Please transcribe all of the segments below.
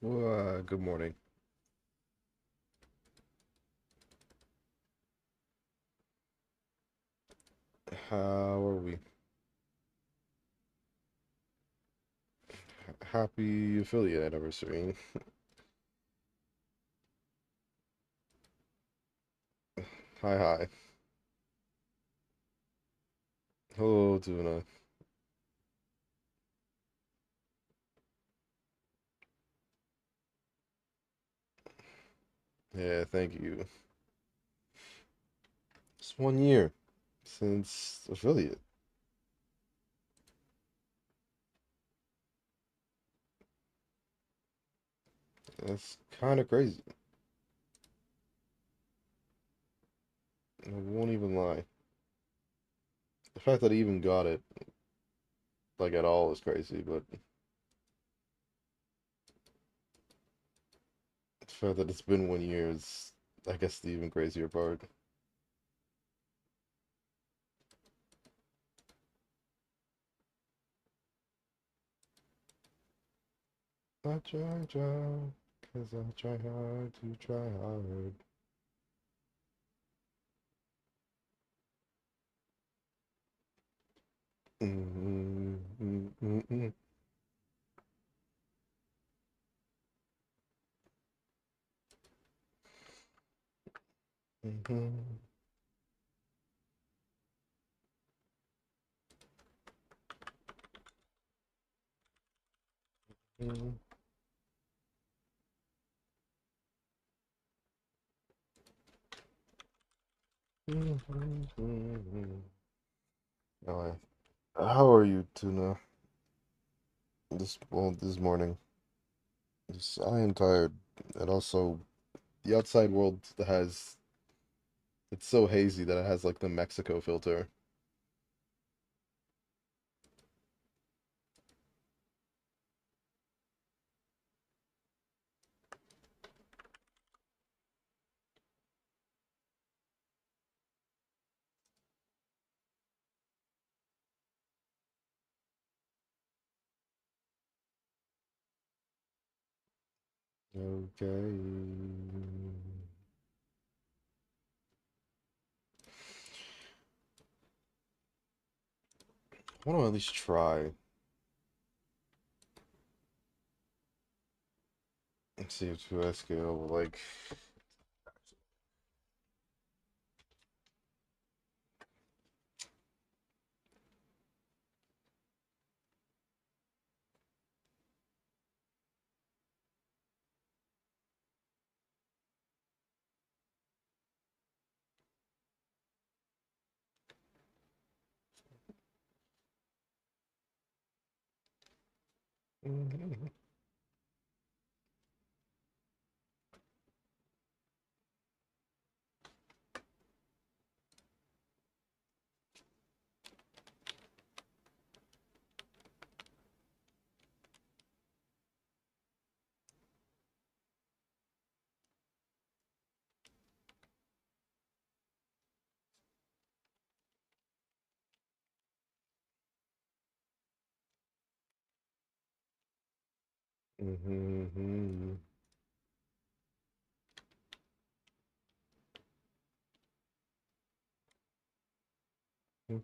Good morning. How are we? Happy affiliate anniversary. Hi, hi. Hello, Tuna. Yeah, thank you. It's 1 year since affiliate. That's kind of crazy. I won't even lie. The fact that I even got it, like, at all is crazy, but the fact that it's been 1 year is, I guess, the even crazier part. I try, 'cause I try hard to try hard. Mm-hmm, mm-hmm, mm-hmm, mm-hmm, mm-hmm. Oh, how are you, Tuna? This morning. I am tired, and also the outside world has it's so hazy that it has like the Mexico filter. Okay. I want to at least try and see if 2S scale, like.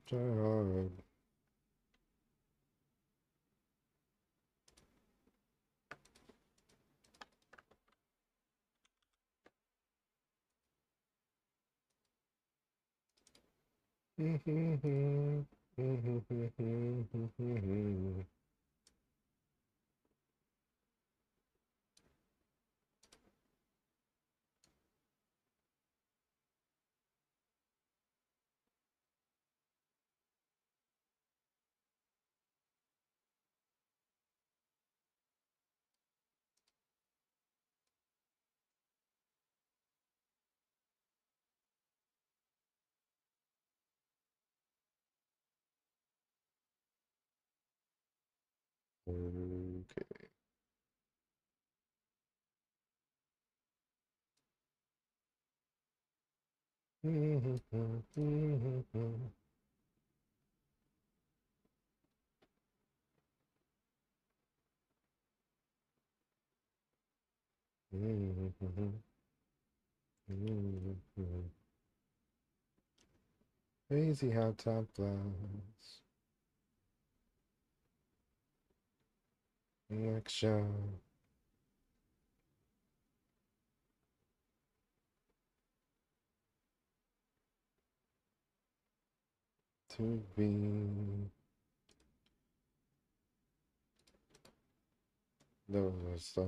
Try hard. Okay. Crazy how time flies. Vexha to be. That was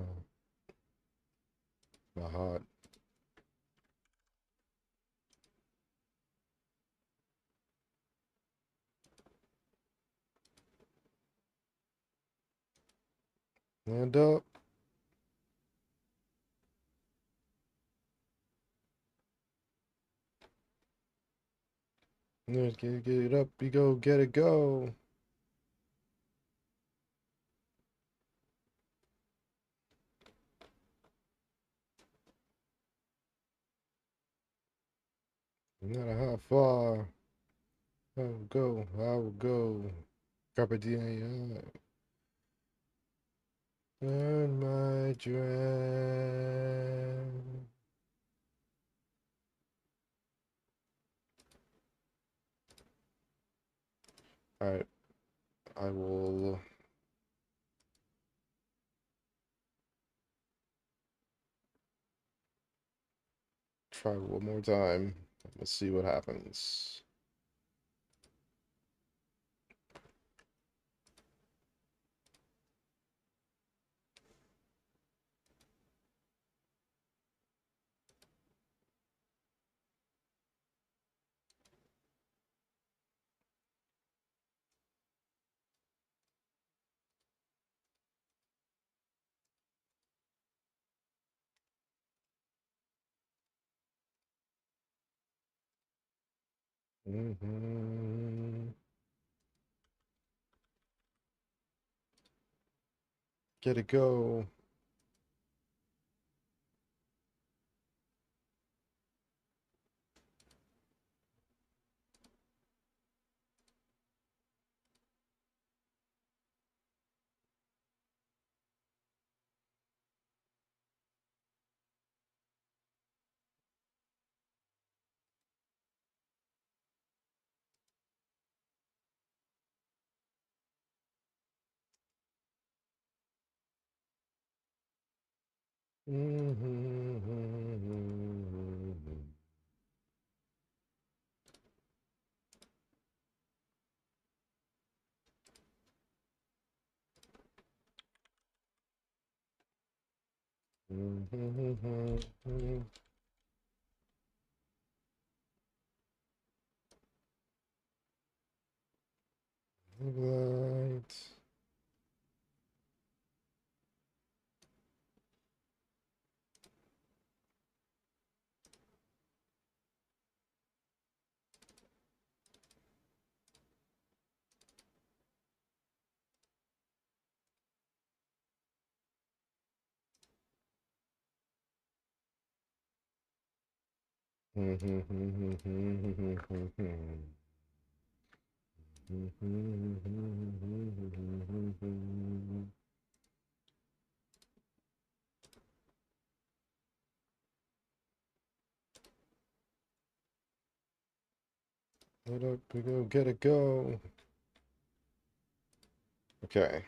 the heart. Stand up. Get it up. You go. Get it. Go. No matter how far I will go, I will go. Carpe diem. Learn my dream. Alright, I will try one more time. Let's see what happens. Get it go. Right. Get up, we go, get it go. Okay.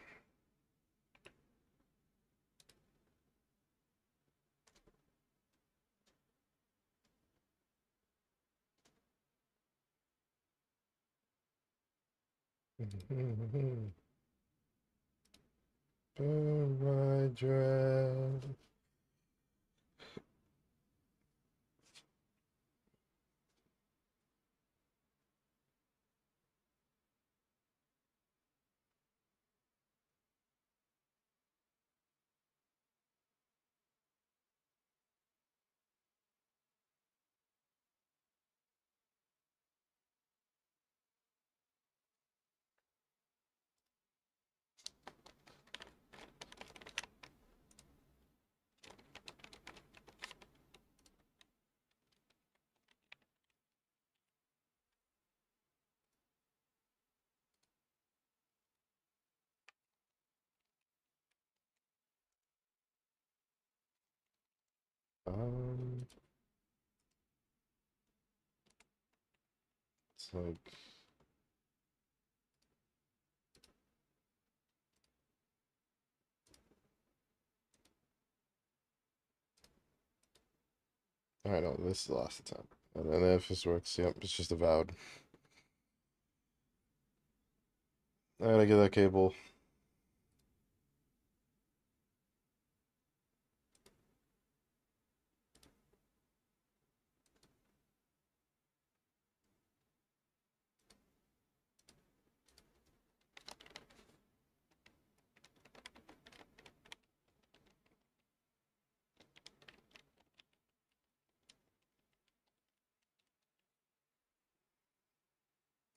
Burn my dress. Um, it's like all right. No, this is the last attempt. And then if this works, yep, it's just Avowed. I gotta get that cable.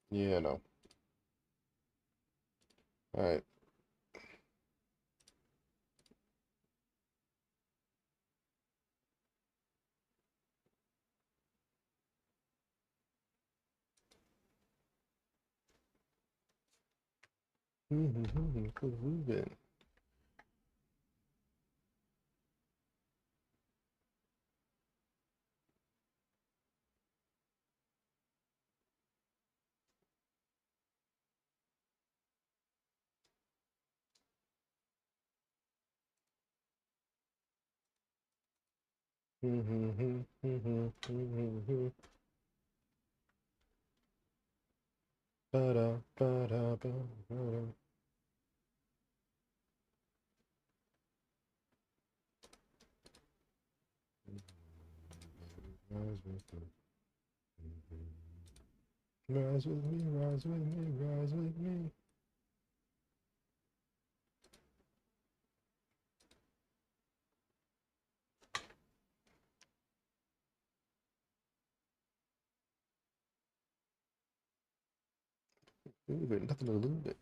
Yeah, no. All right. Moving. Ba-da, ba-da, ba-da. Rise with me. Rise with me, rise with me, rise with me. Move it, nothing to lose it.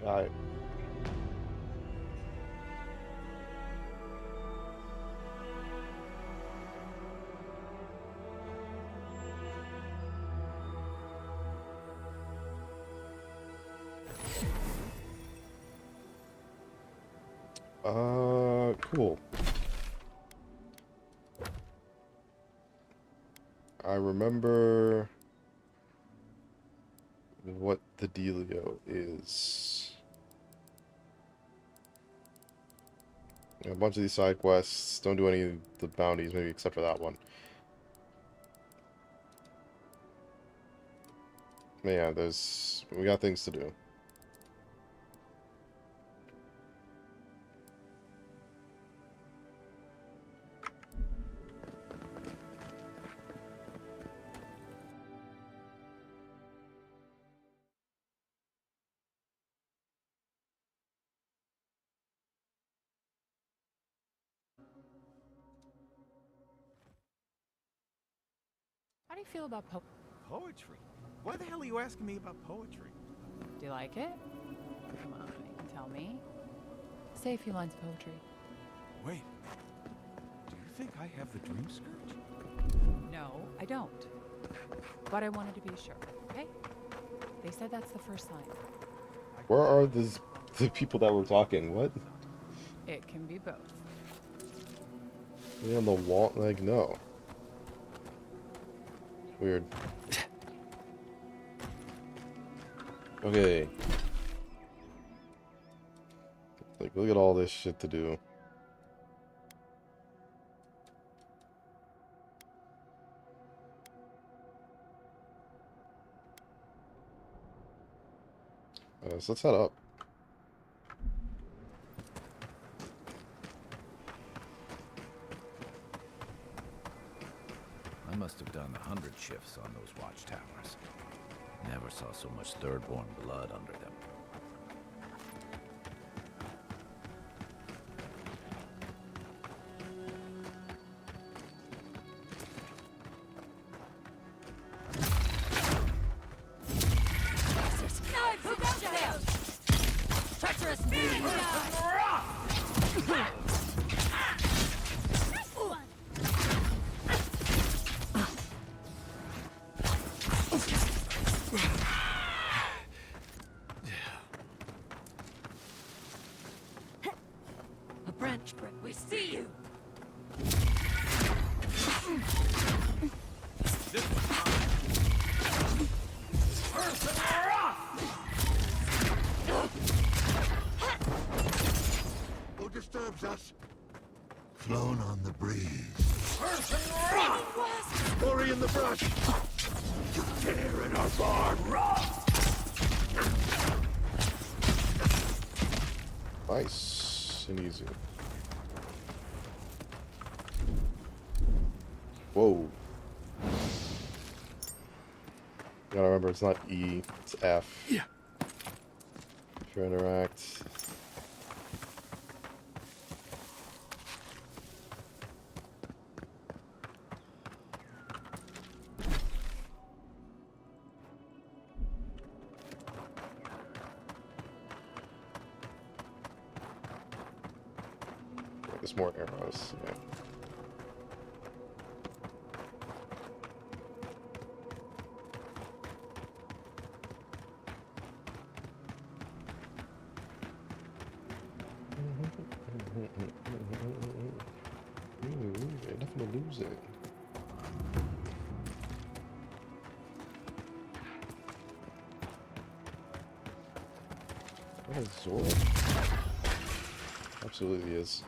Alright. Cool. I remember what the dealio is. A bunch of these side quests. Don't do any of the bounties, maybe except for that one. But yeah, we got things to do. How do you feel about Poetry? Why the hell are you asking me about poetry? Do you like it? Come on, you can tell me. Say a few lines of poetry. Wait, do you think I have the dream scourge? No, I don't. But I wanted to be sure, okay? They said that's the first sign. Where are the people that were talking? What? It can be both. They on the wall? Like, no. Weird. Okay. Like, look at all this shit to do. So let's head up. I must have done 100 shifts on those watchtowers. Never saw so much third-born blood under them. We see you. This one's mine. Who disturbs us? Flown on the breeze. Worry in the brush. You tear in our barn. Nice and easy. Whoa. Gotta remember, it's not E, it's F. Yeah. If you interact. There's more arrows, yeah. You're not gonna lose it. What is Zord? Absolutely is.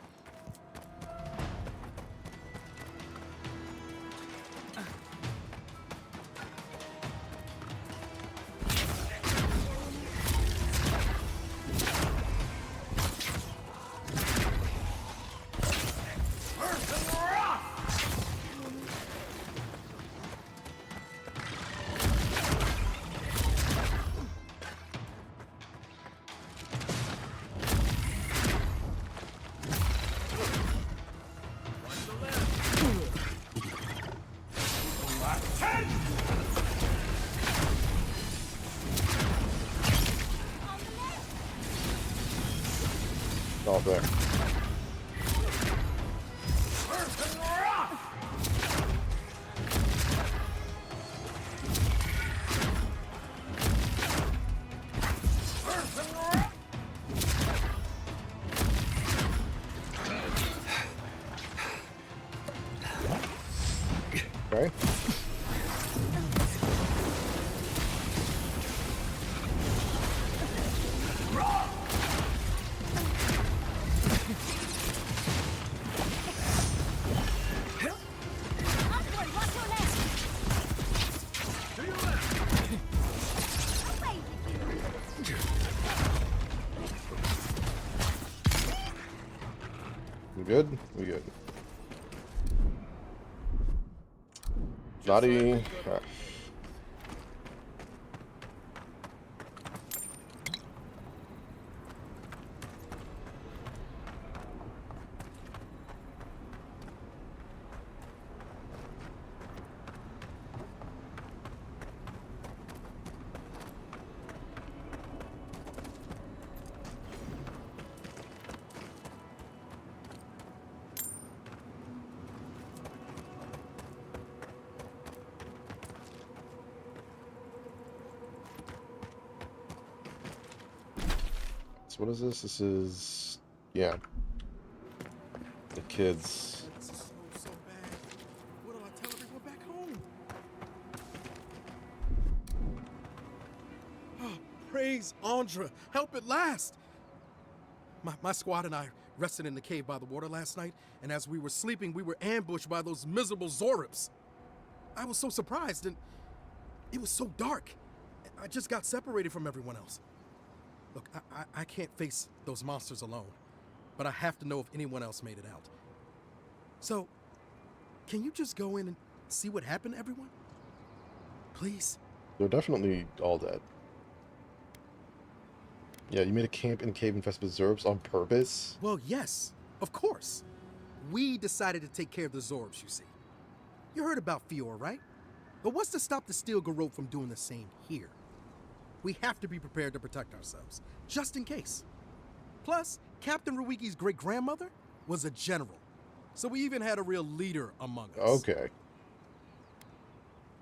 All there. Okay. We good? We good. Naughty. So what is this? This is, yeah, the kids. This is so bad. What'll I tell everyone back home? Oh, praise Andra. Help at last. My squad and I rested in the cave by the water last night, and as we were sleeping, we were ambushed by those miserable Zorips. I was so surprised, and it was so dark. I just got separated from everyone else. Look, I can't face those monsters alone, but I have to know if anyone else made it out. So, can you just go in and see what happened to everyone? Please? They're definitely all dead. Yeah, you made a camp in a cave infested with Zerbs on purpose? Well, yes, of course. We decided to take care of the Zorbs, you see. You heard about Fior, right? But what's to stop the Steel Garrote from doing the same here? We have to be prepared to protect ourselves, just in case. Plus, Captain Ruiki's great-grandmother was a general, so we even had a real leader among us. Okay.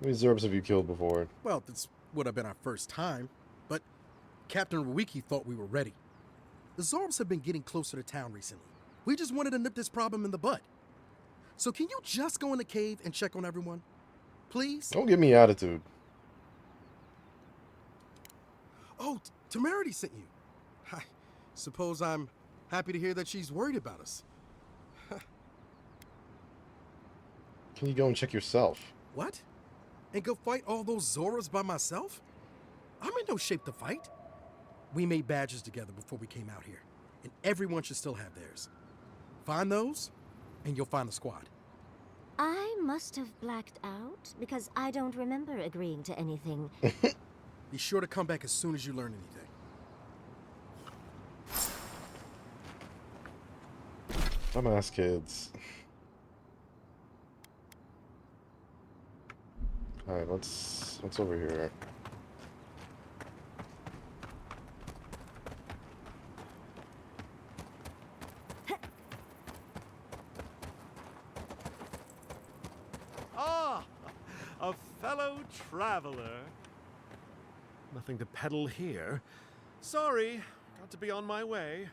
How many Zerbs have you killed before? Well, this would have been our first time, but Captain Ruiki thought we were ready. The Zorbs have been getting closer to town recently, We just wanted to nip this problem in the bud. So can you just go in the cave and check on everyone? Please? Don't give me attitude. Oh, Temerity sent you. I suppose I'm happy to hear that she's worried about us. Can you go and check yourself? What? And go fight all those Zoras by myself? I'm in no shape to fight. We made badges together before we came out here, and everyone should still have theirs. Find those, and you'll find the squad. I must have blacked out because I don't remember agreeing to anything. Be sure to come back as soon as you learn anything. Dumbass kids. Alright, what's over here? Ah, a fellow traveler. Nothing to peddle here. Sorry, got to be on my way.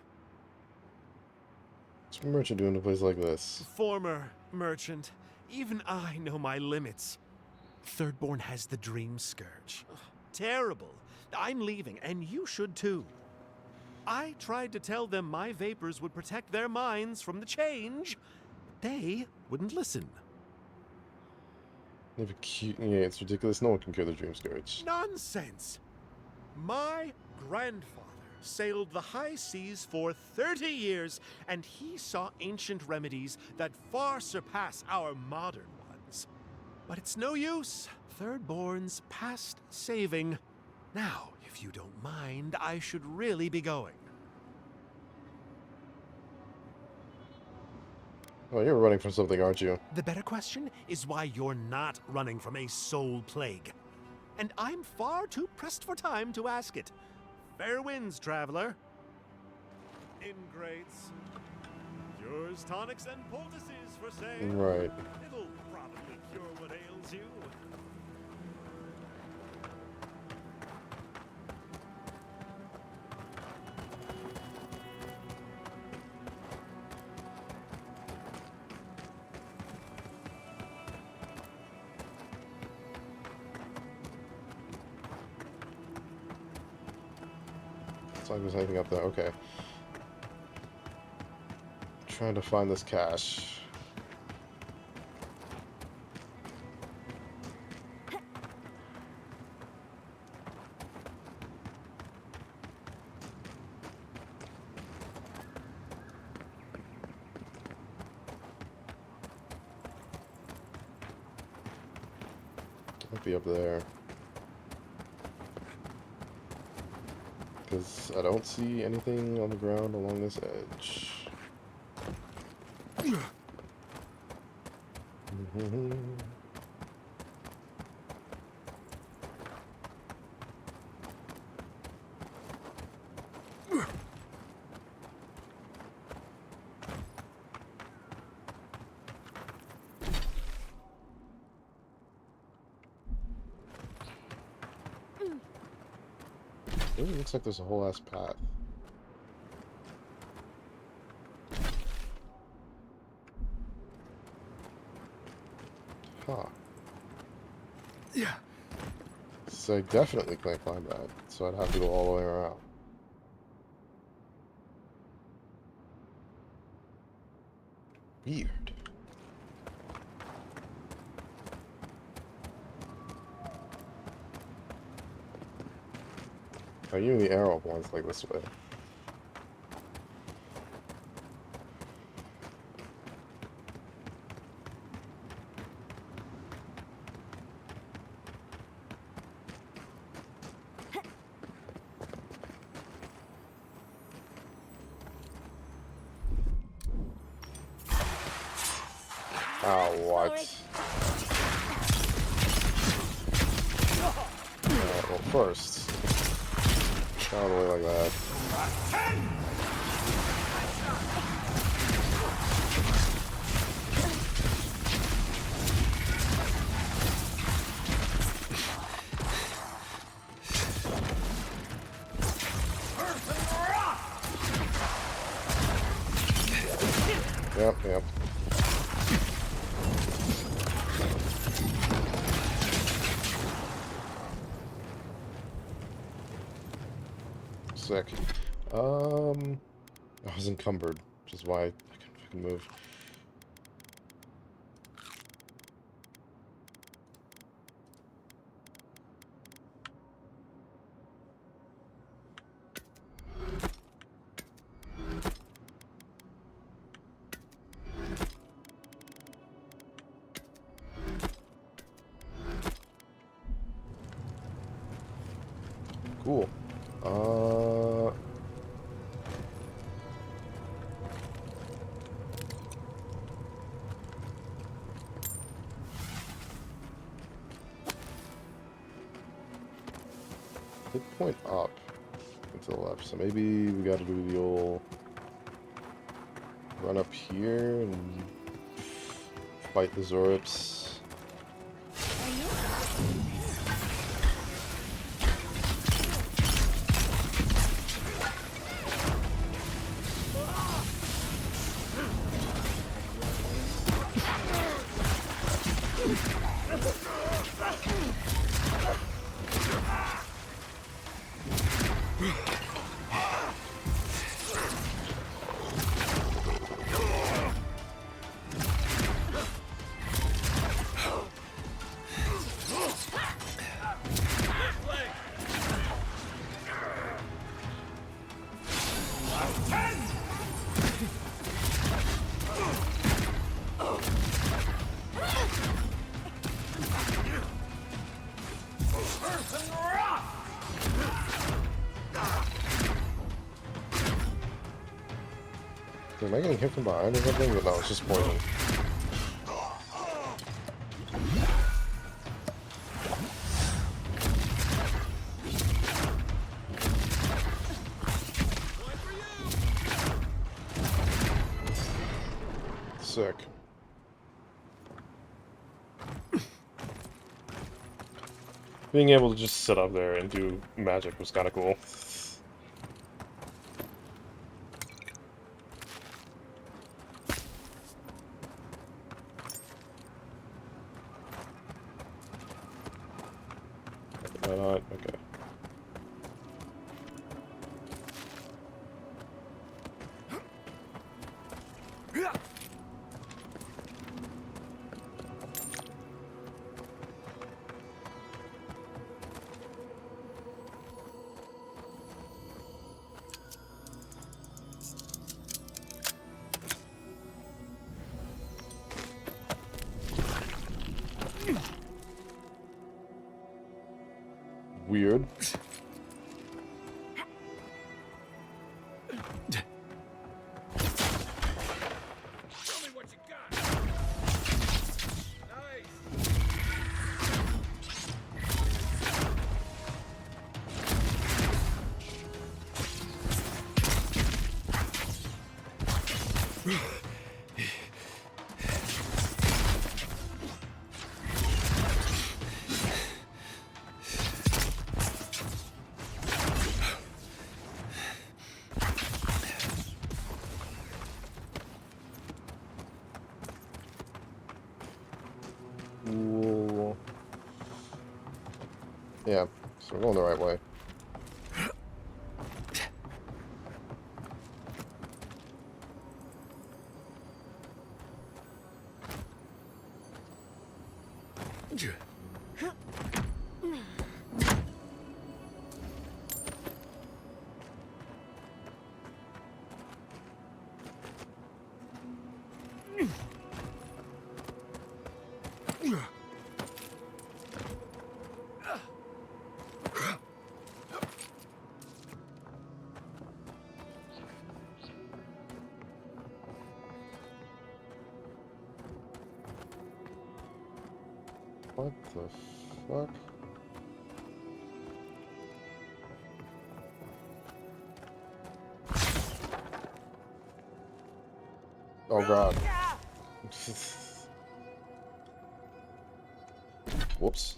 What's a merchant doing in a place like this? Former merchant. Even I know my limits. Thirdborn has the dream scourge. Ugh, terrible. I'm leaving, and you should too. I tried to tell them my vapors would protect their minds from the change. They wouldn't listen. They have a cute, yeah, it's ridiculous. No one can cure the dream scourge. Nonsense! My grandfather sailed the high seas for 30 years, and he saw ancient remedies that far surpass our modern ones. But it's no use. Thirdborn's past saving. Now, if you don't mind, I should really be going. Oh, you're running from something, aren't you? The better question is why you're not running from a soul plague. And I'm far too pressed for time to ask it. Fair winds, traveler. Ingrates. Cures, tonics, and poultices for sale. Right. It'll probably cure what ails you. Looks like there's anything up there. Okay. Trying to find this cache. Might be up there. Because I don't see anything on the ground along this edge. It really looks like there's a whole ass path. Huh. Yeah. So I definitely can't climb that, so I'd have to go all the way around. Weird. Oh, you and the arrow points like this way. Oh, what? Well, first, get out of the way like that. Yep, yep. Sick. I was encumbered, which is why I couldn't fucking move. Cool. Did point up and to the left, so maybe we gotta do the old run up here and fight the Zorips. Am I getting hit from behind or something? But no, it's just poison. Sick. Being able to just sit up there and do magic was kind of cool. Why not? Okay. Weird. Cool. Yeah, so we're going the right way. What the fuck? Oh god. Whoops.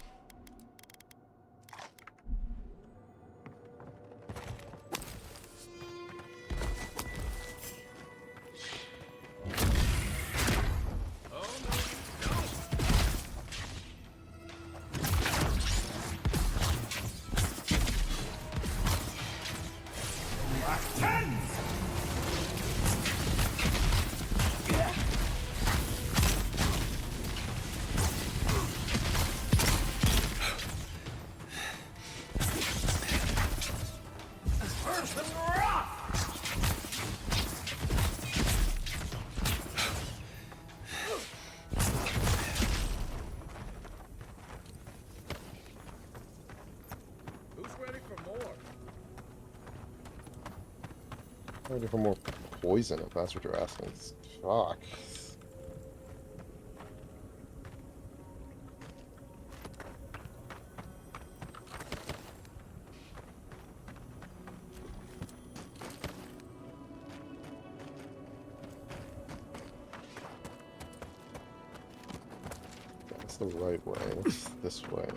Ready for more poison, if that's what you're asking. Fuck. That's the right way. What's this way?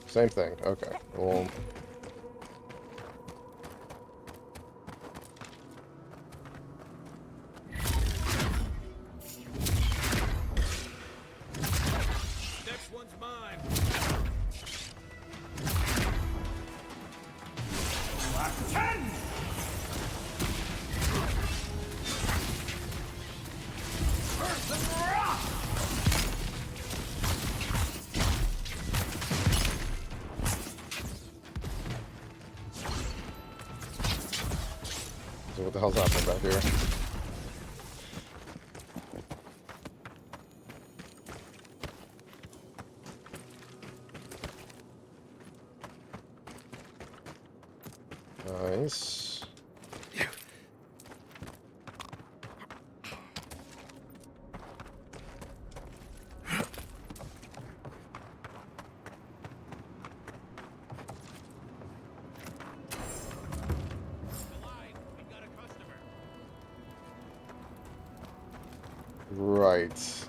Same thing. Okay. Well, Next one's mine. so what the hell's happening back here? Nice. Right.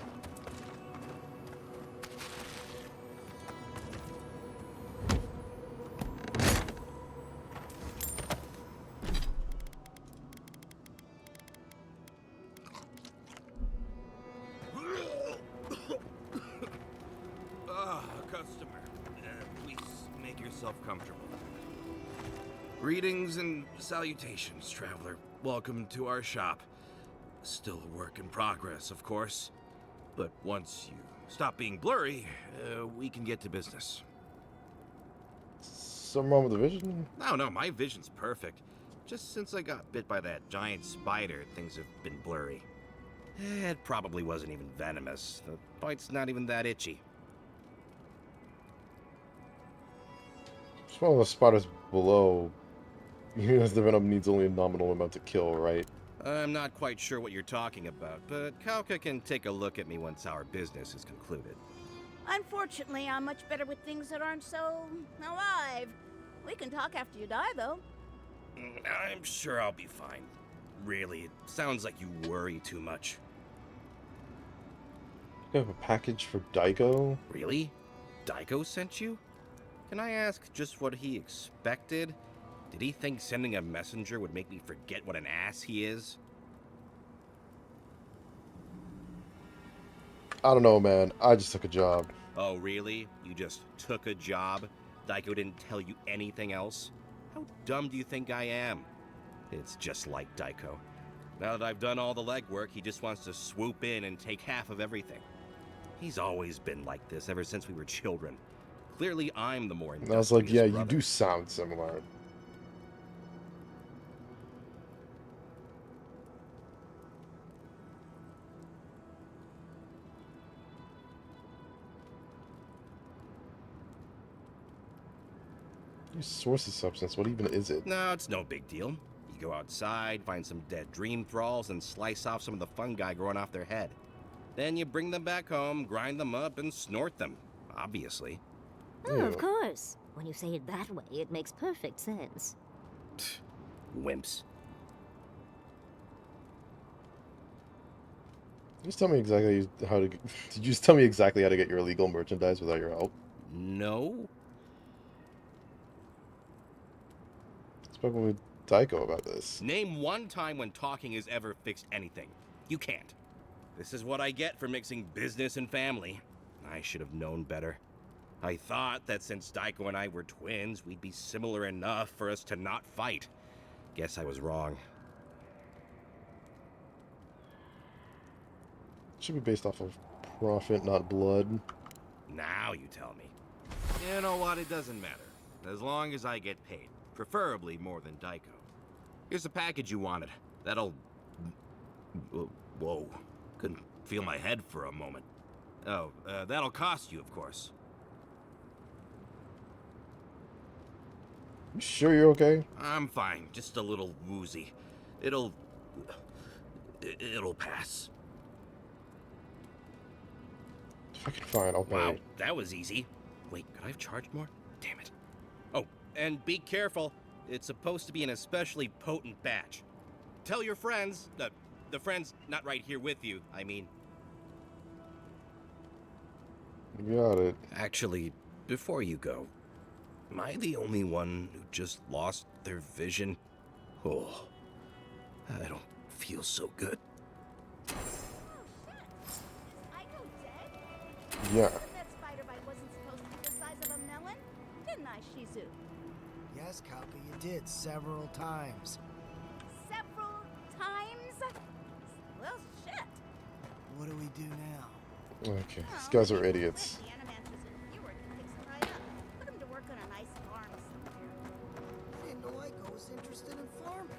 Customer. Please make yourself comfortable. Greetings and salutations, traveler. Welcome to our shop. Still a work in progress, of course. But once you stop being blurry, we can get to business. Something wrong with the vision? No, my vision's perfect. Just since I got bit by that giant spider, things have been blurry. It probably wasn't even venomous. The bite's not even that itchy. Just one of the spiders below. Because the venom needs only a nominal amount to kill, right? I'm not quite sure what you're talking about, but Kauka can take a look at me once our business is concluded. Unfortunately, I'm much better with things that aren't so alive. We can talk after you die, though. I'm sure I'll be fine. Really, it sounds like you worry too much. You have a package for Daiko? Really? Daiko sent you? Can I ask just what he expected? Did he think sending a messenger would make me forget what an ass he is? I don't know, man. I just took a job. Oh, really? You just took a job? Daiko didn't tell you anything else? How dumb do you think I am? It's just like Daiko. Now that I've done all the legwork, he just wants to swoop in and take half of everything. He's always been like this ever since we were children. Clearly, I'm the more And I was like, yeah, industrious you brother. do sound similar. You source the substance. What even is it? No, it's no big deal. You go outside, find some dead dream thralls, and slice off some of the fungi growing off their head. Then you bring them back home, grind them up, and snort them. Obviously. Oh, of Ew. course. When you say it that way, it makes perfect sense. Wimps. Just tell me exactly how to. Did you just tell me exactly how to get your illegal merchandise without your help? No? Spoken with Daiko about this. Name one time when talking has ever fixed anything. You can't. This is what I get for mixing business and family. I should have known better. I thought that since Daiko and I were twins, we'd be similar enough for us to not fight. Guess I was wrong. Should be based off of profit, not blood. Now you tell me. You know what? It doesn't matter. As long as I get paid. Preferably more than Daiko. Here's the package you wanted. That'll... Whoa. Couldn't feel my head for a moment. Oh, that'll cost you, of course. You sure you're okay? I'm fine, just a little woozy. It'll pass. Fucking fine, I'll Wow, pay. that was easy. Wait, could I have charged more? Damn it. Oh, and be careful. It's supposed to be an especially potent batch. Tell your friends, the friends not right here with you, I mean. Got it. Actually, before you go, am I the only one who just lost their vision? Oh, I don't feel so good. Oh, shit! Is Ico dead? Yeah. That spider bite wasn't supposed to be the size of a melon, didn't I, Shizu? Yes, Copy, you did several times. Several times? Well, shit. What do we do now? Okay, Well, these guys are maybe idiots. The animancers and viewer can fix it right up. Put him to work on a nice farm somewhere. I didn't know Ico was interested in farming.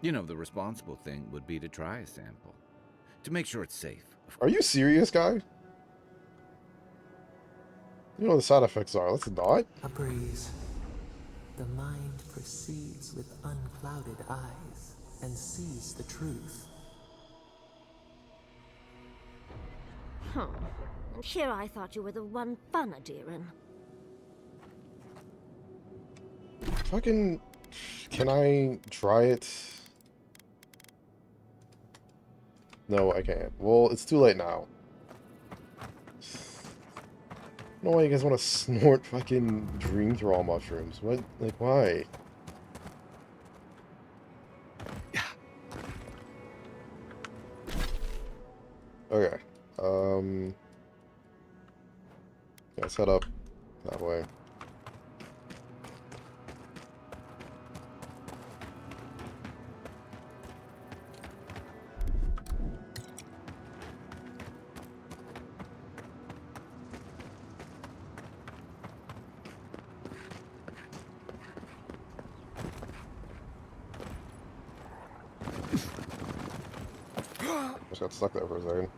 You know, the responsible thing would be to try a sample. To make sure it's safe. Are you serious, guy? You know what the side effects are. Let's not. A breeze. The mind proceeds with unclouded eyes and sees the truth. And here I thought you were the one Fanadiran. Fucking... Can I try it? No, I can't. Well, it's too late now. I don't know why you guys want to snort fucking dream thrall mushrooms. What? Like, why? Okay. Let's head up that way. Just got stuck there for a second.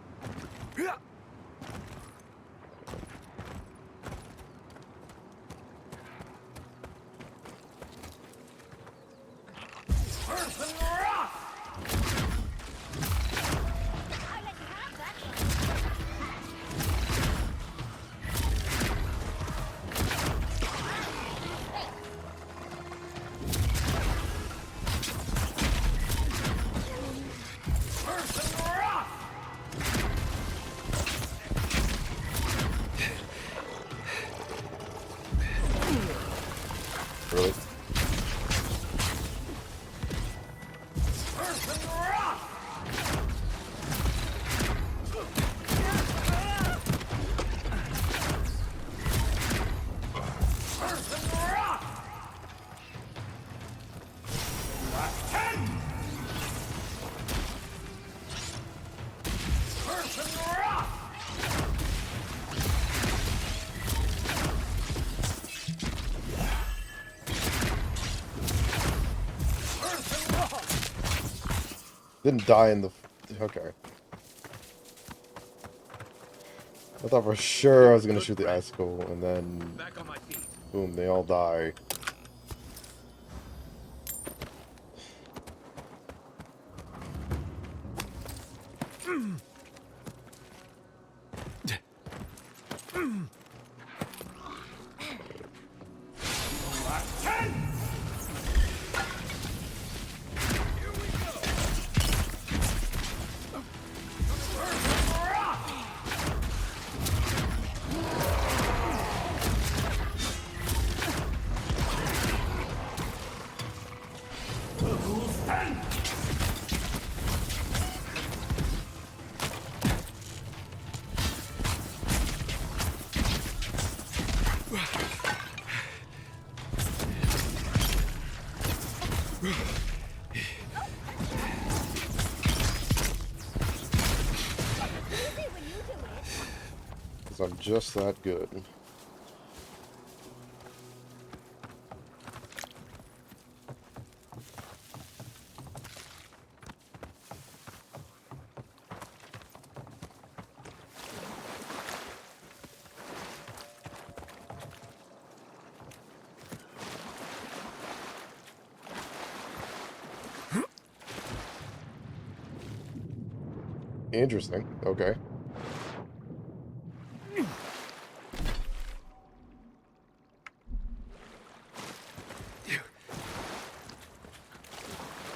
Really? Didn't die in the... Okay. I thought for sure I was gonna shoot the icicle, and then... Boom, they all die. Because I'm just that good. Interesting. Okay.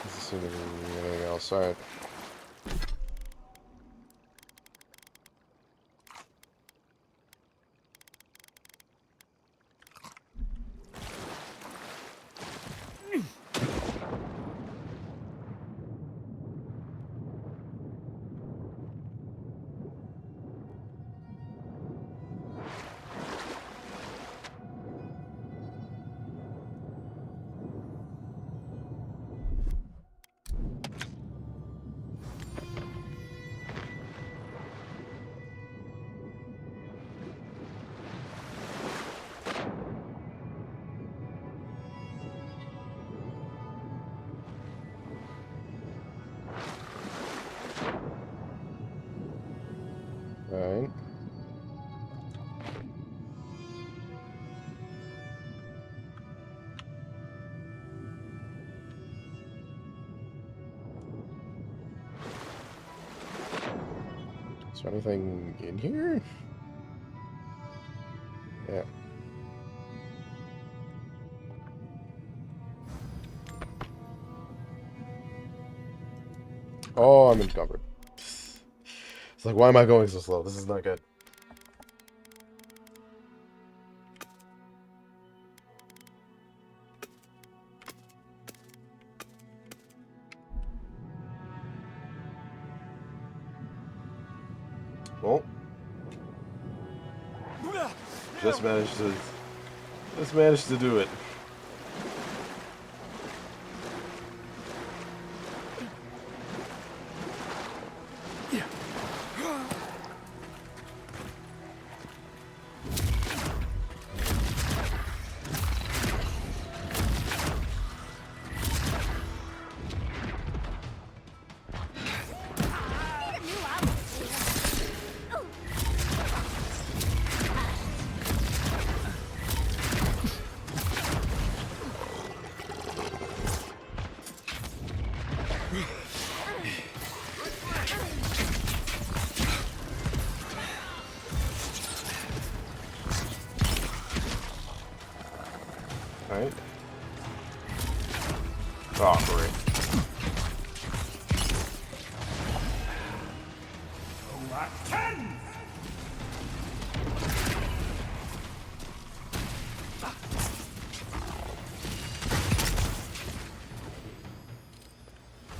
Doesn't seem to be anything else. Alright. Alright. Is there anything in here? Yeah. Oh, I'm encumbered. It's like, why am I going so slow? This is not good. Well, just managed to do it. Right? Oh, great.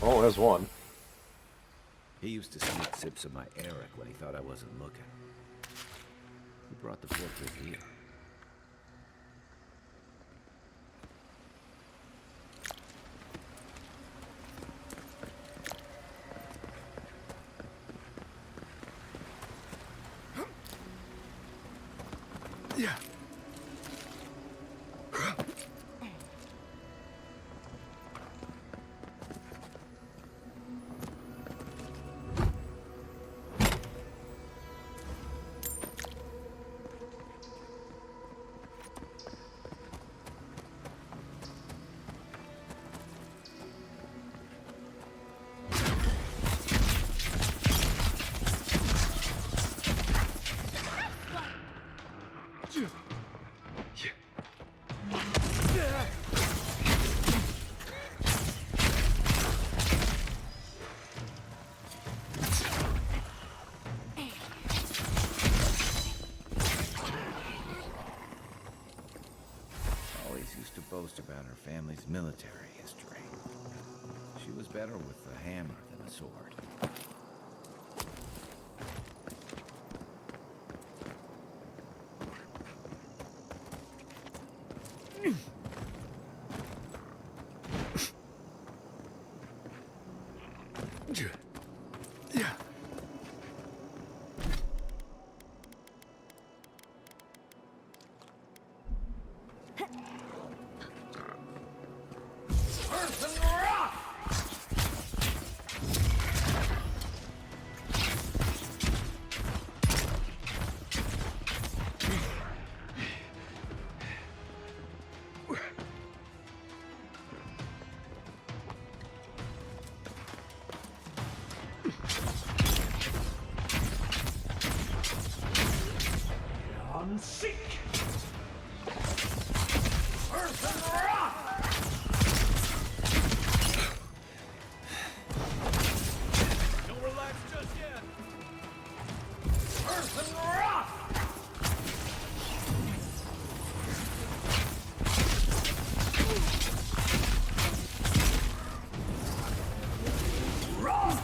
Oh, there's one. He used to sneak sips of my Eric when he thought I wasn't looking. Who brought the forklift here? Yeah. Boast about her family's military history. She was better with a hammer than a sword. Yeah. None seek. Earth and rock. Don't relax just yet. Earth and rock. Rock.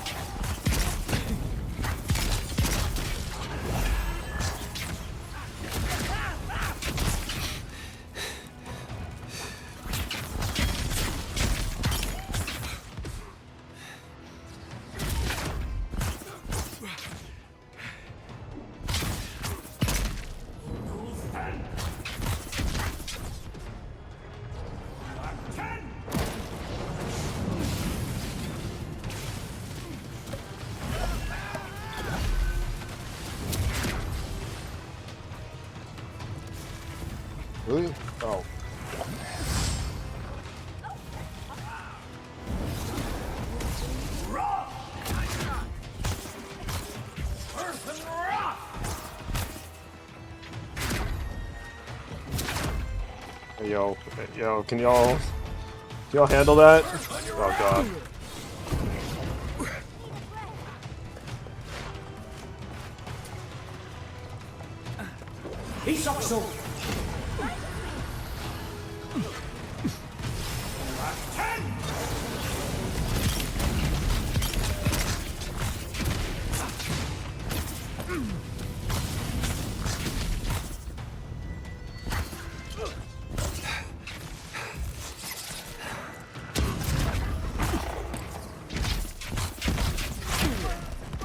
Really? Oh. Rock. Earth and rock. Hey, yo, can y'all handle that? Oh god. He sucks so.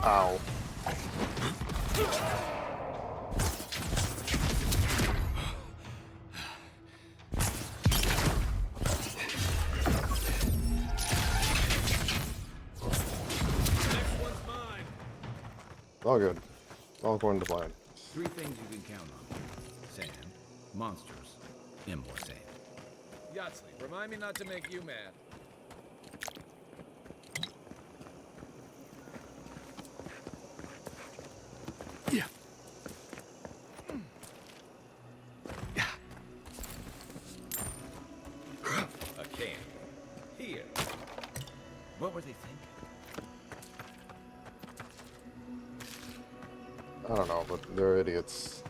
Ow. All good. All according to plan. 3 things you can count on. Sand, monsters, and more sand. Yahtzee, remind me not to make you mad. Yeah. A can. Here. What were they thinking? I don't know, but they're idiots.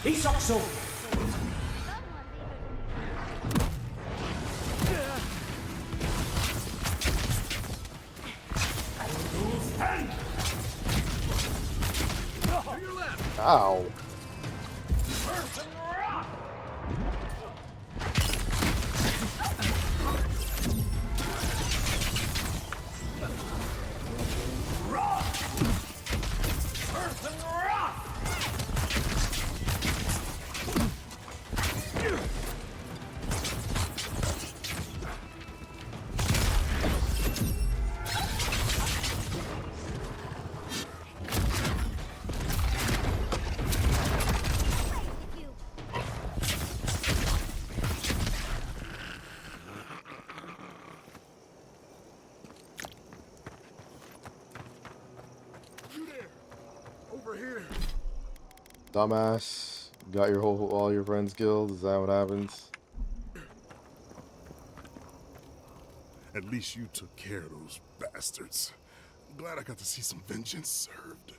He sucks so. Ow. Dumbass. Got your all your friends killed. Is that what happens? At least you took care of those bastards. I'm glad I got to see some vengeance served.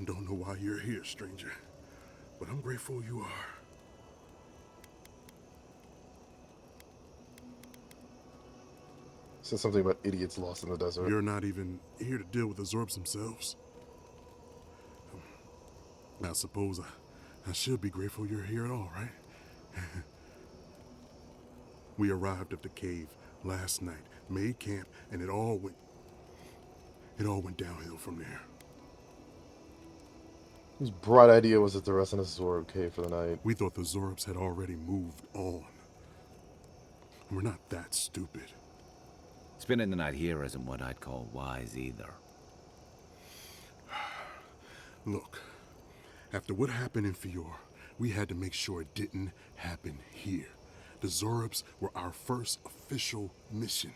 Don't know why you're here, stranger, but I'm grateful you are. Said something about idiots lost in the desert. You're not even here to deal with the Zorbs themselves. I suppose I should be grateful you're here at all, right? We arrived at the cave last night, made camp, and it all went downhill from there. Whose bright idea was it to rest in a Zorb cave for the night? We thought the Zorbs had already moved on. We're not that stupid. Spending the night here isn't what I'd call wise either. Look, after what happened in Fior, we had to make sure it didn't happen here. The Zorbs were our first official mission.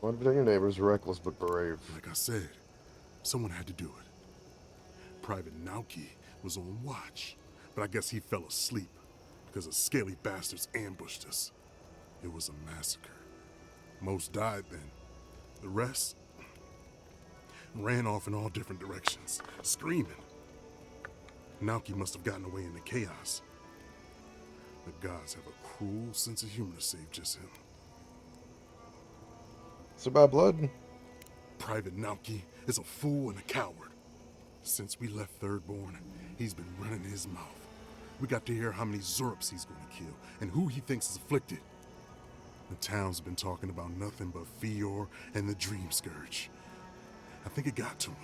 Want to protect your neighbors, reckless but brave. Like I said, someone had to do it. Private Nauki was on watch, but I guess he fell asleep because the scaly bastards ambushed us. It was a massacre. Most died then. The rest ran off in all different directions, screaming. Nauki must have gotten away in the chaos. The gods have a cruel sense of humor to save just him. It's about blood. Private Nauki is a fool and a coward. Since we left Thirdborn, he's been running his mouth. We got to hear how many Zorps he's going to kill and who he thinks is afflicted. The town's been talking about nothing but Fior and the Dream Scourge. I think it got to him.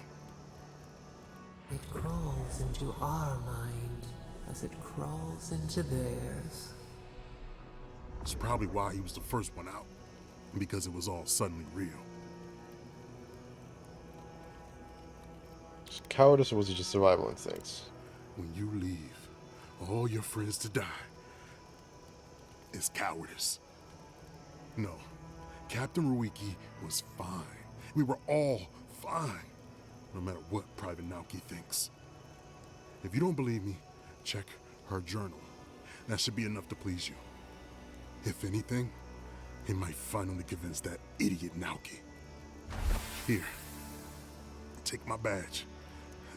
It crawls into our mind as it crawls into theirs. It's probably why he was the first one out, because it was all suddenly real. Just cowardice, or was it just survival instincts? When you leave all your friends to die, it's cowardice. No, Captain Ruiki was fine. We were all fine, no matter what Private Nauki thinks. If you don't believe me, check her journal. That should be enough to please you. If anything, it might finally convince that idiot Nauki. Here, take my badge.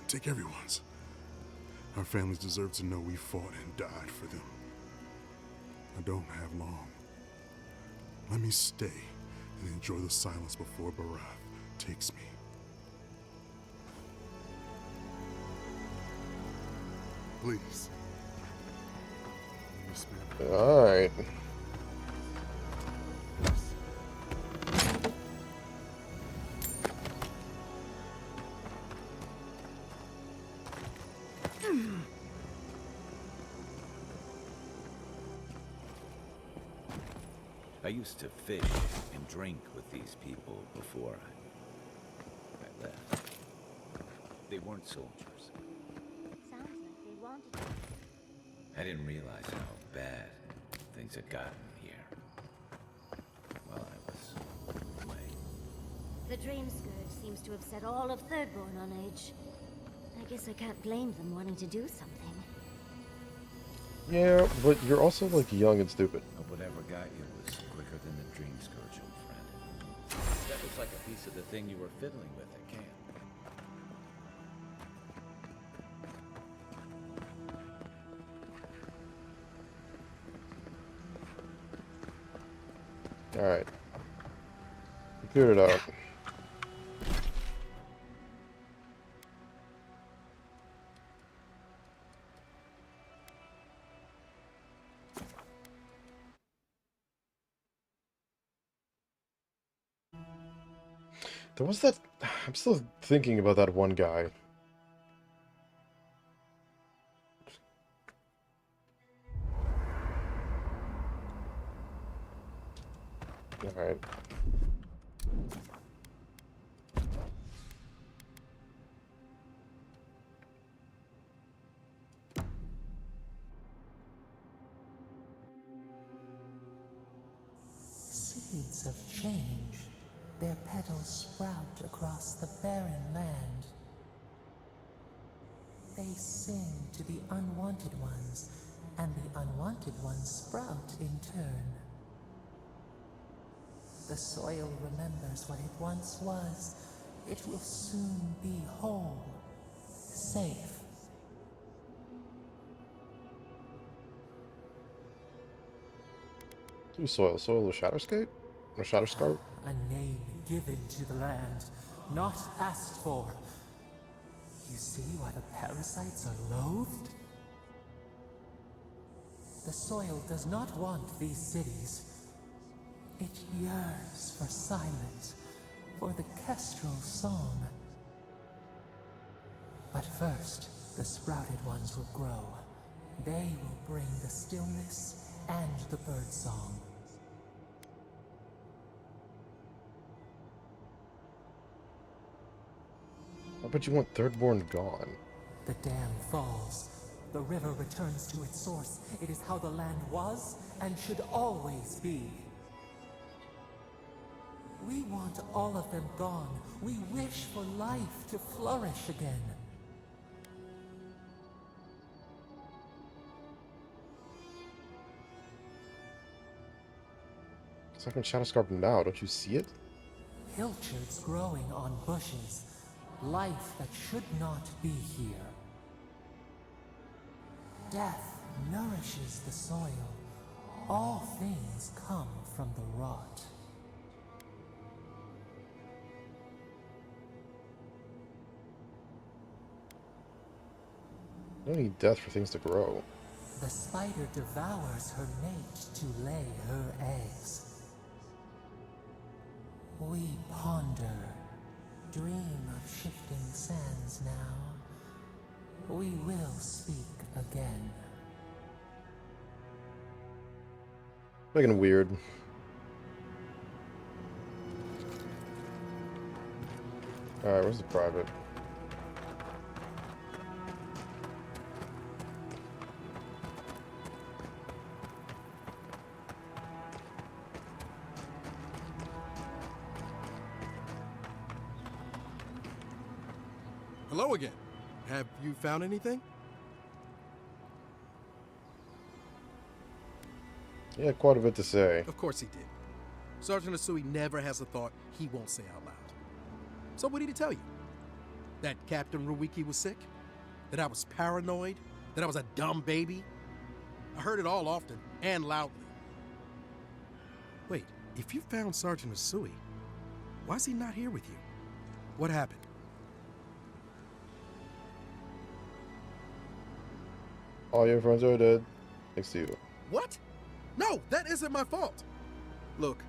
Take everyone's. Our families deserve to know we fought and died for them. I don't have long. Let me stay and enjoy the silence before Barath takes me. Please. Alright. I used to fish and drink with these people before I left. They weren't soldiers. Sounds like they wanted to. I didn't realize how bad things had gotten here while I was away. The Dream Scourge seems to have set all of Thirdborn on edge. I guess I can't blame them wanting to do something. Yeah, but you're also, like, young and stupid. Whatever got you was quicker than the Dream Scourge, old friend. That looks like a piece of the thing you were fiddling with at camp. Alright. Cleared it out. There was that... I'm still thinking about that one guy. Alright. Seeds of change Their petals sprout across the barren land. They sing to the unwanted ones, and the unwanted ones sprout in turn. The soil remembers what it once was. It will soon be whole, safe. Who's soil? Soil of Shatterscape? Or Shatterscarp? A name given to the land, not asked for. You see why the parasites are loathed? The soil does not want these cities. It yearns for silence, for the kestrel song. But first, the sprouted ones will grow. They will bring the stillness and the bird song. I bet you want Thirdborn gone. The dam falls. The river returns to its source. It is how the land was and should always be. We want all of them gone. We wish for life to flourish again. It's like in Shatterscarp now, don't you see it? Pilchards growing on bushes. Life that should not be here. Death nourishes the soil. All things come from the rot. You don't need death for things to grow. The spider devours her mate to lay her eggs. We ponder, dream of shifting sands now. We will speak again. Making it weird. Alright, where's the private? Hello again. Have you found anything? Yeah, quite a bit to say. Of course he did. Sergeant Asui never has a thought he won't say out loud. So what did he tell you? That Captain Ruiki was sick? That I was paranoid? That I was a dumb baby? I heard it all often and loudly. Wait, if you found Sergeant Asui, why is he not here with you? What happened? All your friends are dead. Thanks to you. What? No, that isn't my fault. Look,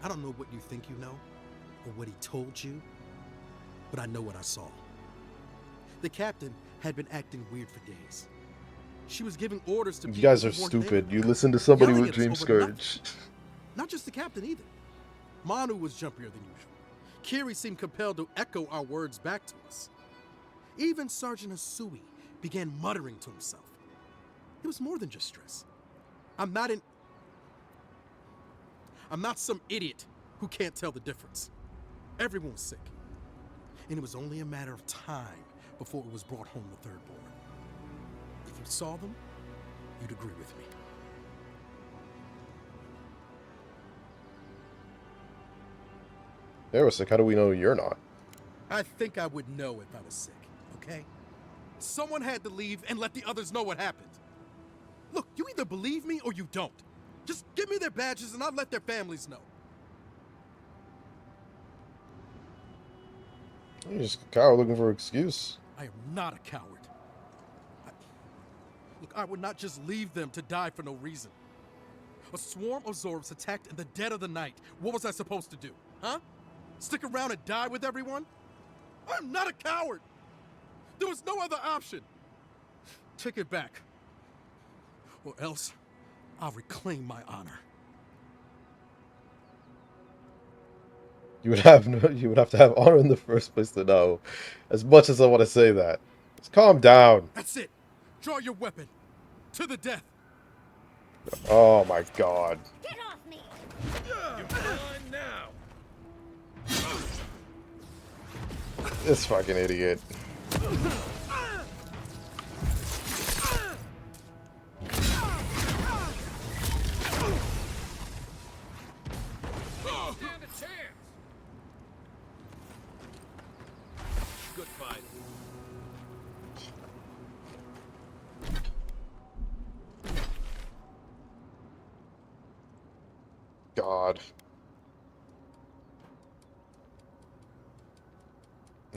I don't know what you think you know, or what he told you, but I know what I saw. The captain had been acting weird for days. She was giving orders to people. You guys are who weren't stupid. there, You listen to somebody yelling with at us Dream over nothing. Scourge. Not just the captain either. Manu was jumpier than usual. Kiri seemed compelled to echo our words back to us. Even Sergeant Asui began muttering to himself. It was more than just stress. I'm not some idiot who can't tell the difference. Everyone was sick. And it was only a matter of time before it was brought home to Thirdborn. If you saw them, you'd agree with me. They were sick. How do we know you're not? I think I would know if I was sick, okay? Someone had to leave and let the others know what happened. Look, you either believe me or you don't. Just give me their badges and I'll let their families know. You're just a coward looking for an excuse. I am not a coward. Look, I would not just leave them to die for no reason. A swarm of Zorps attacked in the dead of the night. What was I supposed to do, huh? Stick around and die with everyone? I'm not a coward! There was no other option. Take it back. Or else, I'll reclaim my honor. You would have to have honor in the first place to know. As much as I want to say that. Just calm down. That's it. Draw your weapon. To the death. Oh my god. Get off me! You're mine now. This fucking idiot. Stand a chance. Good fight. God.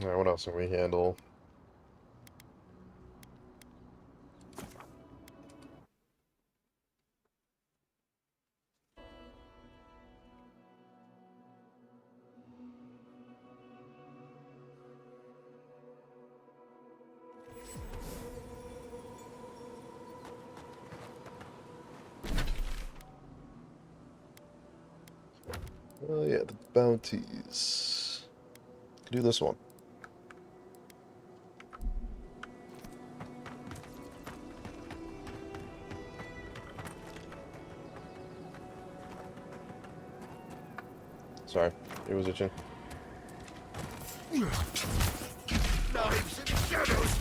Alright, what else can we handle? Oh yeah, the bounties. Do this one. Sorry, it was itching. Knives in the shadows!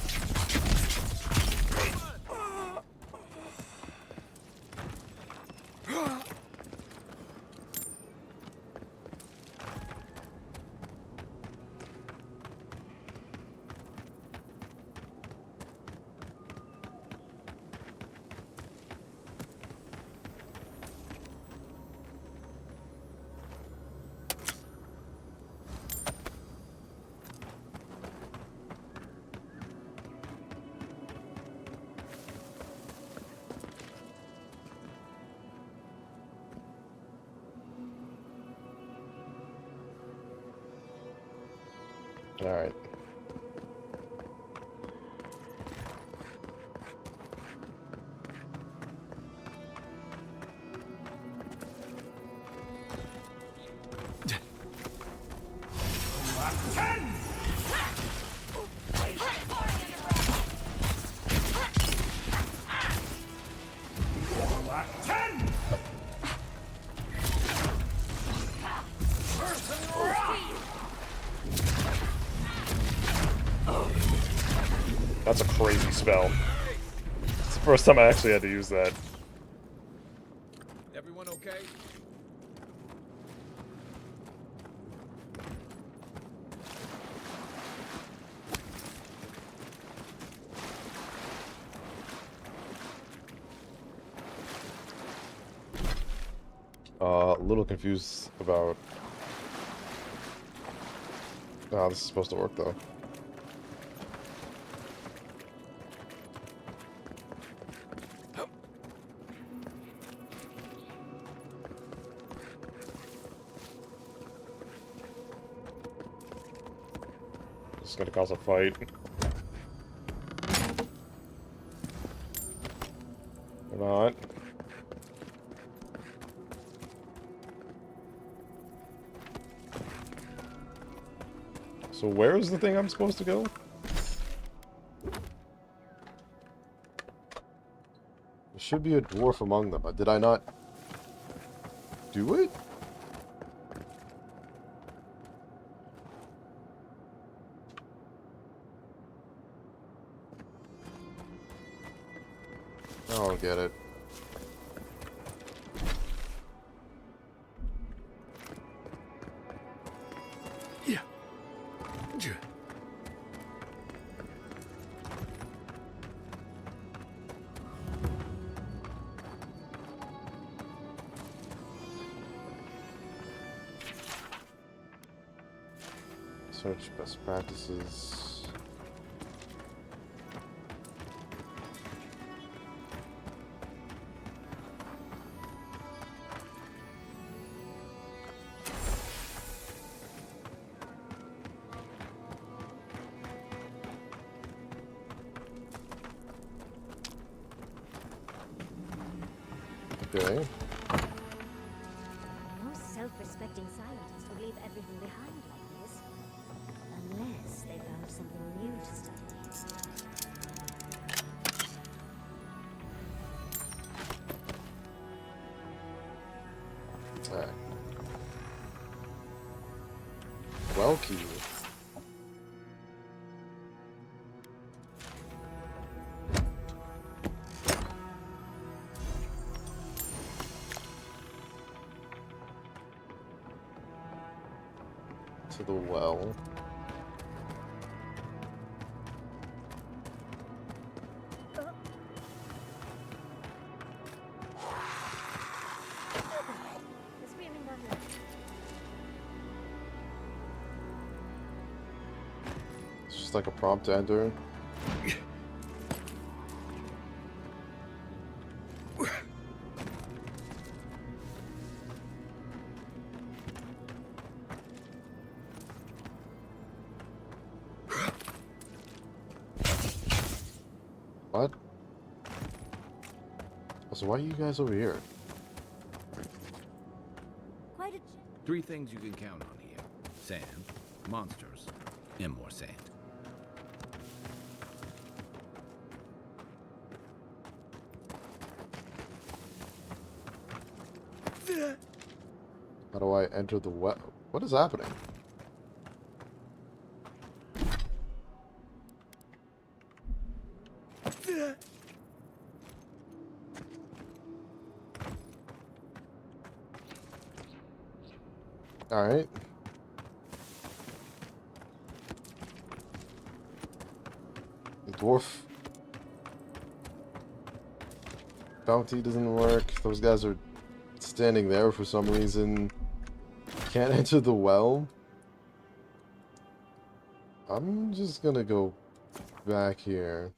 Alright. That's a crazy spell. It's the first time I actually had to use that. Everyone okay? A little confused about... Oh, this is supposed to work though. It's gonna cause a fight. Or not. So where is the thing I'm supposed to go? There should be a dwarf among them, but did I not do it? I don't get it. Search best practices. Okay. No self-respecting scientist would leave everything behind like this. Unless they found something new to study. Alright. well key. To the well. It's feeling better. It's just like a prompt to enter. What? So why are you guys over here? Quite a Three things you can count on here. Sand, monsters, and more sand. How do I enter the well? What is happening? Alright. Dwarf bounty doesn't work. Those guys are standing there for some reason. Can't enter the well. I'm just gonna go back here.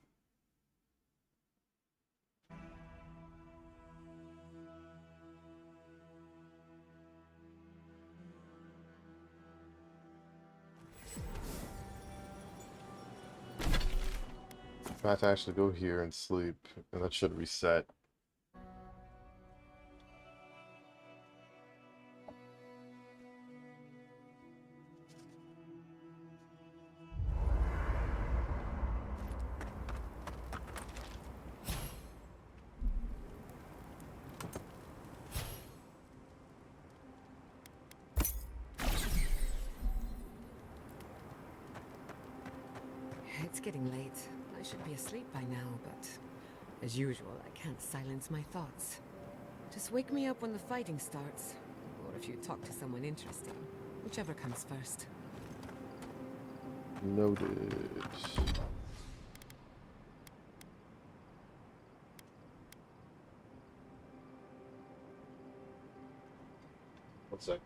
I have to actually go here and sleep, and that should reset. It's getting late. I should be asleep by now, but as usual, I can't silence my thoughts. Just wake me up when the fighting starts, or if you talk to someone interesting, whichever comes first. Noted. One sec.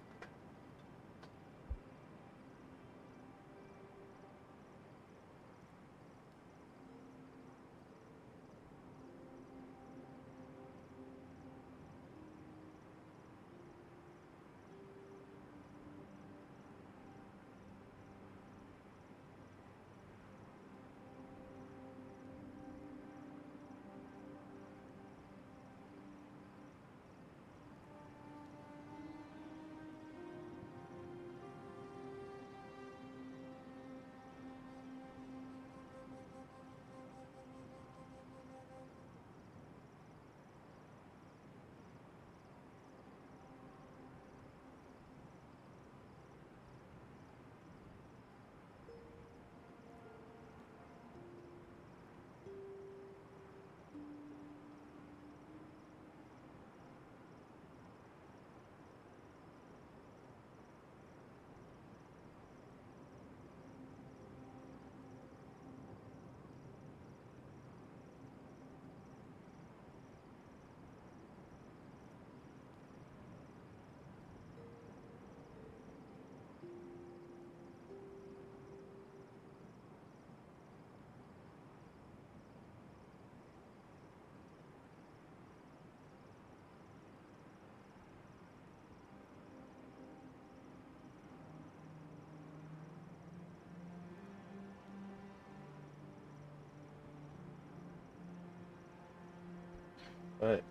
Alright.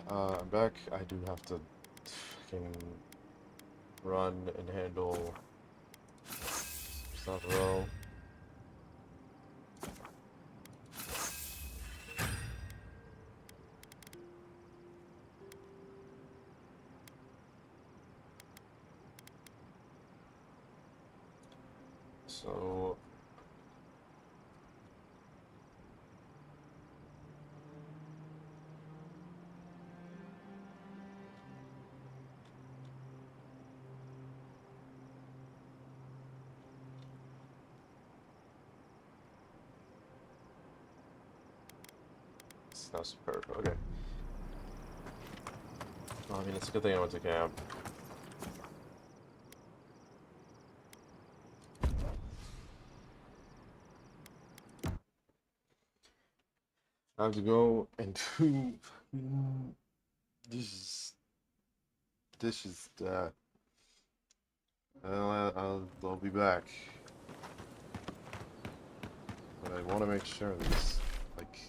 I'm back. I do have to fucking run and handle South Row. So that's superb. Okay. Well, I mean, it's a good thing I went to camp. I have to go and do dishes. I'll be back. But I want to make sure this, like,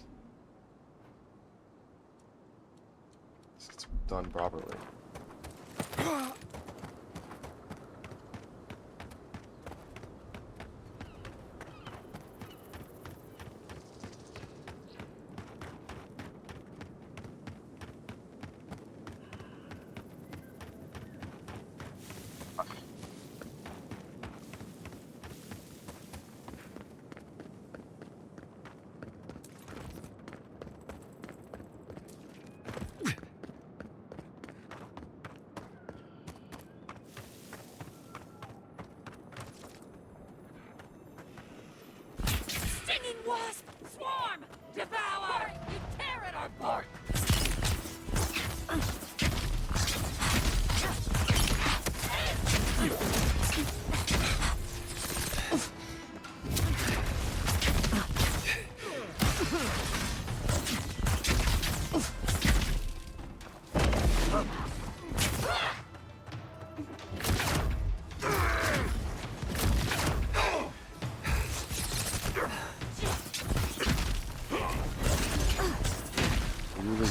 this gets done properly. Stinging wasp! Swarm! Devour! You tear at our bark!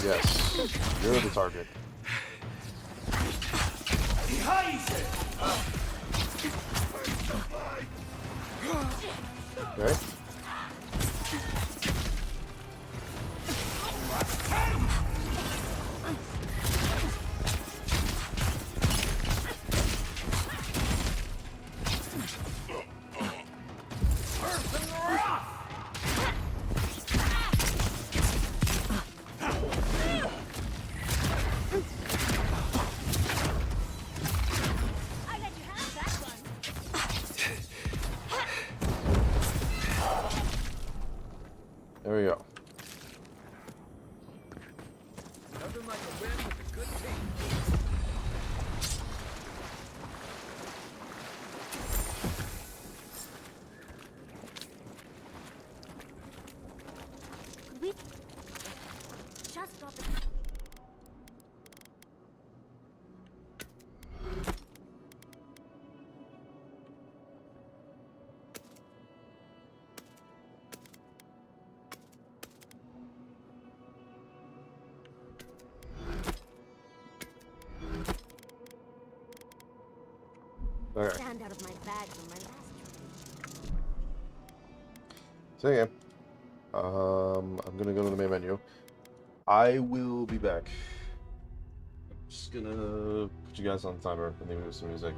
Yes, you're the target. Okay. There we go. Nothing like a win with a good team. Could we just stop it? Okay. Stand out of my bag from my last trip. So yeah, I'm gonna go to the main menu. I will be back. Just gonna put you guys on the timer and leave you with some music.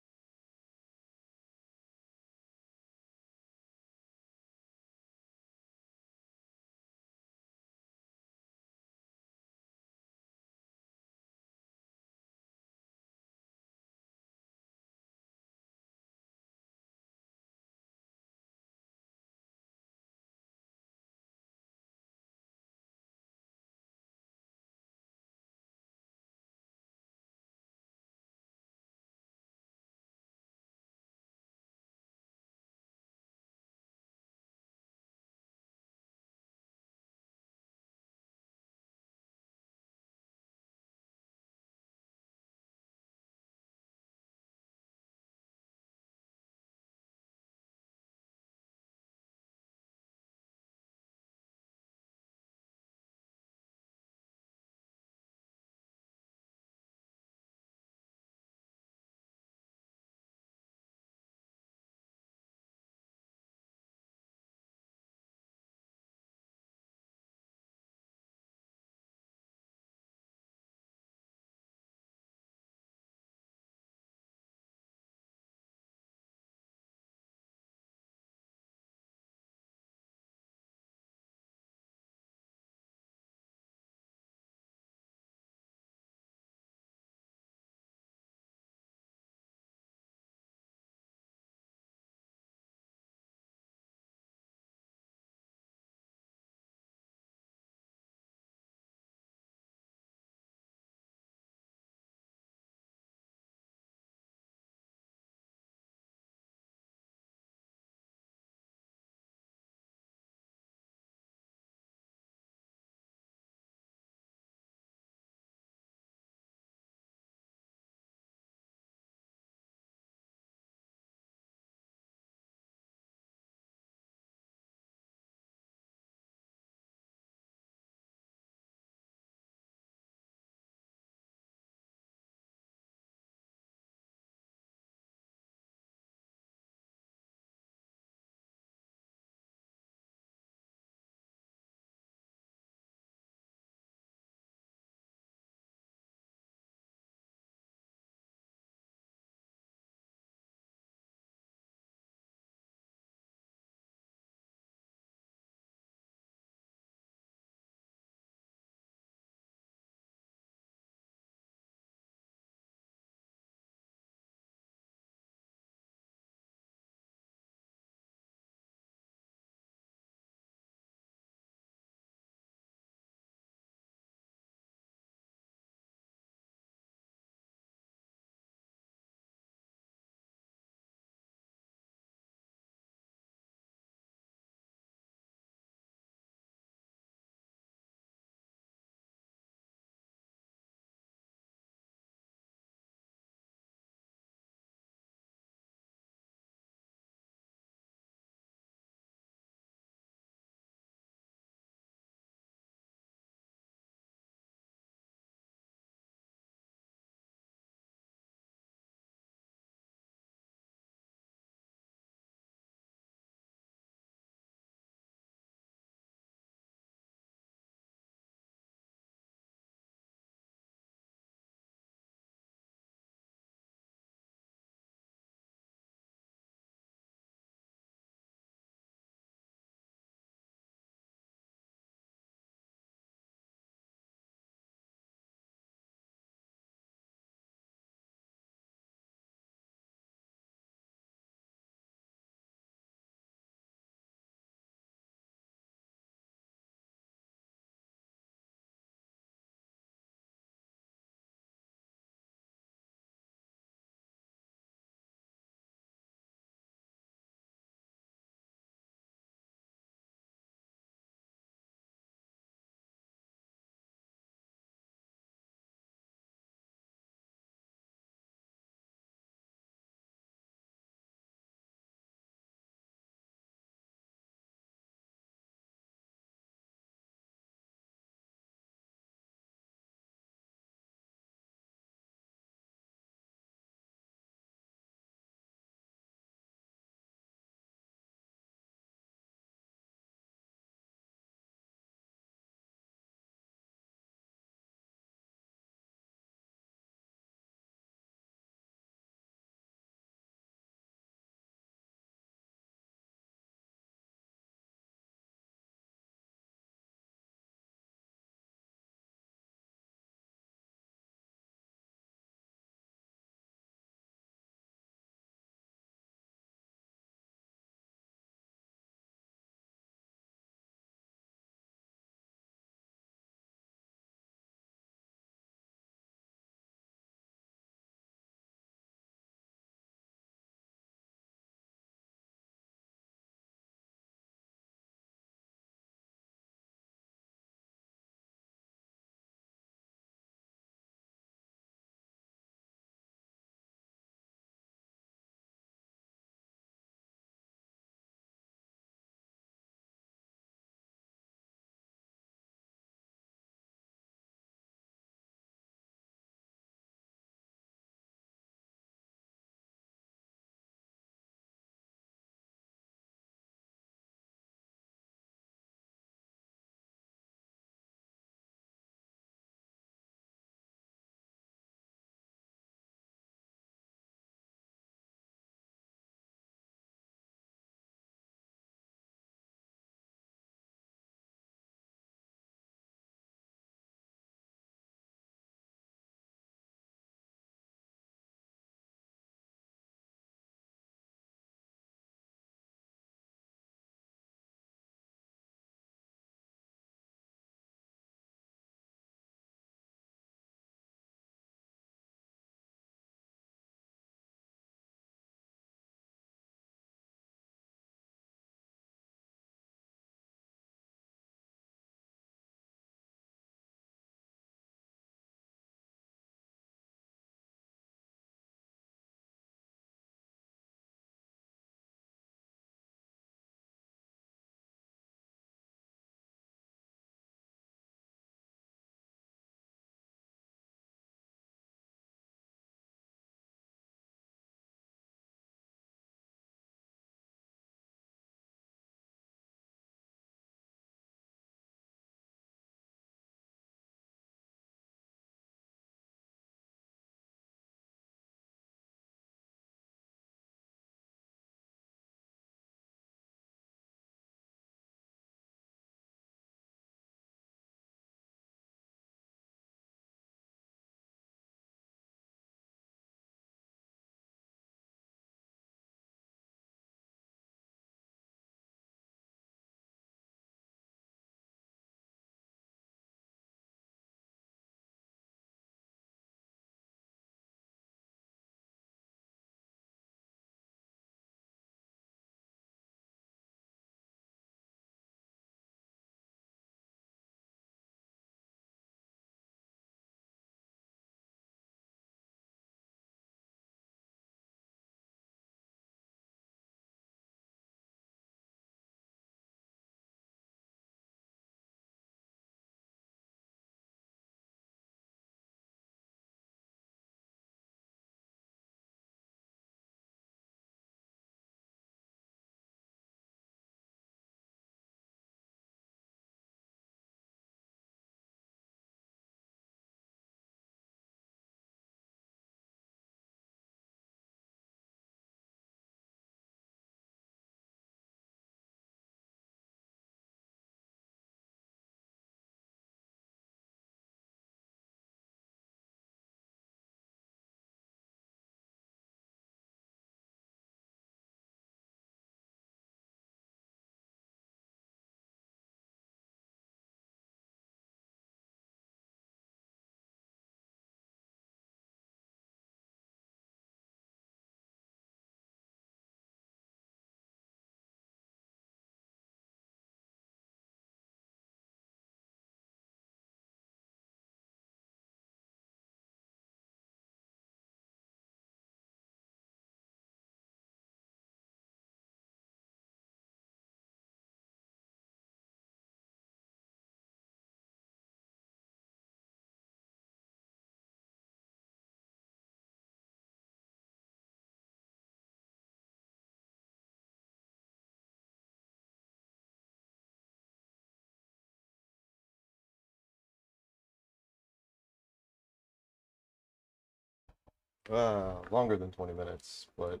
Longer than 20 minutes, but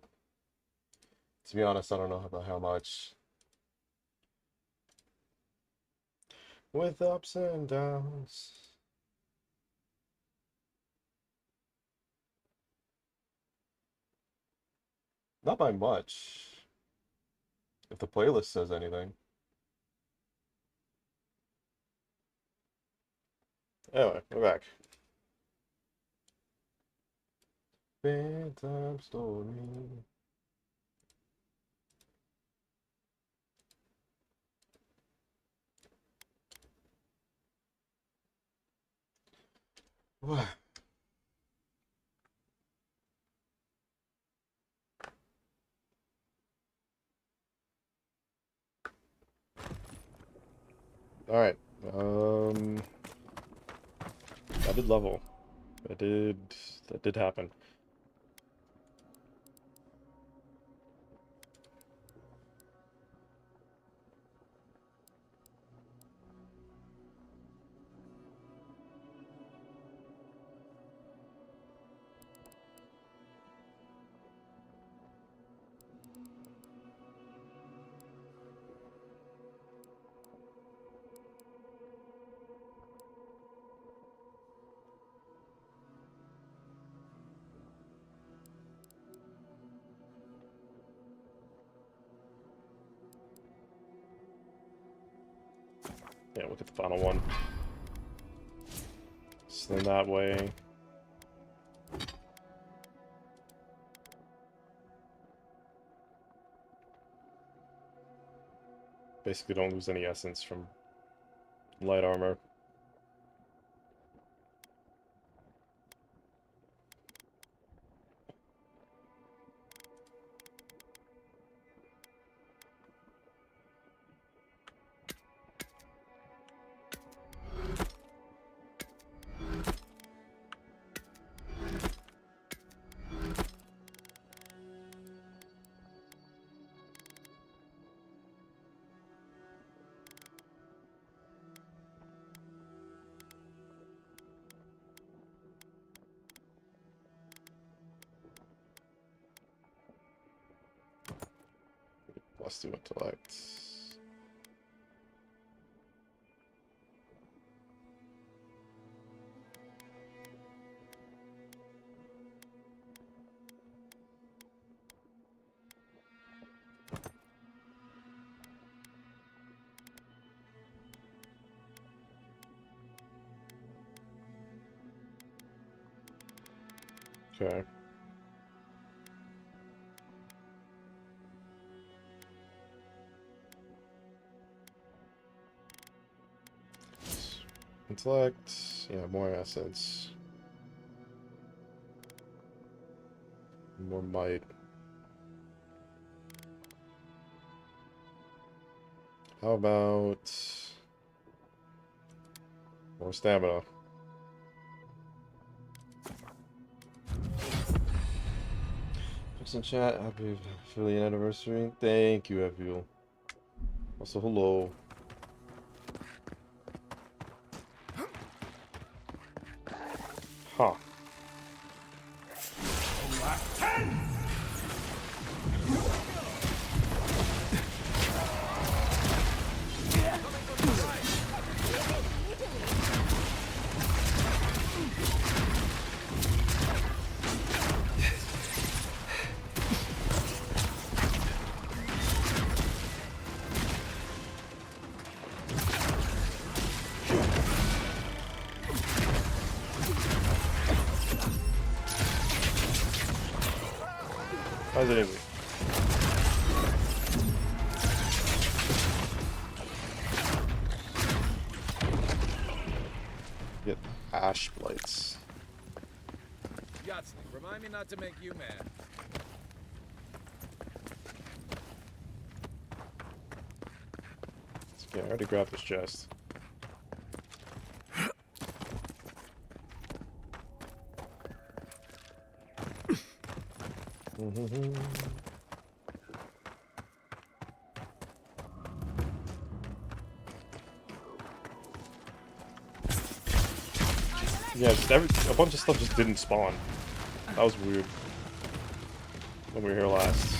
to be honest, I don't know about how much. With ups and downs. Not by much. If the playlist says anything. Anyway, we're back. Bedtime story. What? Alright. I did level. That did happen. Yeah, look at the final one. Slim that way. Basically don't lose any essence from light armor. +2 intellect. Okay. Intellect, yeah, more essence. More might. How about more stamina? Thanks in chat, happy affiliate anniversary. Thank you, Evil. Also, hello. Huh. How's it anyway? Get ash blights. Yahtzee, remind me not to make you mad. Okay, I already grabbed this chest. Yeah, just a bunch of stuff just didn't spawn. That was weird. When we were here last.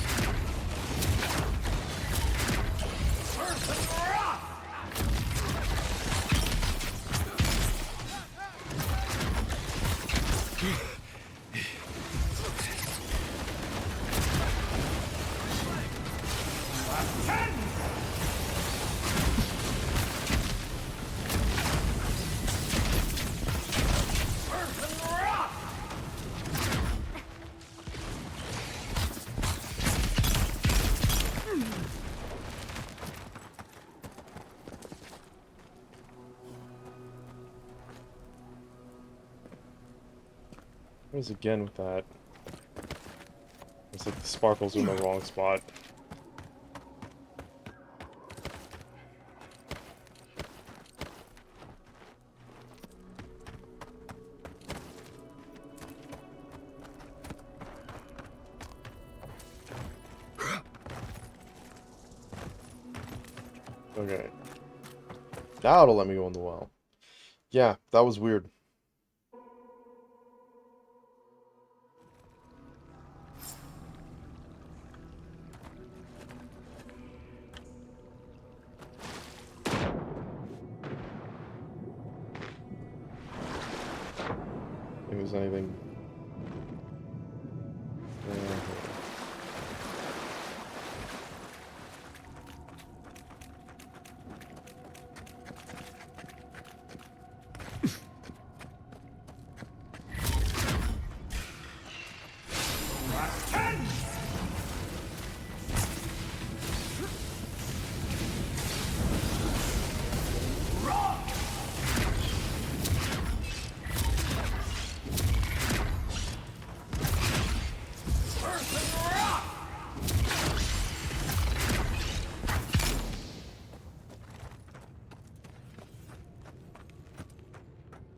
What is again with that? It's like the sparkles are in the wrong spot. Okay. Now it'll let me go in the well. Yeah, that was weird. If there's anything.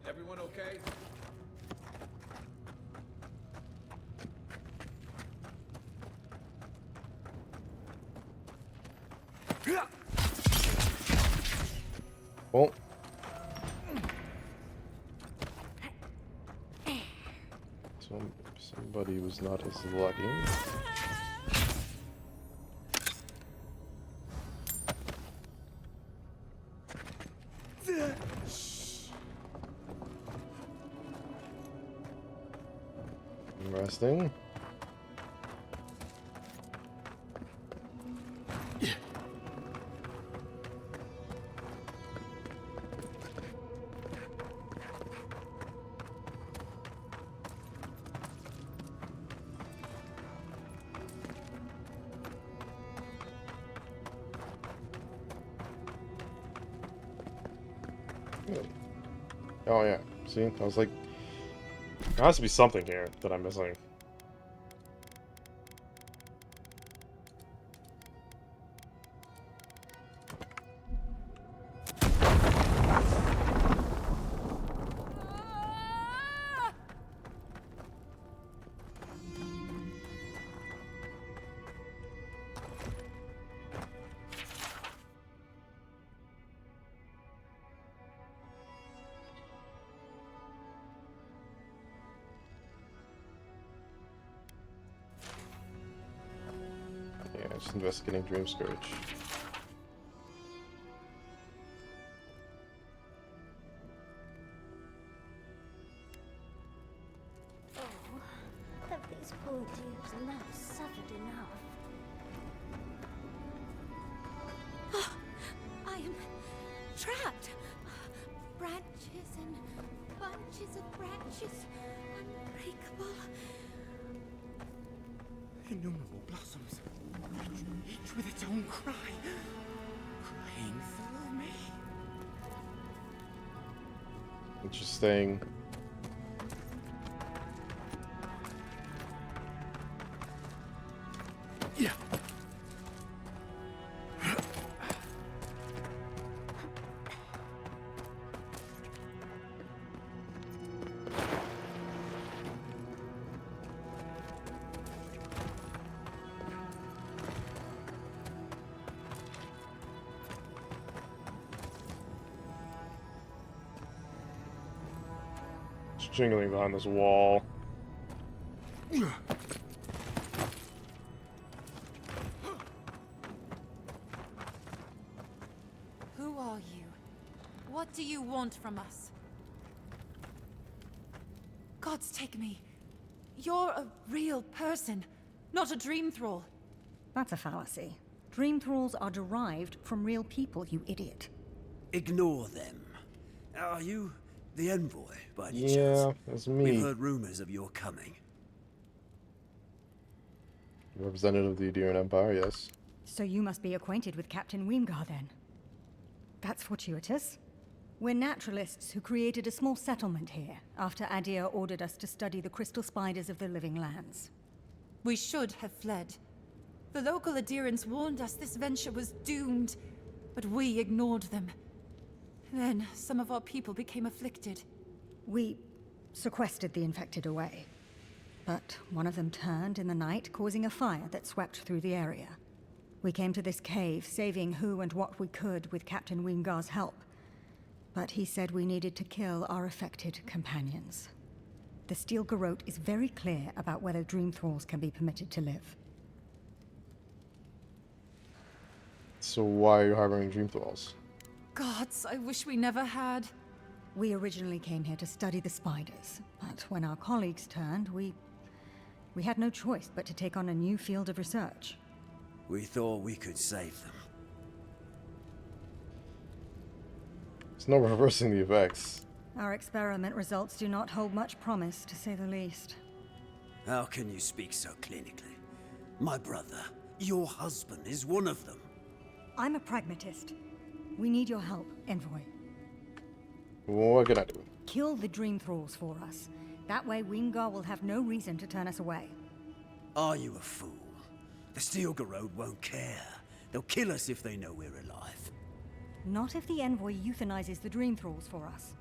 Everyone okay? Well. Somebody was not as lucky. Resting. Oh yeah, see, I was like, there has to be something here that I'm missing. Yeah, just investigating Dream Scourge. Oh, have these poor dears now suffered enough? Oh, I am trapped. Branches and bunches of branches, unbreakable. Innumerable blossoms, each with its own cry, crying through me. Interesting. Yeah. It's jingling behind this wall. Who are you? What do you want from us? Gods take me. You're a real person, not a dream thrall. That's a fallacy. Dream thralls are derived from real people, you idiot. Ignore them. Are you the envoy, by any chance? Yeah, it's me. We've heard rumors of your coming. Representative of the Adirian Empire, yes. So you must be acquainted with Captain Weemgar, then. That's fortuitous. We're naturalists who created a small settlement here after Adir ordered us to study the crystal spiders of the living lands. We should have fled. The local Adirans warned us this venture was doomed, but we ignored them. Then some of our people became afflicted. We sequestered the infected away. But one of them turned in the night, causing a fire that swept through the area. We came to this cave, saving who and what we could with Captain Weemgar's help. But he said we needed to kill our affected companions. The Steel Garrote is very clear about whether Dream Thralls can be permitted to live. So why are you harboring Dream Thralls? Gods, I wish we never had. We originally came here to study the spiders, but when our colleagues turned, we had no choice but to take on a new field of research. We thought we could save them. There's no reversing the effects. Our experiment results do not hold much promise, to say the least. How can you speak so clinically? My brother, your husband, is one of them. I'm a pragmatist. We need your help, Envoy. What can I do? Kill the Dream Thralls for us. That way Weemgar will have no reason to turn us away. Are you a fool? The Steel Garrote won't care. They'll kill us if they know we're alive. Not if the Envoy euthanizes the Dream Thralls for us.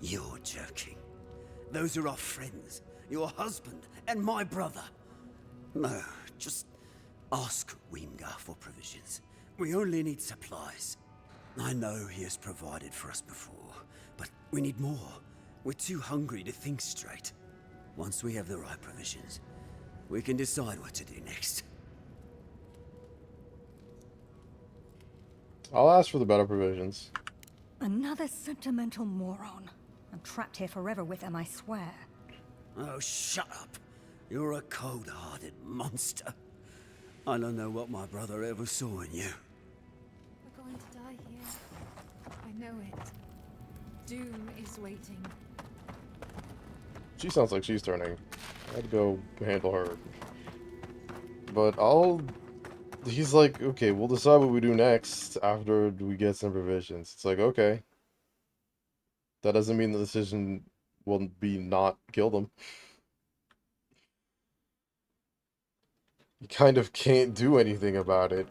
You're joking. Those are our friends, your husband, and my brother. No, just ask Weemgar for provisions. We only need supplies. I know he has provided for us before, but we need more. We're too hungry to think straight. Once we have the right provisions, we can decide what to do next. I'll ask for the better provisions. Another sentimental moron. I'm trapped here forever with him, I swear. Oh, shut up. You're a cold-hearted monster. I don't know what my brother ever saw in you. We're going to die here. I know it. Doom is waiting. She sounds like she's turning. I'd go handle her. But he's like, okay, we'll decide what we do next after we get some provisions. It's like, okay. That doesn't mean the decision will be not kill them. You kind of can't do anything about it.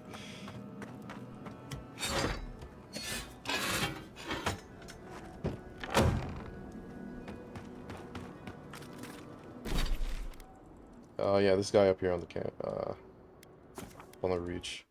Yeah, this guy up here on the camp, on the reach.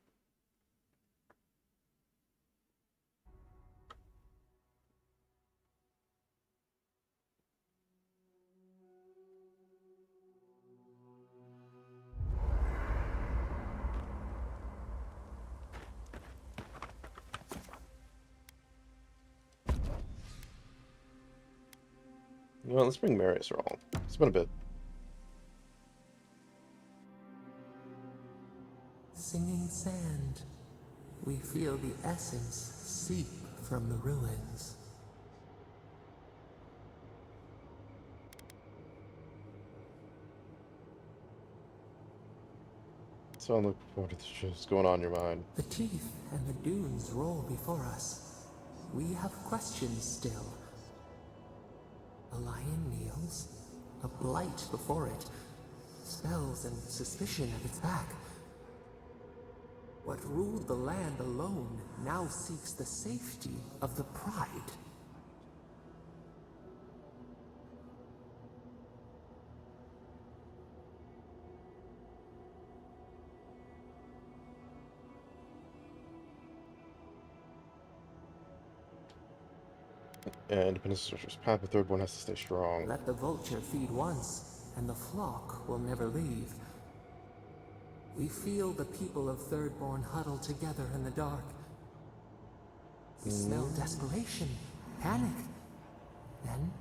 You know what, let's bring Marius along. It's been a bit. Singing sand, we feel the essence seep from the ruins. So I'm looking forward to what's going on in your mind. The teeth and the dunes roll before us. We have questions still. A lion kneels, a blight before it, spells and suspicion at its back. What ruled the land alone now seeks the safety of the pride. And Independence Searchers. Path the third one has to stay strong. Let the vulture feed once, and the flock will never leave. We feel the people of Thirdborn huddle together in the dark. We smell desperation, panic. Then,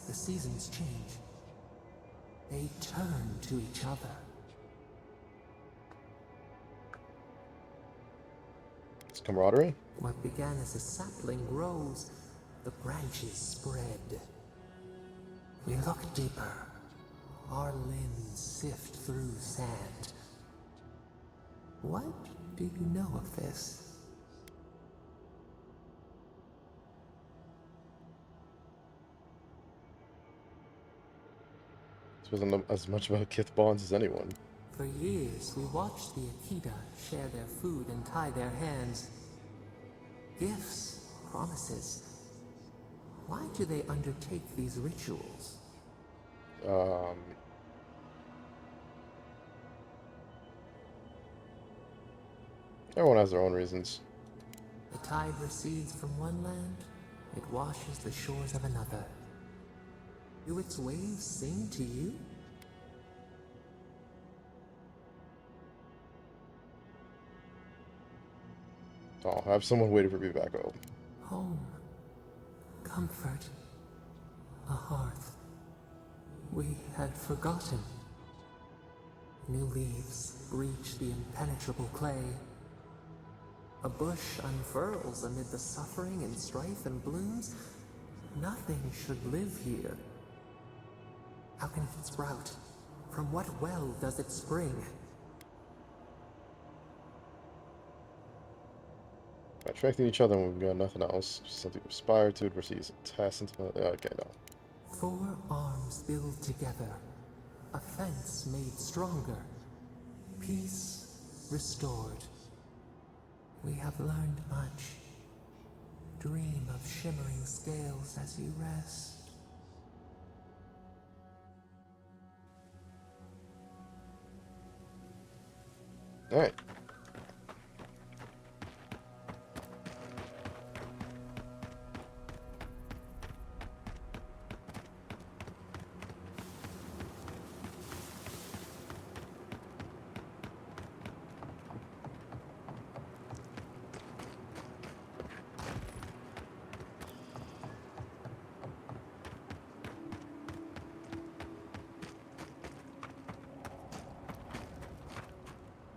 the seasons change. They turn to each other. It's camaraderie? What began as a sapling grows, the branches spread. We look deeper. Our limbs sift through sand. What do you know of this? This wasn't as much about kith bonds as anyone. For years, we watched the Akita share their food and tie their hands. Gifts, promises. Why do they undertake these rituals? Everyone has their own reasons. The tide recedes from one land, it washes the shores of another. Do its waves sing to you? Oh, I have someone waiting for me back home. Home. Comfort. A hearth. We had forgotten. New leaves breach the impenetrable clay. A bush unfurls amid the suffering and strife and blooms. Nothing should live here. How can it sprout? From what well does it spring? Attracting each other when we've got nothing else. Something to aspire to, versus a test into okay, no. 4 arms build together. A fence made stronger. Peace restored. We have learned much. Dream of shimmering scales as you rest. Alright.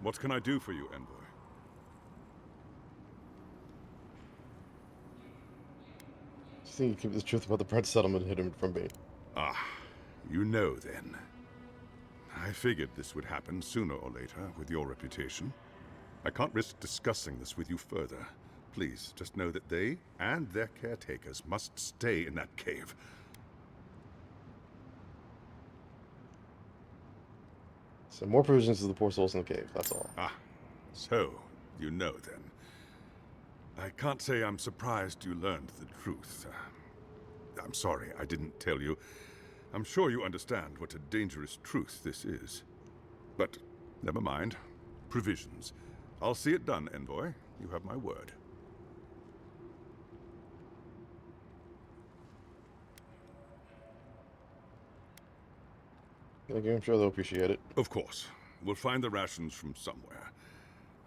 What can I do for you, Envoy? Do you think you keep the truth about the Brent settlement hidden from me? Ah, you know then. I figured this would happen sooner or later with your reputation. I can't risk discussing this with you further. Please, just know that they and their caretakers must stay in that cave. So more provisions to the poor souls in the cave, that's all. Ah, so you know then. I can't say I'm surprised you learned the truth. I'm sorry I didn't tell you. I'm sure you understand what a dangerous truth this is. But never mind. Provisions. I'll see it done, Envoy. You have my word. Thank you, I'm sure they'll appreciate it. Of course. We'll find the rations from somewhere.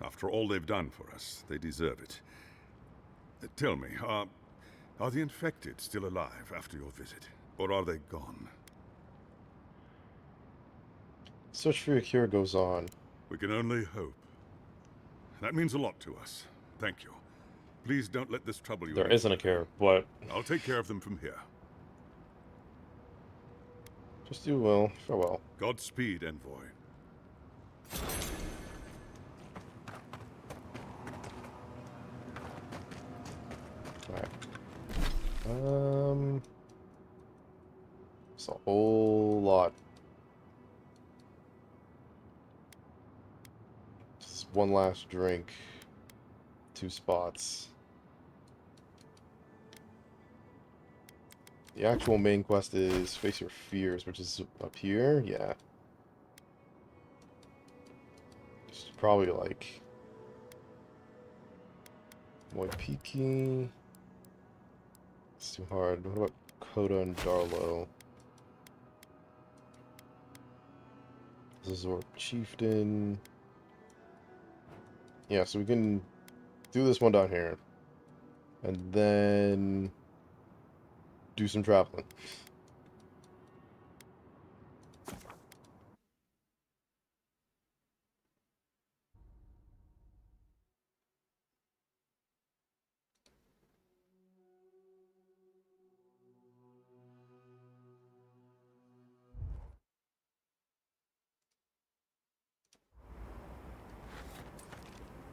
After all they've done for us, they deserve it. Tell me, are the infected still alive after your visit? Or are they gone? Search for your cure goes on. We can only hope. That means a lot to us. Thank you. Please don't let this trouble you. There isn't a cure, but I'll take care of them from here. Just do well. Farewell. Godspeed, Envoy. Alright. It's a whole lot. Just one last drink. 2 spots. The actual main quest is Face Your Fears, which is up here. Yeah. It's probably like Moipiki. It's too hard. What about Coda and Darlo? This is our chieftain. Yeah, so we can do this one down here. And then do some traveling.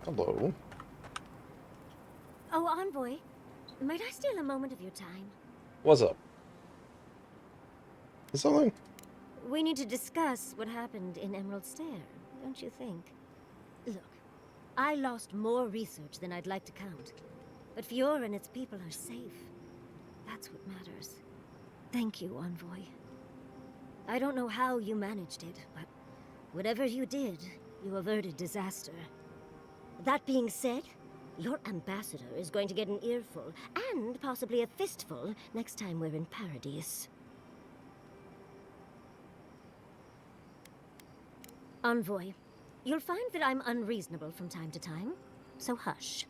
Hello. Oh, Envoy, might I steal a moment of your time? What's up? Is something? We need to discuss what happened in Emerald Stair, don't you think? Look, I lost more research than I'd like to count. But Fiora and its people are safe. That's what matters. Thank you, Envoy. I don't know how you managed it, but whatever you did, you averted disaster. That being said, your ambassador is going to get an earful, and possibly a fistful, next time we're in Paradise. Envoy, you'll find that I'm unreasonable from time to time, so hush.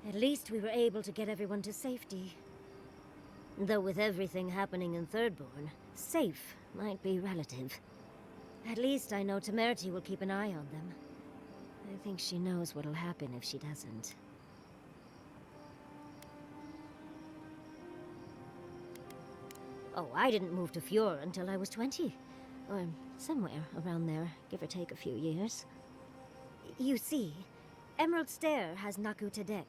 At least we were able to get everyone to safety. Though with everything happening in Thirdborn, safe might be relative. At least I know Temerity will keep an eye on them. I think she knows what'll happen if she doesn't. Oh, I didn't move to Fiora until I was 20. Or somewhere around there, give or take a few years. You see, Emerald Stair has Naku Tedek.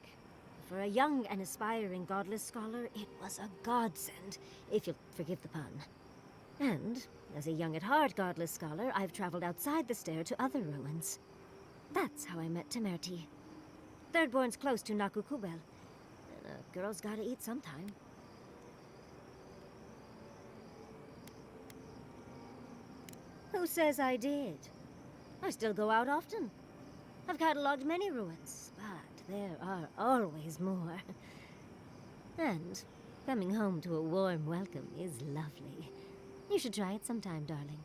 For a young and aspiring godless scholar, it was a godsend, if you'll forgive the pun. And, as a young-at-heart godless scholar, I've traveled outside the stair to other ruins. That's how I met Temerity. Thirdborn's close to Naku Kubel, and a girl's gotta eat sometime. Who says I did? I still go out often. I've catalogued many ruins, but there are always more. And coming home to a warm welcome is lovely. You should try it sometime, darling.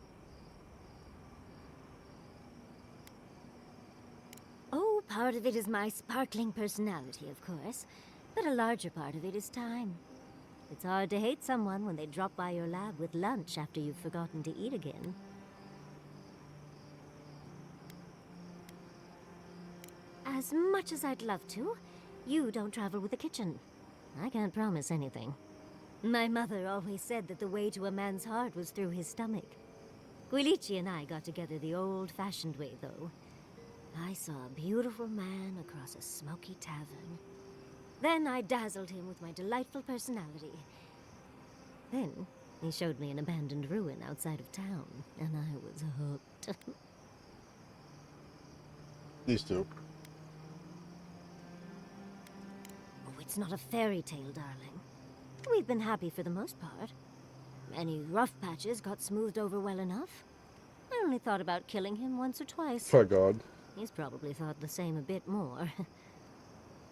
Oh, part of it is my sparkling personality, of course. But a larger part of it is time. It's hard to hate someone when they drop by your lab with lunch after you've forgotten to eat again. As much as I'd love to, you don't travel with the kitchen. I can't promise anything. My mother always said that the way to a man's heart was through his stomach. Guilichi and I got together the old-fashioned way, though. I saw a beautiful man across a smoky tavern. Then I dazzled him with my delightful personality. Then he showed me an abandoned ruin outside of town, and I was hooked. These two. Oh, it's not a fairy tale, darling. We've been happy for the most part. Any rough patches got smoothed over well enough. I only thought about killing him once or twice. My God. He's probably thought the same a bit more.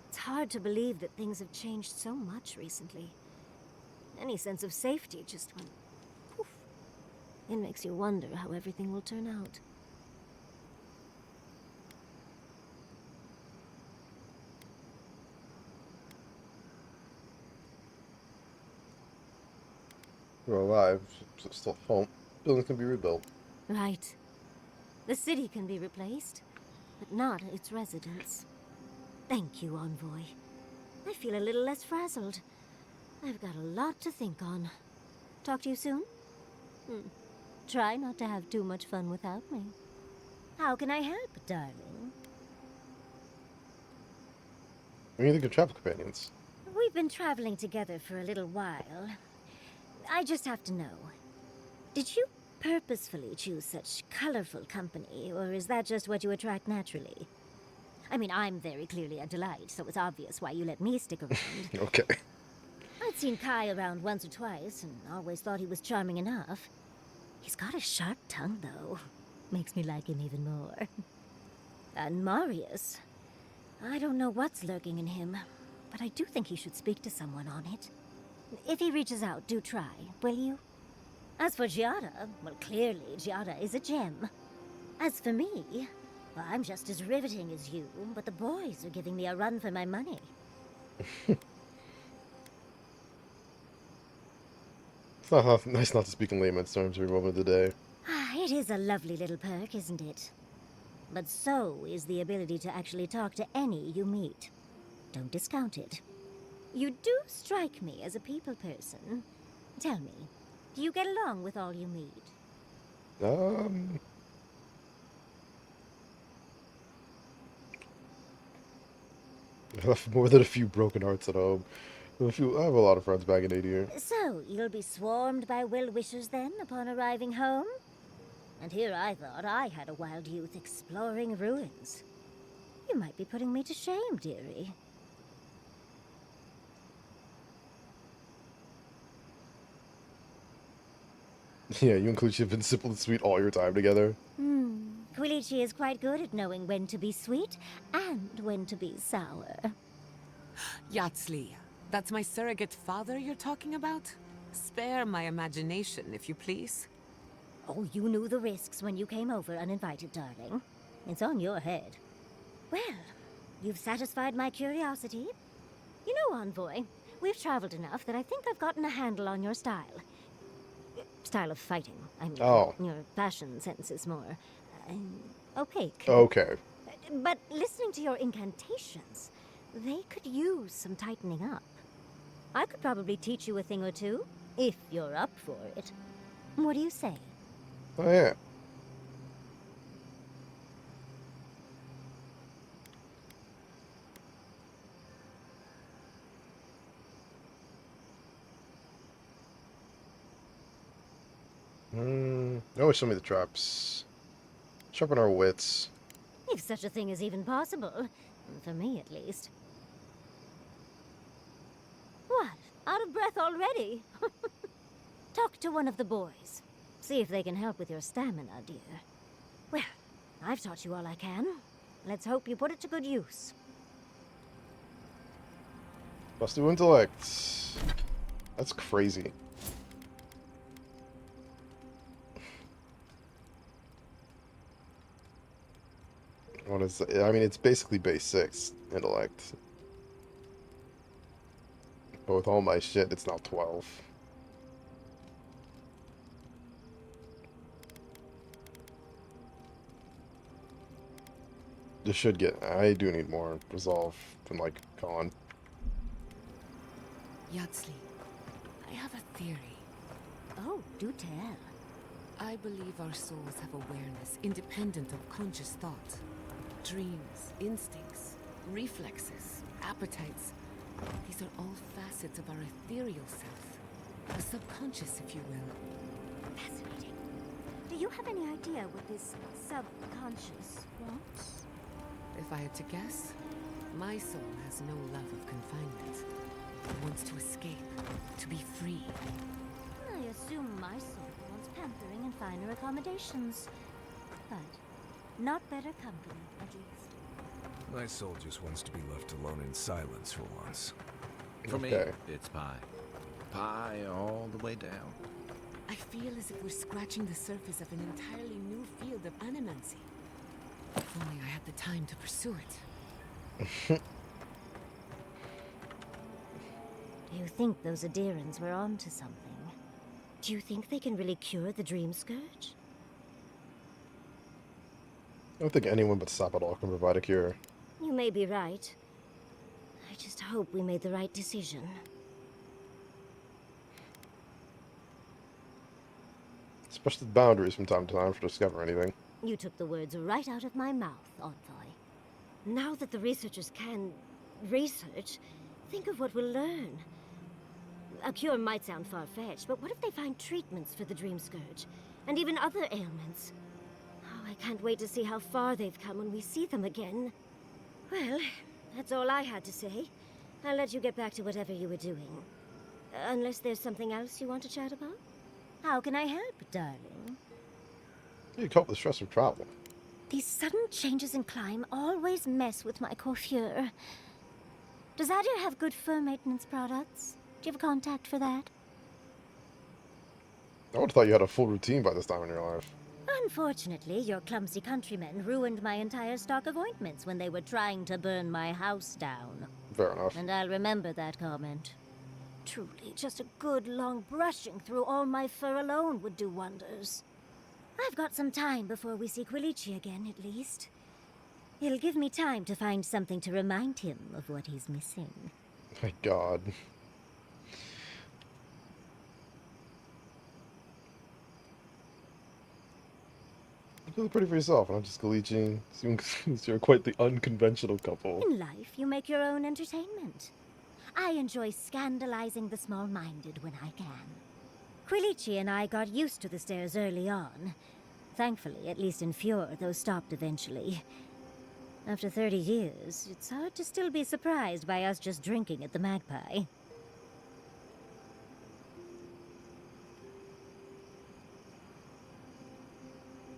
It's hard to believe that things have changed so much recently. Any sense of safety just went poof. It makes you wonder how everything will turn out. We're alive, so still home. Buildings can be rebuilt. Right. The city can be replaced, but not its residents. Thank you, Envoy. I feel a little less frazzled. I've got a lot to think on. Talk to you soon? Try not to have too much fun without me. How can I help, darling? We need to get travel companions. We've been traveling together for a little while. I just have to know. Did you purposefully choose such colorful company, or is that just what you attract naturally? I mean, I'm very clearly a delight, so it's obvious why you let me stick around. Okay. I'd seen Kai around once or twice, and always thought he was charming enough. He's got a sharp tongue, though. Makes me like him even more. And Marius. I don't know what's lurking in him, but I do think he should speak to someone on it. If he reaches out, do try, will you? As for Giada, well, clearly Giada is a gem. As for me, well, I'm just as riveting as you, but the boys are giving me a run for my money. It's not nice not to speak in layman's terms every moment of the day. It is a lovely little perk, isn't it? But so is the ability to actually talk to any you meet. Don't discount it. You do strike me as a people person. Tell me, do you get along with all you meet? I have more than a few broken hearts at home. I have a lot of friends back in AD. So, you'll be swarmed by well-wishers then, upon arriving home? And here I thought I had a wild youth exploring ruins. You might be putting me to shame, dearie. Yeah, you and Clichy have been simple and sweet all your time together. Quilichi is quite good at knowing when to be sweet and when to be sour. Yatsli, that's my surrogate father you're talking about? Spare my imagination, if you please. Oh, you knew the risks when you came over uninvited, darling. It's on your head. Well, you've satisfied my curiosity. You know, Envoy, we've traveled enough that I think I've gotten a handle on your style. Style of fighting, I mean. Oh. Your fashion sense is more opaque. Okay. But listening to your incantations, they could use some tightening up. I could probably teach you a thing or two, if you're up for it. What do you say? Oh, yeah. Always show me the traps. Sharpen our wits. If such a thing is even possible. For me, at least. What? Out of breath already? Talk to one of the boys. See if they can help with your stamina, dear. Well, I've taught you all I can. Let's hope you put it to good use. Plus 2 intellect. That's crazy. What is it? I mean, it's basically base 6 intellect. But with all my shit, it's now 12. This should get... I do need more resolve than, like, Colin. Yatsli, I have a theory. Oh, do tell. I believe our souls have awareness independent of conscious thought. Dreams, instincts, reflexes, appetites. These are all facets of our ethereal self. The subconscious, if you will. Fascinating. Do you have any idea what this subconscious wants? If I had to guess, my soul has no love of confinement. It wants to escape, to be free. I assume my soul wants pampering and finer accommodations. But not better company, at least. My soul just wants to be left alone in silence for once. For me, Okay. it's pie. Pie all the way down. I feel as if we're scratching the surface of an entirely new field of animancy. If only I had the time to pursue it. Do you think those Adirans were onto something? Do you think they can really cure the Dream Scourge? I don't think anyone but Sapadol can provide a cure. You may be right. I just hope we made the right decision. Let's push the boundaries from time to time to discover anything. You took the words right out of my mouth, Envoy. Now that the researchers can research, think of what we'll learn. A cure might sound far-fetched, but what if they find treatments for the Dream Scourge? And even other ailments? Oh, I can't wait to see how far they've come when we see them again. Well, that's all I had to say. I'll let you get back to whatever you were doing. Unless there's something else you want to chat about? How can I help, darling? You cope with the stress of travel. These sudden changes in climb always mess with my coiffure. Does Adir have good fur maintenance products? Do you have a contact for that? I would have thought you had a full routine by this time in your life. Unfortunately, your clumsy countrymen ruined my entire stock of ointments when they were trying to burn my house down. Fair enough. And I'll remember that comment. Truly, just a good long brushing through all my fur alone would do wonders. I've got some time before we see Quilici again, at least. It'll give me time to find something to remind him of what he's missing. My God. You feel pretty for yourself, and I'm just Galici. Seems you're quite the unconventional couple. In life, you make your own entertainment. I enjoy scandalizing the small-minded when I can. Quilici and I got used to the stairs early on. Thankfully, at least in Fjord, those stopped eventually. After 30 years, it's hard to still be surprised by us just drinking at the Magpie.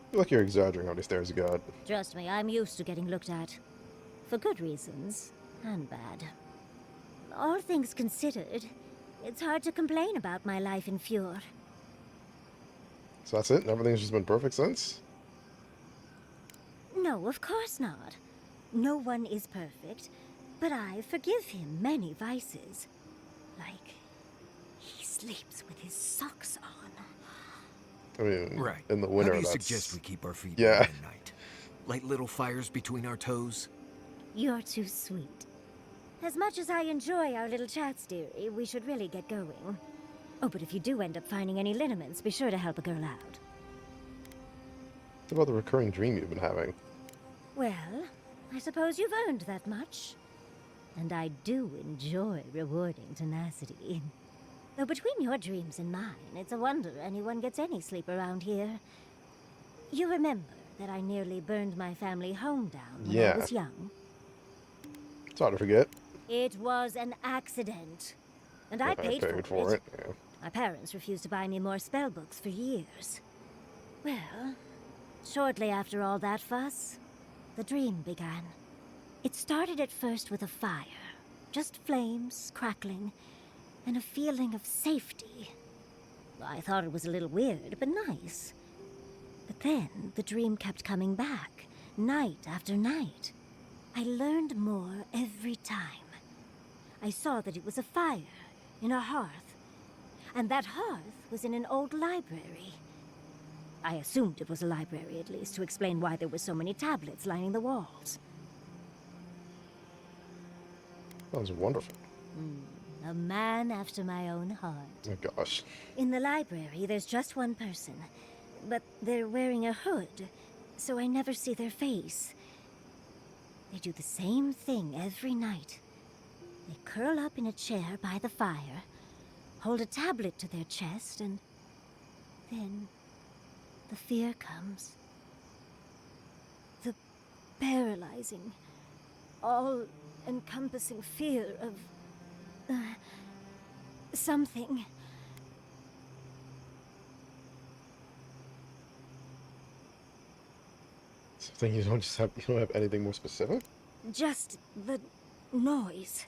I feel like you're exaggerating how many stairs you got. Trust me, I'm used to getting looked at. For good reasons, and bad. All things considered, it's hard to complain about my life in Fjord. So that's it? Everything's just been perfect since? No, of course not. No one is perfect, but I forgive him many vices. Like, he sleeps with his socks on. I mean, right. in the winter, How do you that's... suggest we keep our feet yeah. warm at night? Light little fires between our toes? You're too sweet. As much as I enjoy our little chats, dearie, we should really get going. Oh, but if you do end up finding any liniments, be sure to help a girl out. What about the recurring dream you've been having? Well, I suppose you've earned that much. And I do enjoy rewarding tenacity. Though between your dreams and mine, it's a wonder anyone gets any sleep around here. You remember that I nearly burned my family home down when I was young? It's hard to forget. It was an accident. And I paid for it. Yeah. My parents refused to buy me more spell books for years. Well, shortly after all that fuss, the dream began. It started at first with a fire. Just flames, crackling, and a feeling of safety. I thought it was a little weird, but nice. But then the dream kept coming back, night after night. I learned more every time. I saw that it was a fire in a hearth, and that hearth was in an old library. I assumed it was a library, at least, to explain why there were so many tablets lining the walls. Sounds wonderful. A man after my own heart. Oh gosh. In the library, there's just one person, but they're wearing a hood, so I never see their face. They do the same thing every night. They curl up in a chair by the fire, hold a tablet to their chest, and then the fear comes. The paralyzing, all-encompassing fear of something. Something you don't have anything more specific? Just the noise.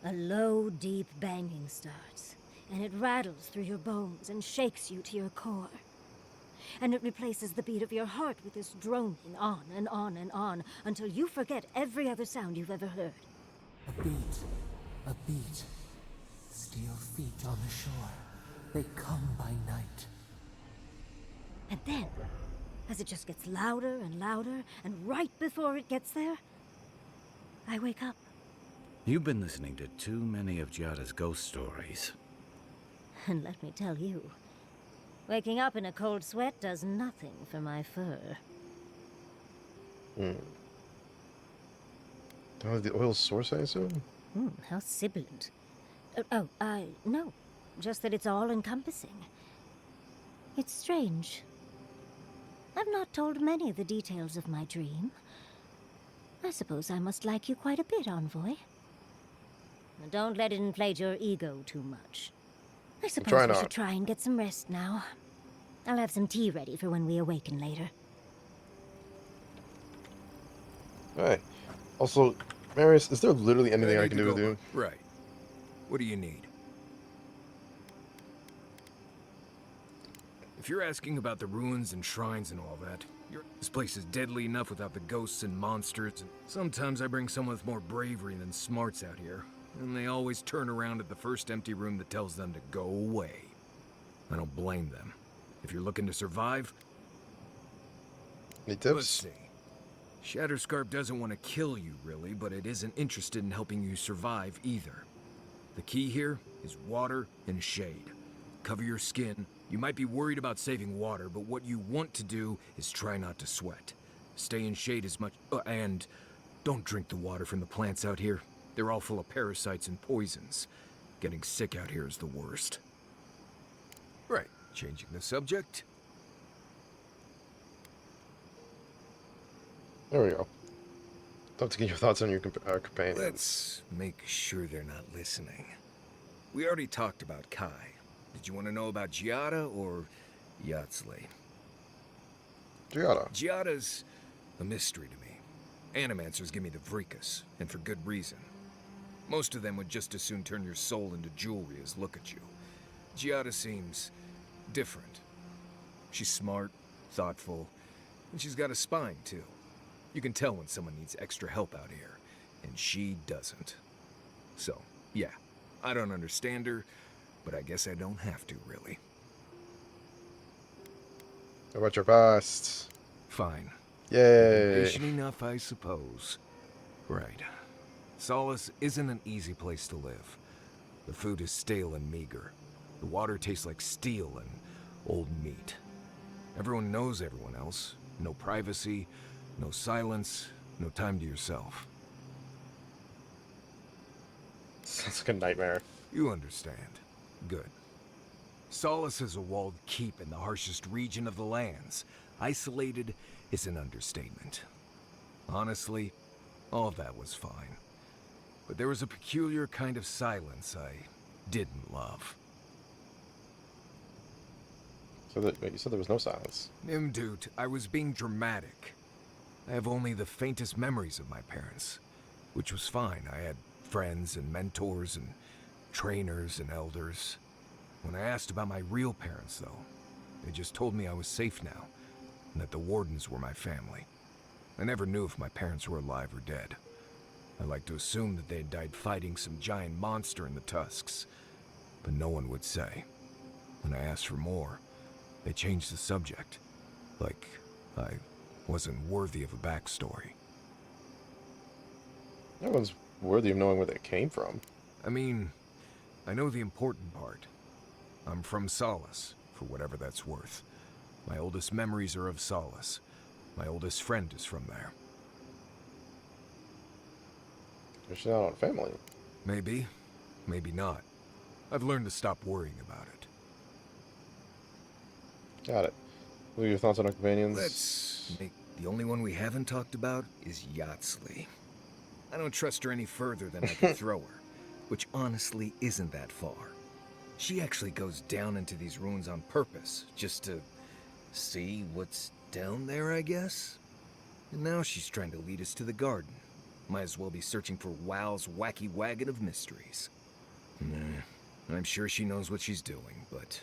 A low, deep banging starts, and it rattles through your bones and shakes you to your core. And it replaces the beat of your heart with this droning on and on and on until you forget every other sound you've ever heard. A beat. Steel feet on the shore. They come by night. And then, as it just gets louder and louder, and right before it gets there, I wake up. You've been listening to too many of Giada's ghost stories. And let me tell you, waking up in a cold sweat does nothing for my fur. The oil source, I assume? How sibilant. No. Just that it's all-encompassing. It's strange. I've not told many of the details of my dream. I suppose I must like you quite a bit, Envoy. Don't let it inflate your ego too much. I suppose we should try and get some rest now. I'll have some tea ready for when we awaken later. Alright. Also, Marius, is there literally anything I can do with you? Right. What do you need? if you're asking about the ruins and shrines and all that, this place is deadly enough without the ghosts and monsters. And sometimes I bring someone with more bravery than smarts out here, and they always turn around at the first empty room that tells them to go away. I don't blame them. If you're looking to survive... Any tips? Let's see. Shatterscarp doesn't want to kill you, really, but it isn't interested in helping you survive either. The key here is water and shade. Cover your skin. You might be worried about saving water, but what you want to do is try not to sweat. Stay in shade as much... and don't drink the water from the plants out here. They're all full of parasites and poisons. Getting sick out here is the worst. Right, changing the subject. There we go. Love to get your thoughts on your companions. Let's make sure they're not listening. We already talked about Kai. Did you want to know about Giada or Yatsley? Giada. Giada's a mystery to me. Animancers give me the Vrikas, and for good reason. Most of them would just as soon turn your soul into jewelry as look at you. Giada seems different. She's smart, thoughtful, and she's got a spine, too. You can tell when someone needs extra help out here, and she doesn't. So, yeah, I don't understand her, but I guess I don't have to, really. How about your past? Fine. Yay. Patient enough, I suppose. Right. Solace isn't an easy place to live. The food is stale and meager. The water tastes like steel and old meat. Everyone knows everyone else. No privacy, no silence, no time to yourself. Sounds like a nightmare. You understand. Good. Solace is a walled keep in the harshest region of the lands. Isolated is an understatement. Honestly, all of that was fine. But there was a peculiar kind of silence I didn't love. So wait, you said there was no silence. Nimdut, I was being dramatic. I have only the faintest memories of my parents, which was fine. I had friends and mentors and trainers and elders. When I asked about my real parents, though, they just told me I was safe now, and that the Wardens were my family. I never knew if my parents were alive or dead. I like to assume that they had died fighting some giant monster in the Tusks, but no one would say. When I asked for more, they changed the subject, like I wasn't worthy of a backstory. No one's worthy of knowing where they came from. I mean, I know the important part. I'm from Solace, for whatever that's worth. My oldest memories are of Solace. My oldest friend is from there. You're not on family. Maybe, maybe not. I've learned to stop worrying about it. Got it. What are your thoughts on our companions? Let's make... The only one we haven't talked about is Yatsley. I don't trust her any further than I can throw her, which honestly isn't that far. She actually goes down into these ruins on purpose, just to see what's down there, I guess? And now she's trying to lead us to the garden. Might as well be searching for WoW's wacky wagon of mysteries. Nah, I'm sure she knows what she's doing, but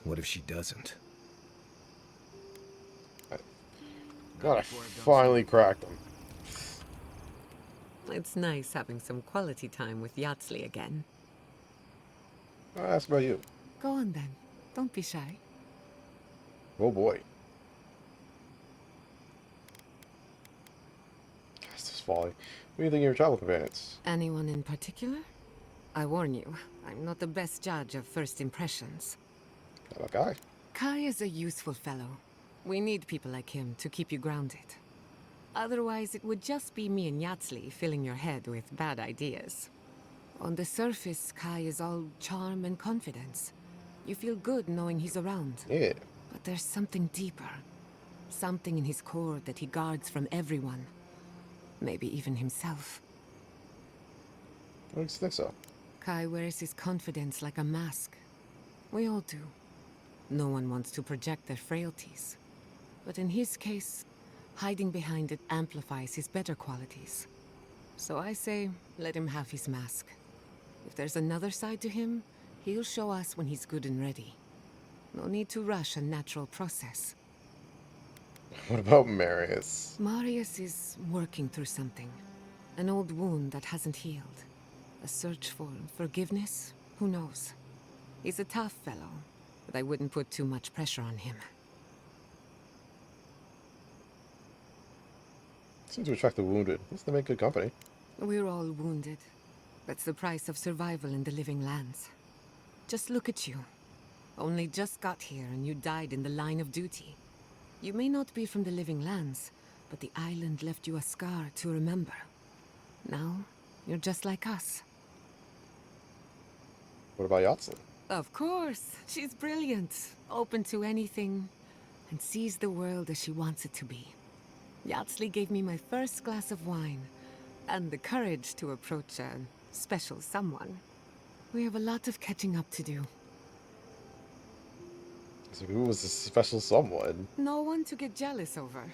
what if she doesn't? God, I finally cracked them. It's nice having some quality time with Yatsley again. I'll ask about you. Go on then. Don't be shy. Oh boy. Gosh, this is folly. What do you think of your travel companions? Anyone in particular? I warn you, I'm not the best judge of first impressions. How about Kai? Kai is a useful fellow. We need people like him to keep you grounded. Otherwise, it would just be me and Yatsley filling your head with bad ideas. On the surface, Kai is all charm and confidence. You feel good knowing he's around. Yeah. But there's something deeper. Something in his core that he guards from everyone. Maybe even himself. I don't think so. Kai wears his confidence like a mask. We all do. No one wants to project their frailties. But in his case, hiding behind it amplifies his better qualities. So I say, let him have his mask. If there's another side to him, he'll show us when he's good and ready. No need to rush a natural process. What about Marius? Marius is working through something. An old wound that hasn't healed. A search for forgiveness? Who knows? He's a tough fellow, but I wouldn't put too much pressure on him. Seems to attract the wounded. Let's make good company. We're all wounded. That's the price of survival in the living lands. Just look at you. Only just got here and you died in the line of duty. You may not be from the living lands, but the island left you a scar to remember. Now, you're just like us. What about Yatsen? Of course. She's brilliant, open to anything, and sees the world as she wants it to be. Yatsley gave me my first glass of wine, and the courage to approach a special someone. We have a lot of catching up to do. So who was this special someone? No one to get jealous over.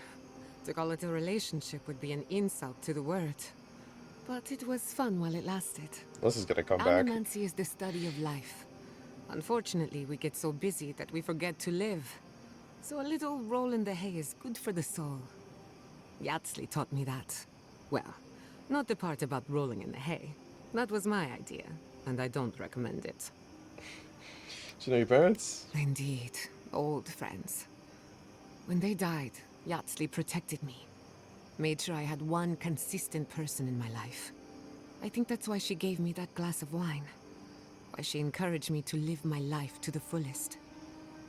To call it a relationship would be an insult to the word. But it was fun while it lasted. This is gonna come back. Animancy is the study of life. Unfortunately, we get so busy that we forget to live. So a little roll in the hay is good for the soul. Yatsley taught me that. Well, not the part about rolling in the hay. That was my idea, and I don't recommend it. Do you know your parents? Indeed. Old friends. When they died, Yatsley protected me. Made sure I had one consistent person in my life. I think that's why she gave me that glass of wine. Why she encouraged me to live my life to the fullest.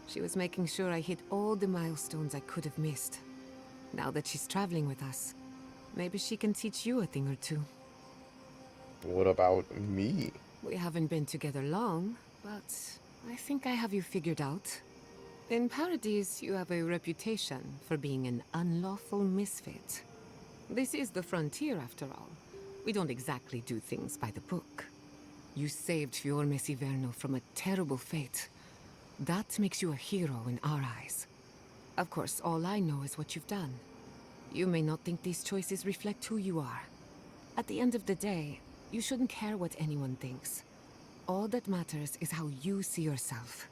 She was making sure I hit all the milestones I could have missed. Now that she's traveling with us, maybe she can teach you a thing or two. What about me? We haven't been together long, but I think I have you figured out. In Paradise, you have a reputation for being an unlawful misfit. This is the frontier, after all. We don't exactly do things by the book. You saved Fiormes Iverno from a terrible fate. That makes you a hero in our eyes. Of course, all I know is what you've done. You may not think these choices reflect who you are. At the end of the day, you shouldn't care what anyone thinks. All that matters is how you see yourself.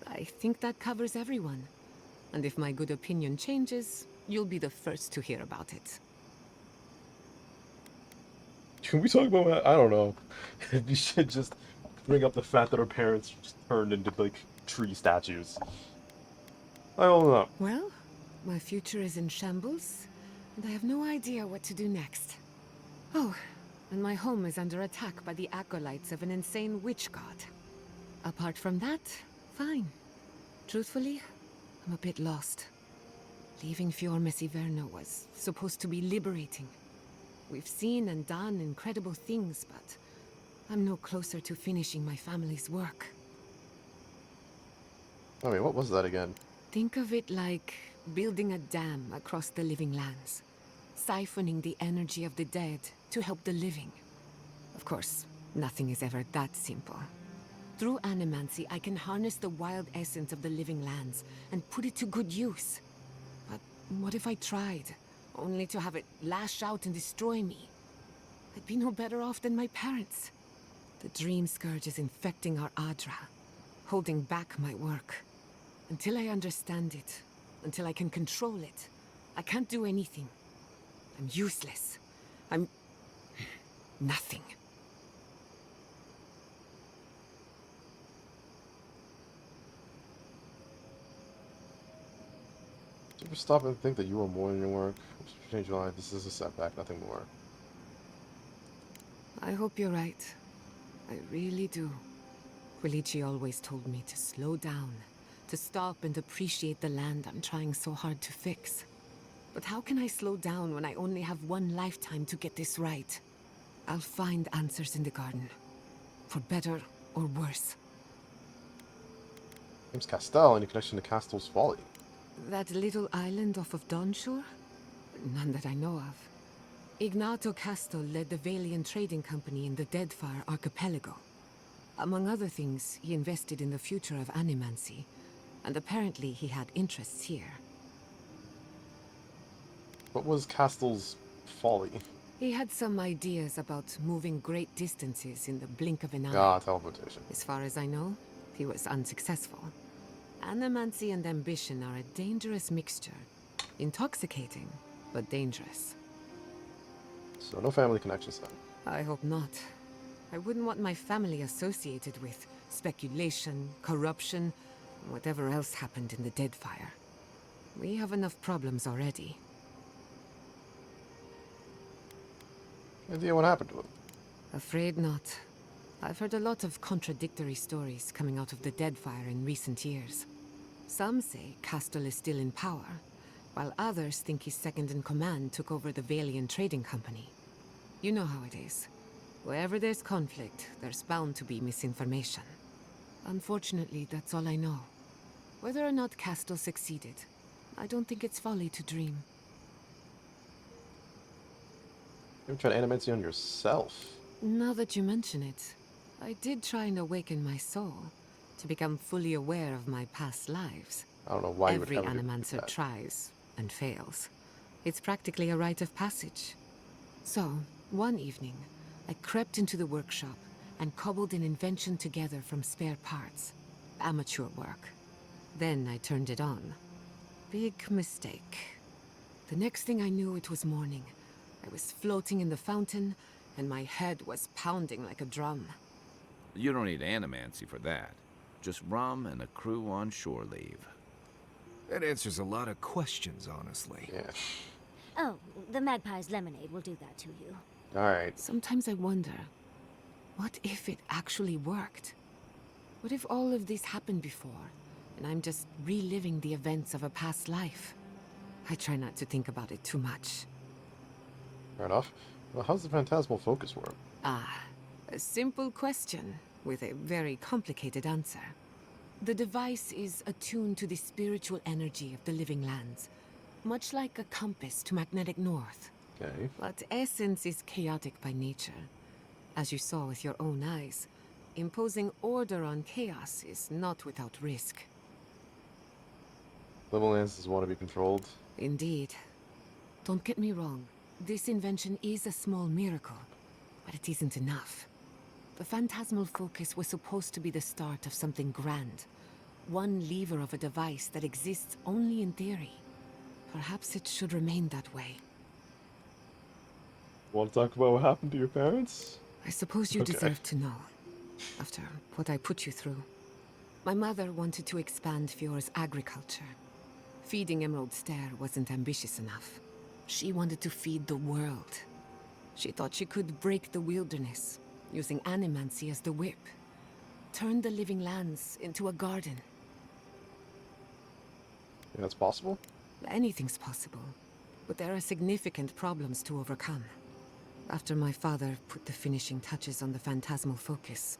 I think that covers everyone. And if my good opinion changes, you'll be the first to hear about it. Can we talk about that? I don't know. You should just bring up the fact that our parents just turned into, like, tree statues. I don't know. Well, my future is in shambles, and I have no idea what to do next. Oh, and my home is under attack by the acolytes of an insane witch god. Apart from that, fine. Truthfully, I'm a bit lost. Leaving Fiormes Iverno was supposed to be liberating. We've seen and done incredible things, but I'm no closer to finishing my family's work. I mean, what was that again? Think of it like building a dam across the living lands, siphoning the energy of the dead to help the living. Of course, nothing is ever that simple. Through animancy, I can harness the wild essence of the living lands and put it to good use. But what if I tried, only to have it lash out and destroy me? I'd be no better off than my parents. The dream scourge is infecting our Adra, holding back my work. Until I understand it, until I can control it, I can't do anything. I'm useless. I'm nothing. Did you ever stop and think that you were more than your work? Change your life. This is a setback, nothing more. I hope you're right. I really do. Quilici always told me to slow down, to stop and appreciate the land I'm trying so hard to fix. But how can I slow down when I only have one lifetime to get this right? I'll find answers in the garden. For better or worse. Name's Castell, any connection to Castell's Folly? That little island off of Dawnshore? None that I know of. Ignato Castel led the Valian trading company in the Deadfire archipelago. Among other things, he invested in the future of animancy, and apparently he had interests here. What was Castell's Folly? He had some ideas about moving great distances in the blink of an eye. Ah, teleportation. As far as I know, he was unsuccessful. Animancy and ambition are a dangerous mixture. Intoxicating, but dangerous. So no family connections then. I hope not. I wouldn't want my family associated with speculation, corruption, and whatever else happened in the Deadfire. We have enough problems already. Any idea what happened to him? Afraid not. I've heard a lot of contradictory stories coming out of the Deadfire in recent years. Some say Castle is still in power, while others think his second-in-command took over the Valian Trading Company. You know how it is. Wherever there's conflict, there's bound to be misinformation. Unfortunately, that's all I know. Whether or not Castle succeeded, I don't think it's folly to dream. You ever tried animancy on yourself? Now that you mention it, I did try and awaken my soul to become fully aware of my past lives. I don't know why you would Every ever do animancer that. tries and fails. It's practically a rite of passage. So, one evening, I crept into the workshop and cobbled an invention together from spare parts. Amateur work. Then I turned it on. Big mistake. The next thing I knew, it was morning. I was floating in the fountain, and my head was pounding like a drum. You don't need animancy for that. Just rum and a crew on shore leave. That answers a lot of questions, honestly. Yeah. Oh, the Magpie's lemonade will do that to you. Alright. Sometimes I wonder, what if it actually worked? What if all of this happened before, and I'm just reliving the events of a past life? I try not to think about it too much. Fair enough. Well, how's the phantasmal focus work? Ah, a simple question with a very complicated answer. The device is attuned to the spiritual energy of the living lands, much like a compass to magnetic north. Okay. But essence is chaotic by nature. As you saw with your own eyes, imposing order on chaos is not without risk. Living lands want to be controlled. Indeed. Don't get me wrong, this invention is a small miracle, but it isn't enough. The phantasmal focus was supposed to be the start of something grand. One lever of a device that exists only in theory. Perhaps it should remain that way. Want to talk about what happened to your parents? I suppose you Okay. deserve to know, after what I put you through. My mother wanted to expand Fiore's agriculture. Feeding Emerald Stair wasn't ambitious enough. She wanted to feed the world. She thought she could break the wilderness, using animancy as the whip. Turn the living lands into a garden. Yeah, that's possible? Anything's possible, but there are significant problems to overcome. After my father put the finishing touches on the phantasmal focus,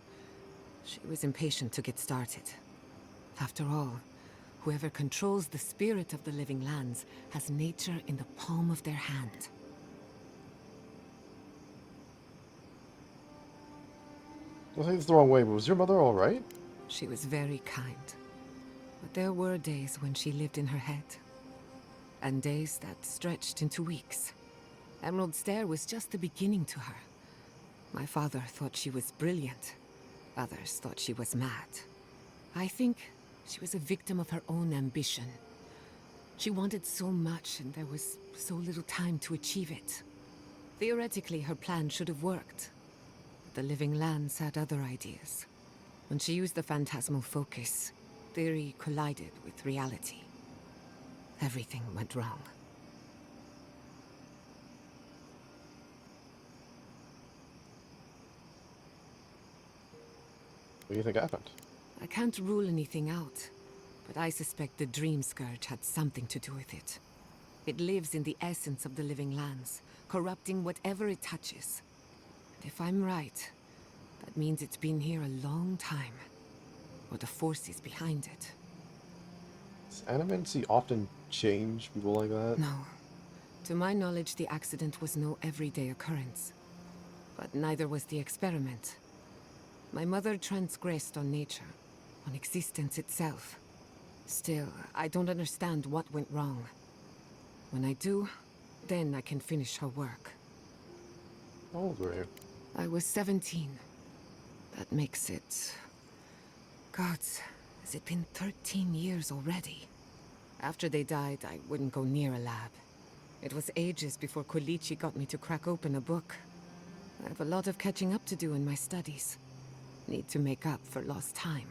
she was impatient to get started. After all, whoever controls the spirit of the living lands has nature in the palm of their hand. I think it's the wrong way, but was your mother alright? She was very kind, but there were days when she lived in her head. And days that stretched into weeks. Emerald Stair was just the beginning to her. My father thought she was brilliant. Others thought she was mad. I think she was a victim of her own ambition. She wanted so much, and there was so little time to achieve it. Theoretically, her plan should have worked. But the living lands had other ideas. When she used the phantasmal focus, theory collided with reality. Everything went wrong. What do you think happened? I can't rule anything out, but I suspect the Dream Scourge had something to do with it. It lives in the essence of the living lands, corrupting whatever it touches. And if I'm right, that means it's been here a long time. Or the forces behind it. Does animancy often change people like that? No. To my knowledge, the accident was no everyday occurrence. But neither was the experiment. My mother transgressed on nature, on existence itself. Still, I don't understand what went wrong. When I do, then I can finish her work. How old were you? I was 17. That makes it... Gods, Has it been 13 years already? After they died, I wouldn't go near a lab. It was ages before Kolichi got me to crack open a book. I have a lot of catching up to do in my studies. Need to make up for lost time.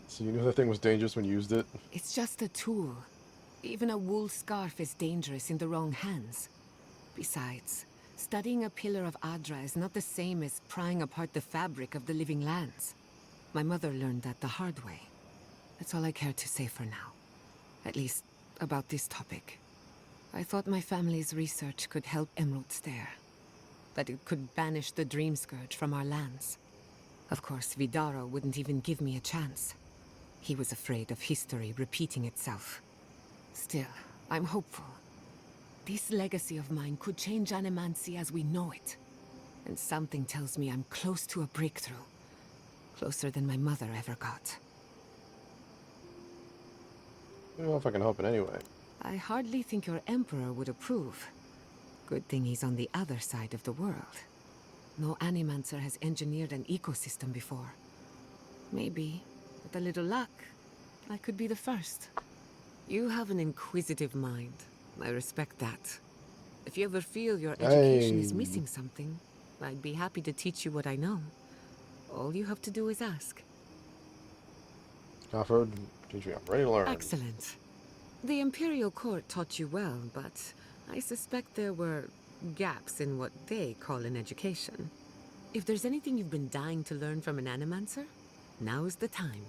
So you knew that thing was dangerous when you used it? It's just a tool. Even a wool scarf is dangerous in the wrong hands. Besides, studying a pillar of Adra is not the same as prying apart the fabric of the living lands. My mother learned that the hard way. That's all I care to say for now. At least, about this topic. I thought my family's research could help Emerald Stair. That it could banish the Dream Scourge from our lands. Of course, Vidaro wouldn't even give me a chance. He was afraid of history repeating itself. Still, I'm hopeful. This legacy of mine could change Animancy as we know it. And something tells me I'm close to a breakthrough. Closer than my mother ever got. I don't know if I can help it anyway. I hardly think your Emperor would approve. Good thing he's on the other side of the world. No Animancer has engineered an ecosystem before. Maybe, with a little luck, I could be the first. You have an inquisitive mind. I respect that. If you ever feel your education is missing something, I'd be happy to teach you what I know. All you have to do is ask. Offered, teach me. I'm ready to learn. Excellent. The Imperial Court taught you well, but I suspect there were gaps in what they call an education. If there's anything you've been dying to learn from an Animancer, now is the time.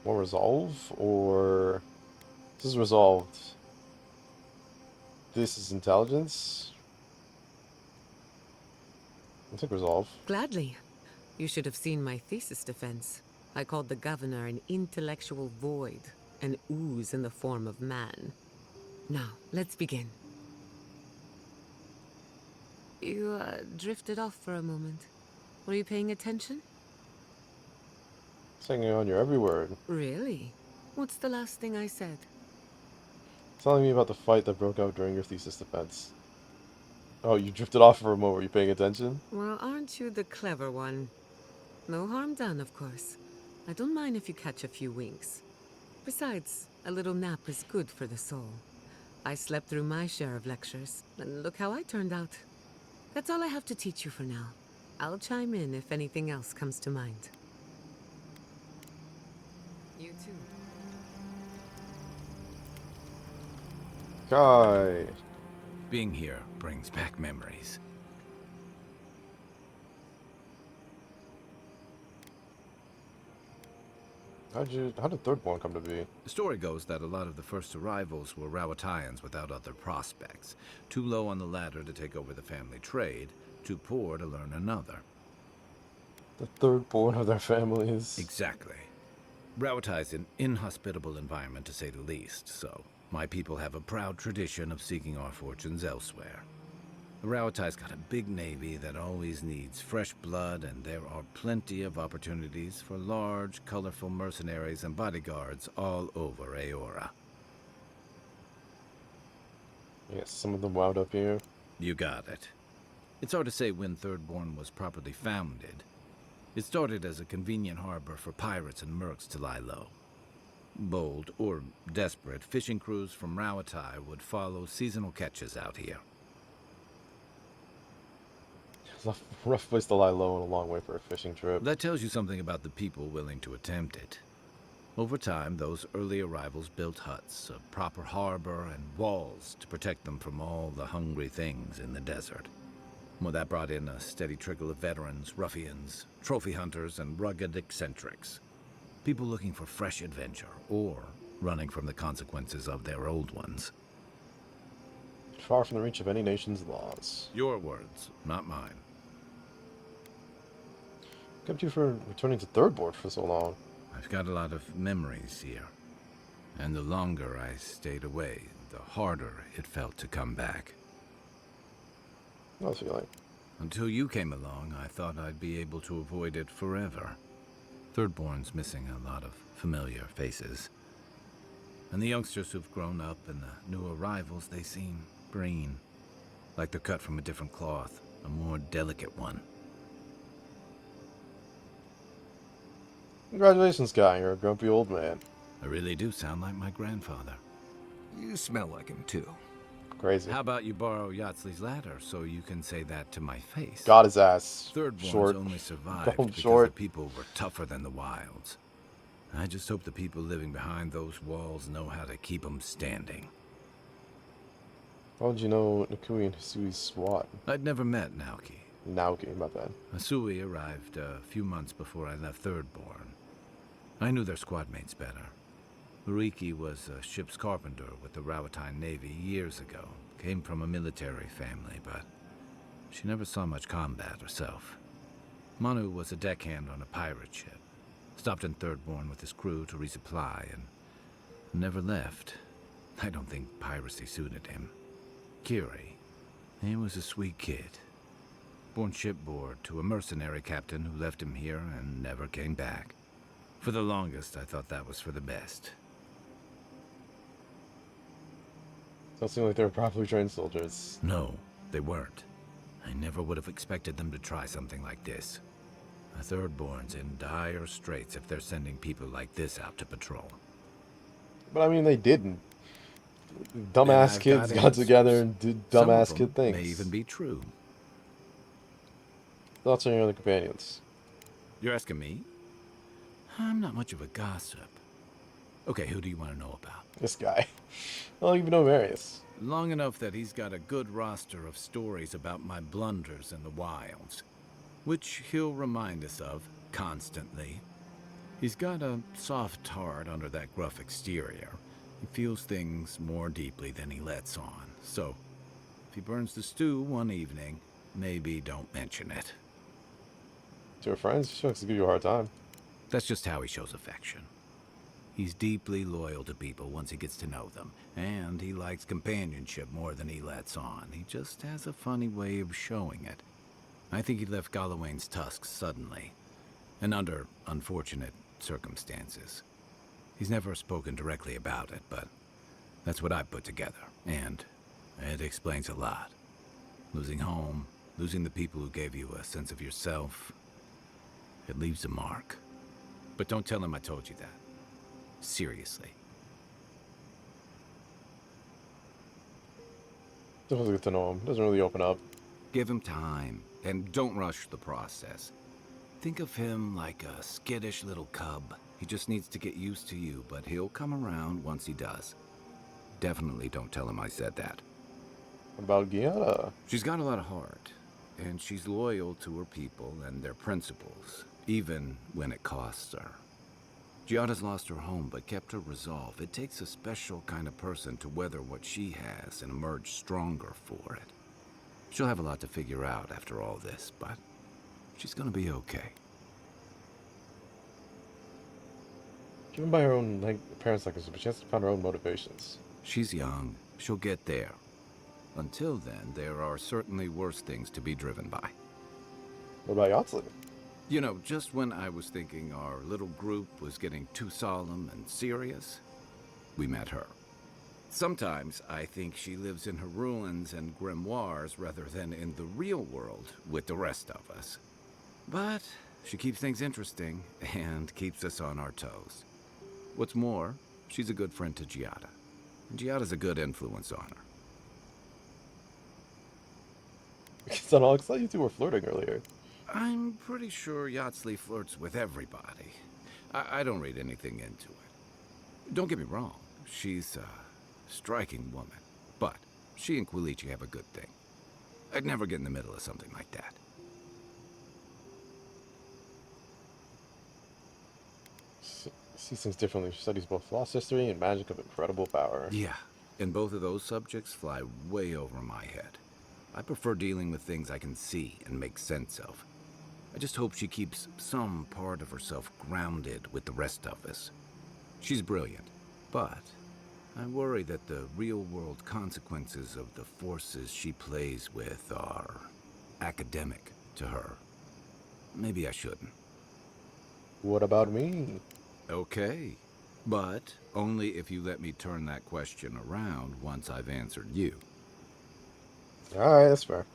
More resolve, or this is resolved. This is intelligence. I think resolve. Gladly. You should have seen my thesis defense. I called the governor an intellectual void, an ooze in the form of man. Now, let's begin. You, drifted off for a moment. Were you paying attention? Singing on your every word. Really? What's the last thing I said? Telling me about the fight that broke out during your thesis defense. Oh, you drifted off for a moment. Were you paying attention? Well, aren't you the clever one? No harm done, of course. I don't mind if you catch a few winks. Besides, a little nap is good for the soul. I slept through my share of lectures, and look how I turned out. That's all I have to teach you for now. I'll chime in if anything else comes to mind. You too. Kai. Being here brings back memories. How did Thirdborn come to be? The story goes that a lot of the first arrivals were Rawatayans without other prospects. Too low on the ladder to take over the family trade, too poor to learn another. The Thirdborn of their families. Exactly. Rawatai's an inhospitable environment to say the least, so my people have a proud tradition of seeking our fortunes elsewhere. The Rawatai's got a big navy that always needs fresh blood, and there are plenty of opportunities for large, colorful mercenaries and bodyguards all over Aora. Yes, some of them wound up here. You got it. It's hard to say when Thirdborn was properly founded. It started as a convenient harbor for pirates and mercs to lie low. Bold, or desperate, fishing crews from Rawatai would follow seasonal catches out here. It's a rough place to lie low and a long way for a fishing trip. That tells you something about the people willing to attempt it. Over time, those early arrivals built huts, a proper harbor, and walls to protect them from all the hungry things in the desert. Well, that brought in a steady trickle of veterans, ruffians, trophy hunters, and rugged eccentrics. People looking for fresh adventure, or running from the consequences of their old ones. Far from the reach of any nation's laws. Your words, not mine. What kept you from returning to Thirdborn for so long? I've got a lot of memories here. And the longer I stayed away, the harder it felt to come back. How's it feeling? Until you came along, I thought I'd be able to avoid it forever. Thirdborn's missing a lot of familiar faces. And the youngsters who've grown up and the new arrivals, they seem green. Like they're cut from a different cloth. a more delicate one. Congratulations, guy. You're a grumpy old man. I really do sound like my grandfather. You smell like him, too. Crazy. How about you borrow Yatsley's ladder so you can say that to my face? Got his ass. Thirdborns Short. only survived Bone because short. the people were tougher than the wilds. I just hope the people living behind those walls know how to keep them standing. How would you know Nakui and Hisui's SWAT? I'd never met Naoki. Naoki, about that. Hisui arrived a few months before I left Thirdborn. I knew their squad mates better. Uriki was a ship's carpenter with the Rawatine Navy years ago. Came from a military family, but she never saw much combat herself. Manu was a deckhand on a pirate ship. Stopped in Thirdborn with his crew to resupply and never left. I don't think piracy suited him. Kiri, he was a sweet kid. Born shipboard to a mercenary captain who left him here and never came back. For the longest, I thought that was for the best. Don't seem like they were properly trained soldiers. No, they weren't. I never would have expected them to try something like this. A Thirdborn's in dire straits if they're sending people like this out to patrol. But I mean, they didn't. Dumbass kids got together and did dumbass kid things. May even be true. Thoughts on your other companions? You're asking me? I'm not much of a gossip. Okay, who do you want to know about? This guy. I don't even know Marius. Long enough that he's got a good roster of stories about my blunders in the wilds, which he'll remind us of constantly. He's got a soft heart under that gruff exterior. He feels things more deeply than he lets on. So, if he burns the stew one evening, maybe don't mention it. To your friends, she wants to give you a hard time. That's just how he shows affection. He's deeply loyal to people once he gets to know them, and he likes companionship more than he lets on. He just has a funny way of showing it. I think he left Gallowayne's tusks suddenly, and under unfortunate circumstances. He's never spoken directly about it, but that's what I put together, and it explains a lot. Losing home, losing the people who gave you a sense of yourself, it leaves a mark. But don't tell him I told you that. Seriously. Doesn't get to know him. Doesn't really open up. Give him time, and don't rush the process. Think of him like a skittish little cub. He just needs to get used to you, but he'll come around once he does. Definitely don't tell him I said that. What about Gianna? She's got a lot of heart, and she's loyal to her people and their principles, even when it costs her. Giada's lost her home, but kept her resolve. It takes a special kind of person to weather what she has and emerge stronger for it. She'll have a lot to figure out after all this, but she's gonna be okay. Given by her own parents like this, but she has to find her own motivations. She's young. She'll get there. Until then, there are certainly worse things to be driven by. What about Yatsley? You know, just when I was thinking our little group was getting too solemn and serious, we met her. Sometimes I think she lives in her ruins and grimoires rather than in the real world with the rest of us. But she keeps things interesting and keeps us on our toes. What's more, she's a good friend to Giada. And Giada's a good influence on her. Son, Alex, I thought you two were flirting earlier. I'm pretty sure Yatsley flirts with everybody. I don't read anything into it. Don't get me wrong, she's a striking woman. But she and Quilici have a good thing. I'd never get in the middle of something like that. Sees things differently. She studies both lost history and magic of incredible power. Yeah, and both of those subjects fly way over my head. I prefer dealing with things I can see and make sense of. I just hope she keeps some part of herself grounded with the rest of us. She's brilliant, but I worry that the real-world consequences of the forces she plays with are academic to her. Maybe I shouldn't. What about me? Okay, but only if you let me turn that question around once I've answered you. Alright, that's fair.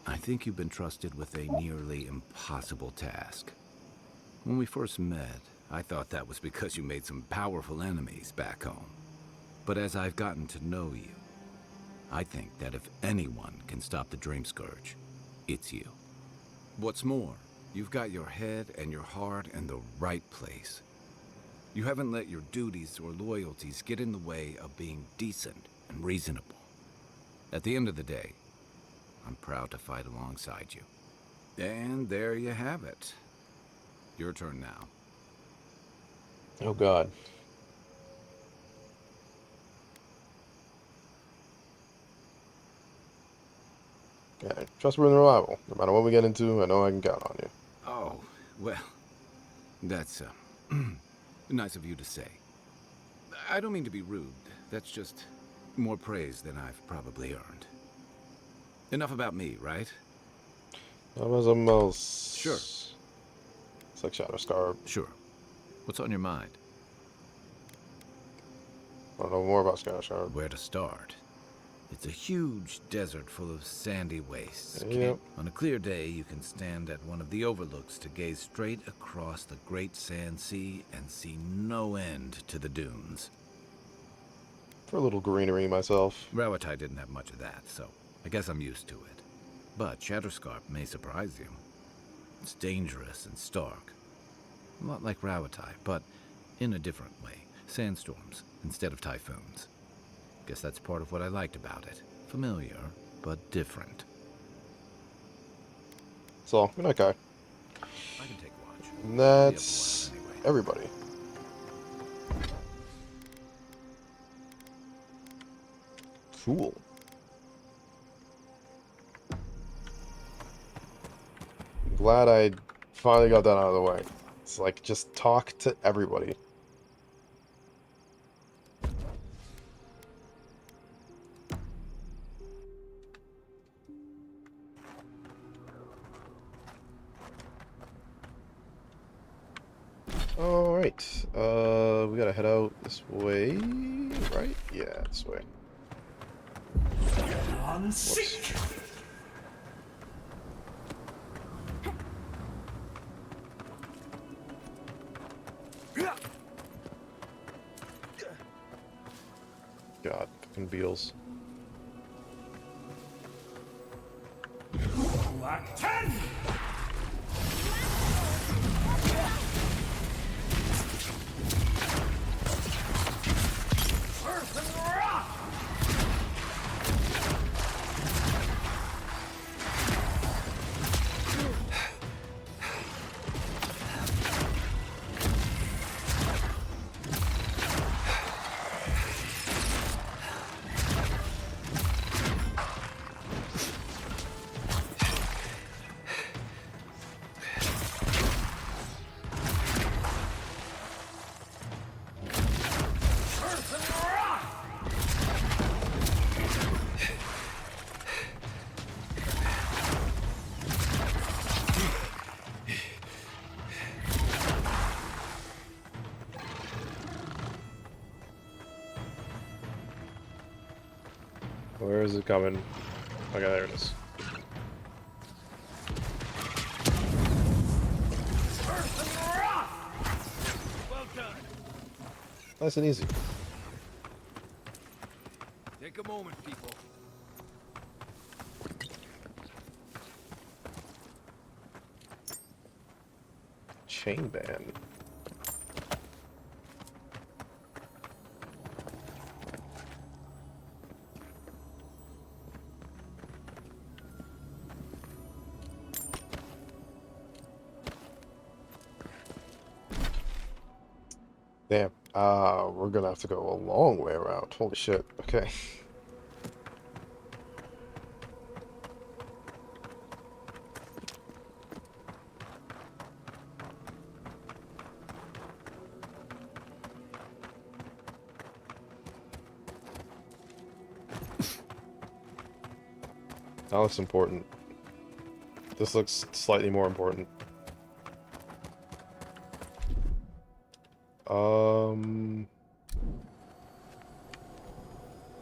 I think you've been trusted with a nearly impossible task. When we first met, I thought that was because you made some powerful enemies back home. But as I've gotten to know you, I think that if anyone can stop the Dream Scourge, it's you. What's more, you've got your head and your heart in the right place. You haven't let your duties or loyalties get in the way of being decent and reasonable. At the end of the day, I'm proud to fight alongside you. And there you have it. Your turn now. Oh God. Okay, trustworthy and reliable. No matter what we get into, I know I can count on you. Oh, well, that's nice of you to say. I don't mean to be rude. That's just more praise than I've probably earned. Enough about me, right? Something else. Sure. It's like Shadow Scar. Sure. What's on your mind? I don't know more about Shadow Scar. Where to start? It's a huge desert full of sandy wastes. Yep. On a clear day, you can stand at one of the overlooks to gaze straight across the Great Sand Sea and see no end to the dunes. For a little greenery myself. Rawatai didn't have much of that, so I guess I'm used to it. But Shatterscarp may surprise you. It's dangerous and stark. A lot like Rawatai, but in a different way. Sandstorms instead of typhoons. Guess that's part of what I liked about it. Familiar, but different. So, good night, Kai. I can take watch. And that's everybody. Cool. I'm glad I finally got that out of the way. It's like, just talk to everybody. Alright, we gotta head out this way, right? Yeah, this way. Whoops. God, fucking beetles. Act 10! Earth and rock! Where is it coming? Okay, there it is. Well done. Nice and easy. Take a moment, people. Chain band. Damn. We're gonna have to go a long way around. Holy shit. Okay. That looks important. This looks slightly more important.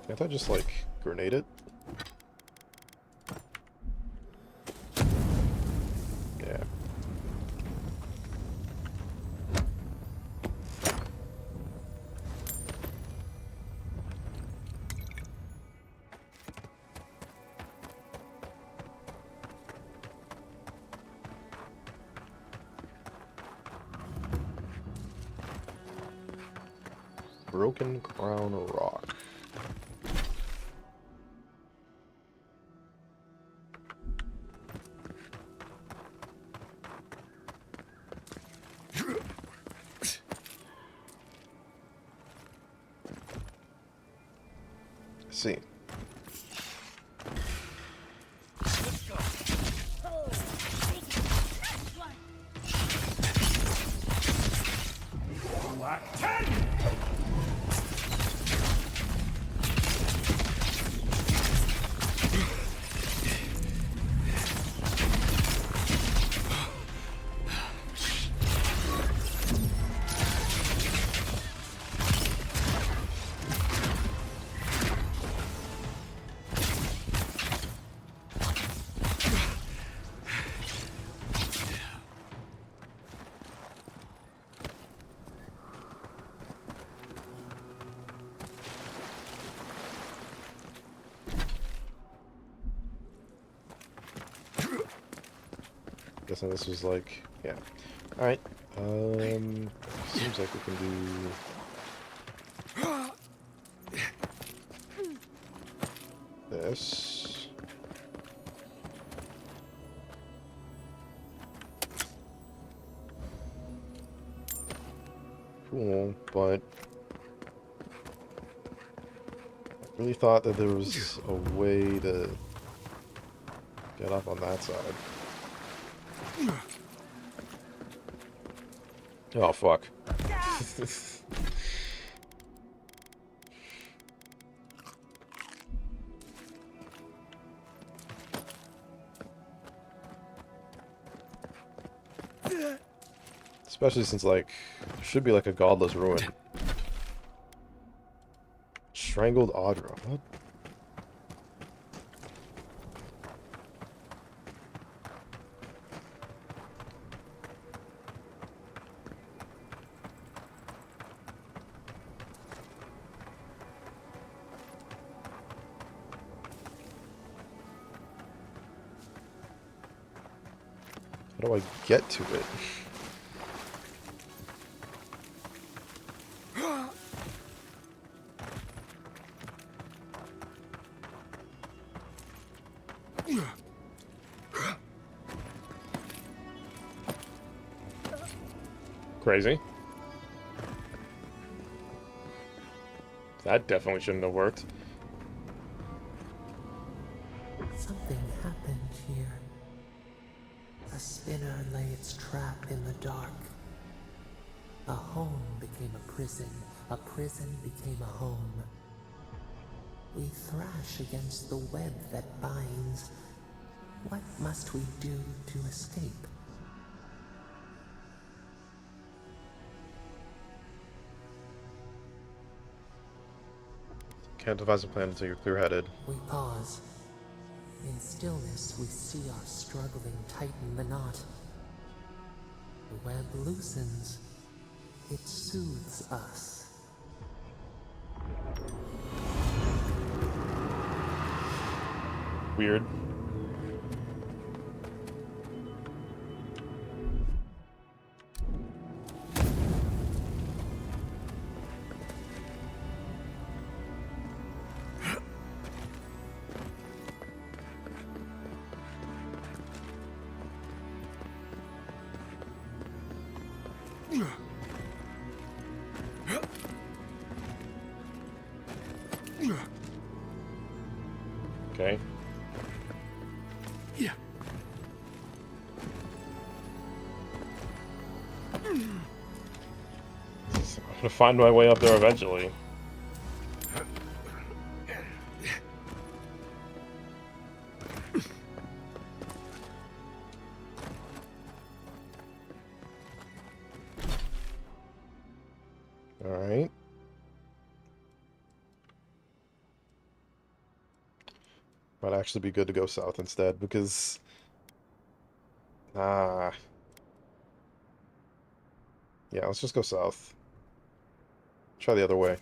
Can't I just, like, grenade it? Broken Crown Rock. Let's see. Guessing this was like, yeah. Alright. Seems like we can do this. Cool, but I really thought that there was a way to get up on that side. Oh, fuck. Especially since, like, there should be, like, a godless ruin. Strangled Audra. What? How do I get to it? Crazy. That definitely shouldn't have worked. Something happened here. A spinner lay its trap in the dark. A home became a prison became a home. We thrash against the web that binds. What must we do to escape? Can't devise a plan until you're clear-headed. We pause. In stillness, we see our struggling tighten the knot. The web loosens. It soothes us. Weird. Okay. Yeah. I'm gonna find my way up there eventually. Alright. Might actually be good to go south instead, because... Yeah, let's just go south. Try the other way.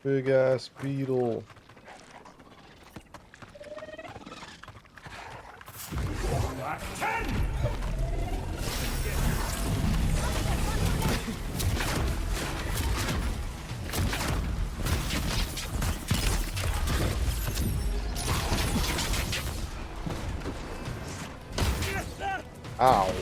Big ass beetle. Ow.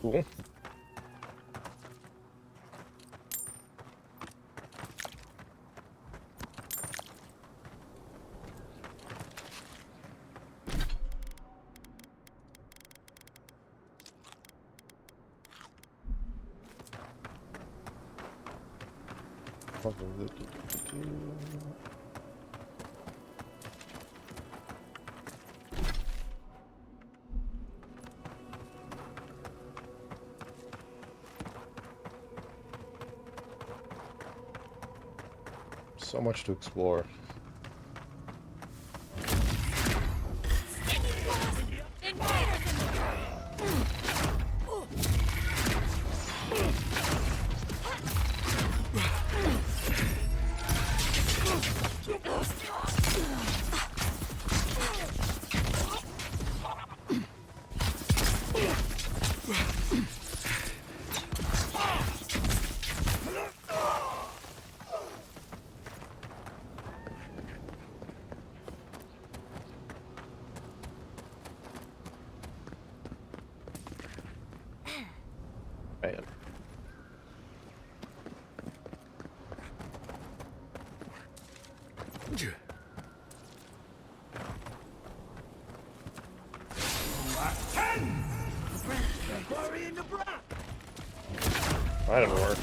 Cool. So much to explore. Man. That didn't work.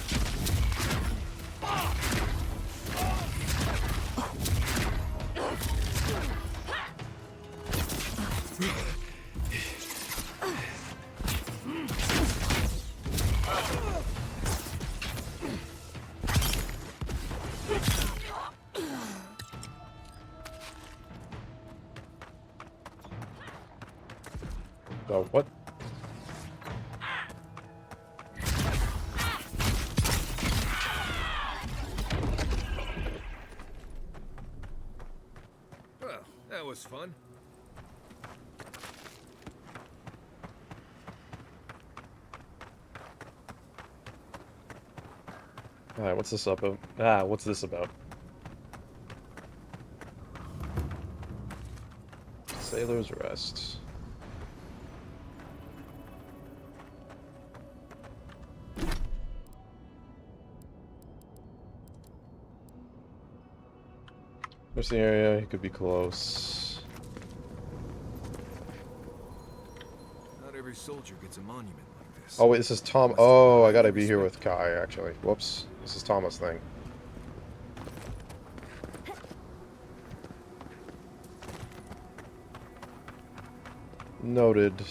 Oh, what? Well, that was fun. Alright, what's this about? Ah, what's this about? Sailor's Rest. There's the area, he could be close. Not every soldier gets a monument like this. Oh wait, this is Tom. Oh, I gotta be here with Kai, actually. Whoops. This is Thomas' thing. Noted.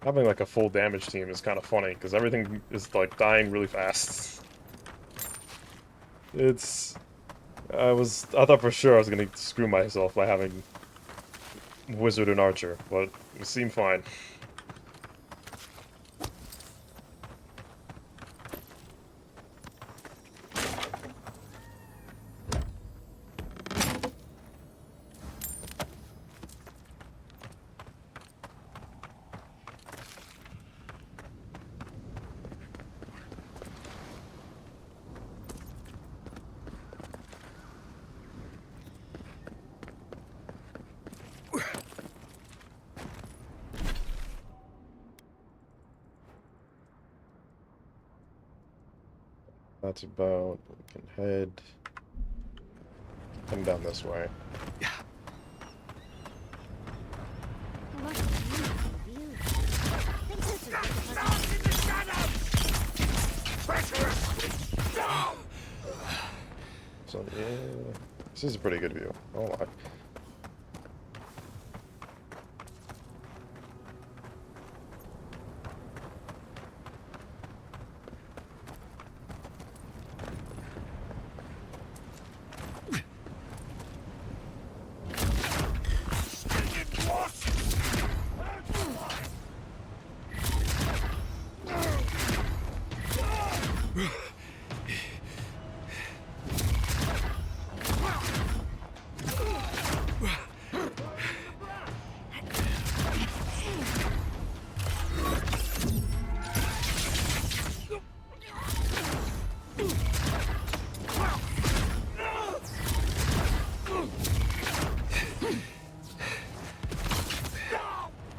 Having like a full damage team is kind of funny because everything is like dying really fast. I thought for sure I was gonna screw myself by having Wizard and Archer, but it seemed fine. That's about, we can head down this way. So yeah, this is a pretty good view. Oh my.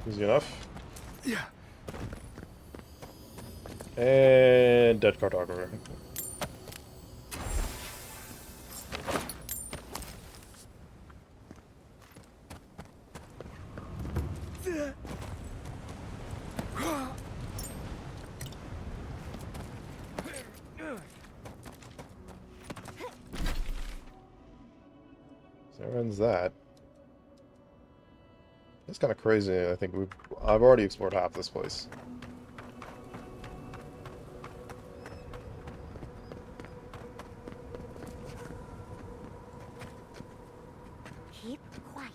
Easy enough. Yeah. And dead cartographer. So that ends that. It's kind of crazy. I think I've already explored half this place. Keep quiet.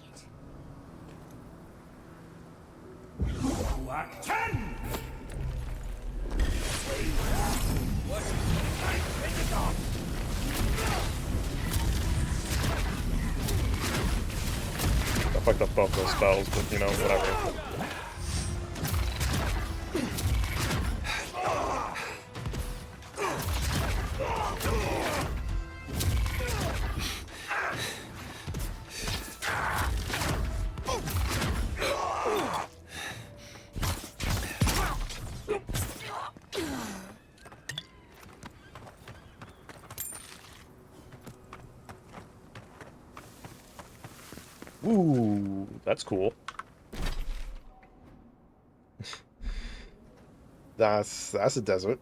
Act 10! I fucked up both those spells, but you know, whatever. Ooh, that's cool. That's a desert.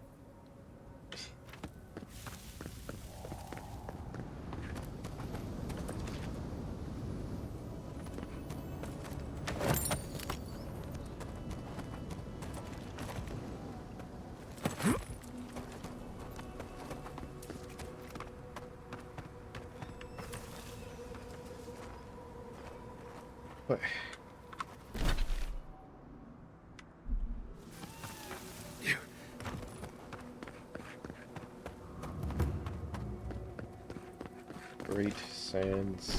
But Great Sands.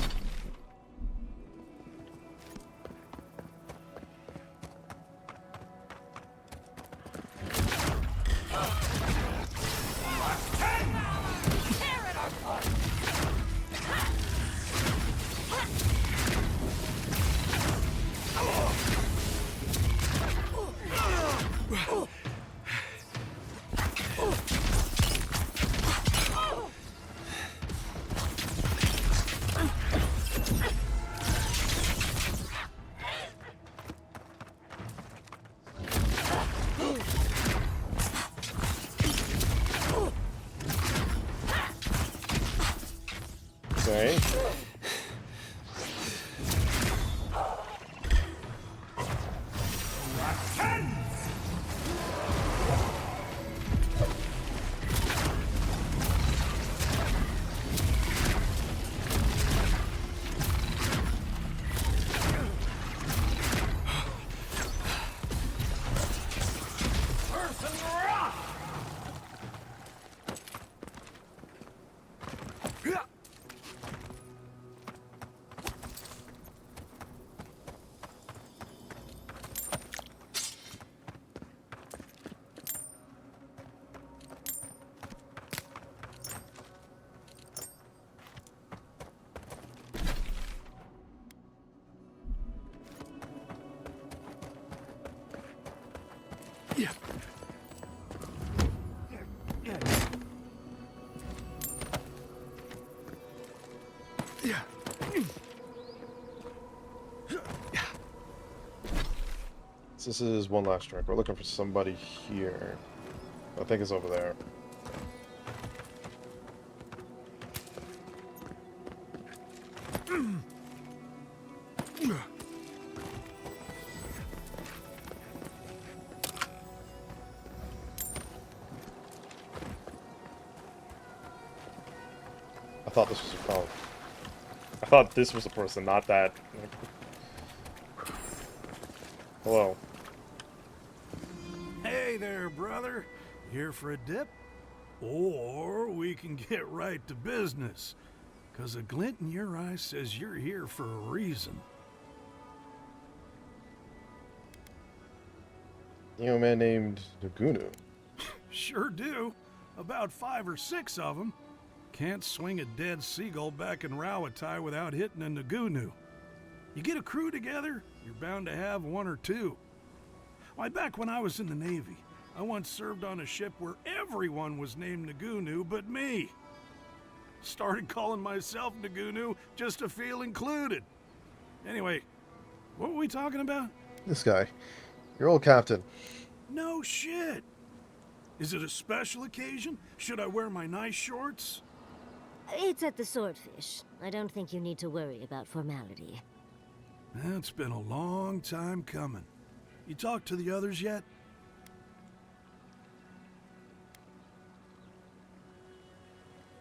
Okay. Yeah. Yeah. This is one last drink. We're looking for somebody here. I think it's over there. I thought this was a phone. I thought this was a person, not that. Hello. Hey there, brother. Here for a dip? Or we can get right to business. 'Cause a glint in your eye says you're here for a reason. You know a man named Nagunu? Sure do. About 5 or 6 of them. Can't swing a dead seagull back in Rawatai without hitting a Nagunu. You get a crew together, you're bound to have 1 or 2. Why, back when I was in the Navy, I once served on a ship where everyone was named Nagunu but me. Started calling myself Nagunu just to feel included. Anyway, what were we talking about? This guy. Your old captain. No shit. Is it a special occasion? Should I wear my nice shorts? It's at the Swordfish. I don't think you need to worry about formality. It's been a long time coming. You talked to the others yet?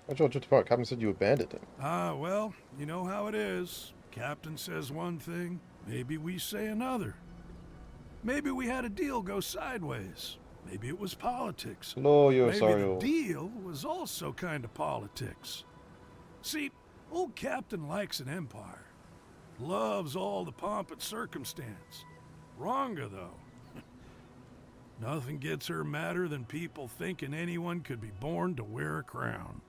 Why'd you all drift apart? Captain said you abandoned him. Well, you know how it is. Captain says one thing, maybe we say another. Maybe we had a deal go sideways. Maybe it was politics. No, yo, Maybe sorry. the deal was also kind of politics. See, old Captain likes an empire. Loves all the pomp and circumstance. Wronga, though. Nothing gets her madder than people thinking anyone could be born to wear a crown.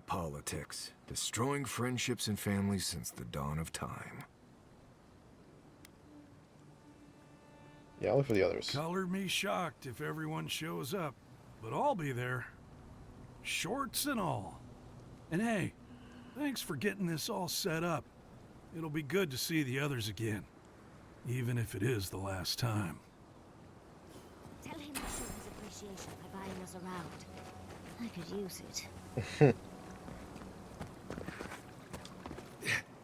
Politics. Destroying friendships and families since the dawn of time. Yeah, I'll look for the others. Color me shocked if everyone shows up, but I'll be there. Shorts and all. And hey, thanks for getting this all set up. It'll be good to see the others again, even if it is the last time. Tell him to show his appreciation by buying us around. I could use it.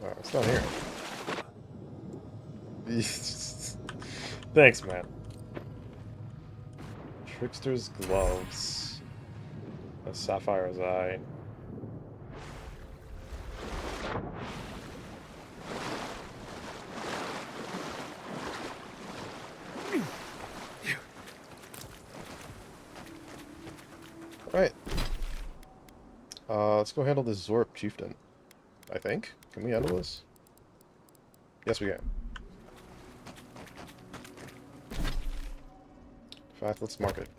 Alright, it's down here. Thanks, man. Trickster's gloves. A sapphire's eye. Alright. Let's go handle this Zorp chieftain. I think. Can we handle this? Yes, we can. In fact, let's mark it.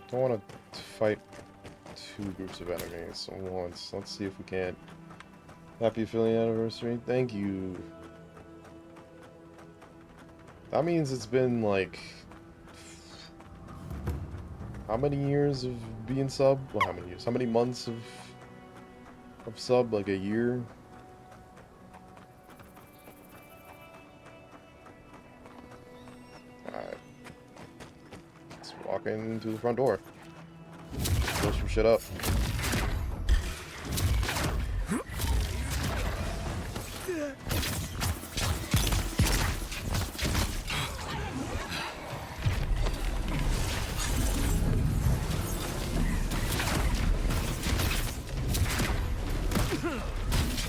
Don't want to fight 2 groups of enemies at once. Let's see if we can't. Happy affiliate anniversary. Thank you. That means it's been like how many years of being sub? Well, how many years? How many months of sub? Like a year? walking to the front door. Blow some shit up.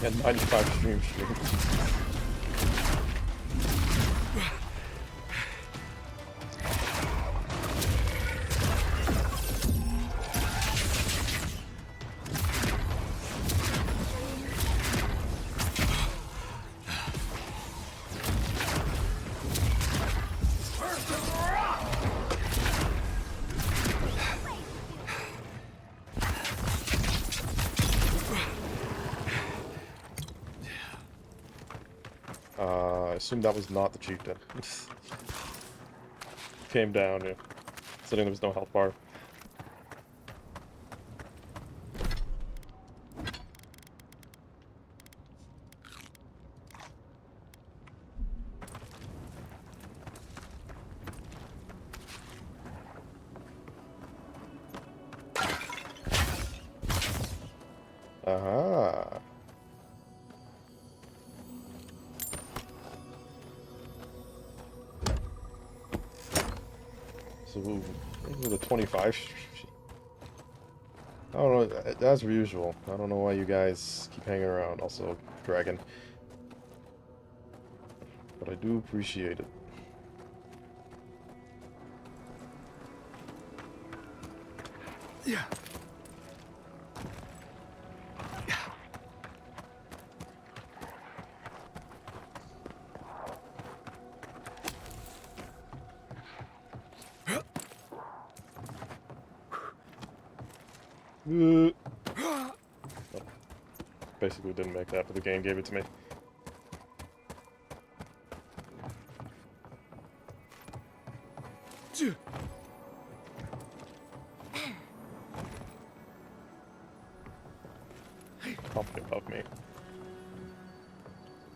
And 95 stream. I assume that was not the chieftain. Came down, yeah. Considering there was no health bar. Aha. So, the 25. I don't know, as per usual. I don't know why you guys keep hanging around. Also, Dragon. But I do appreciate it. Yeah. Basically didn't make that, but the game gave it to me. Something above me.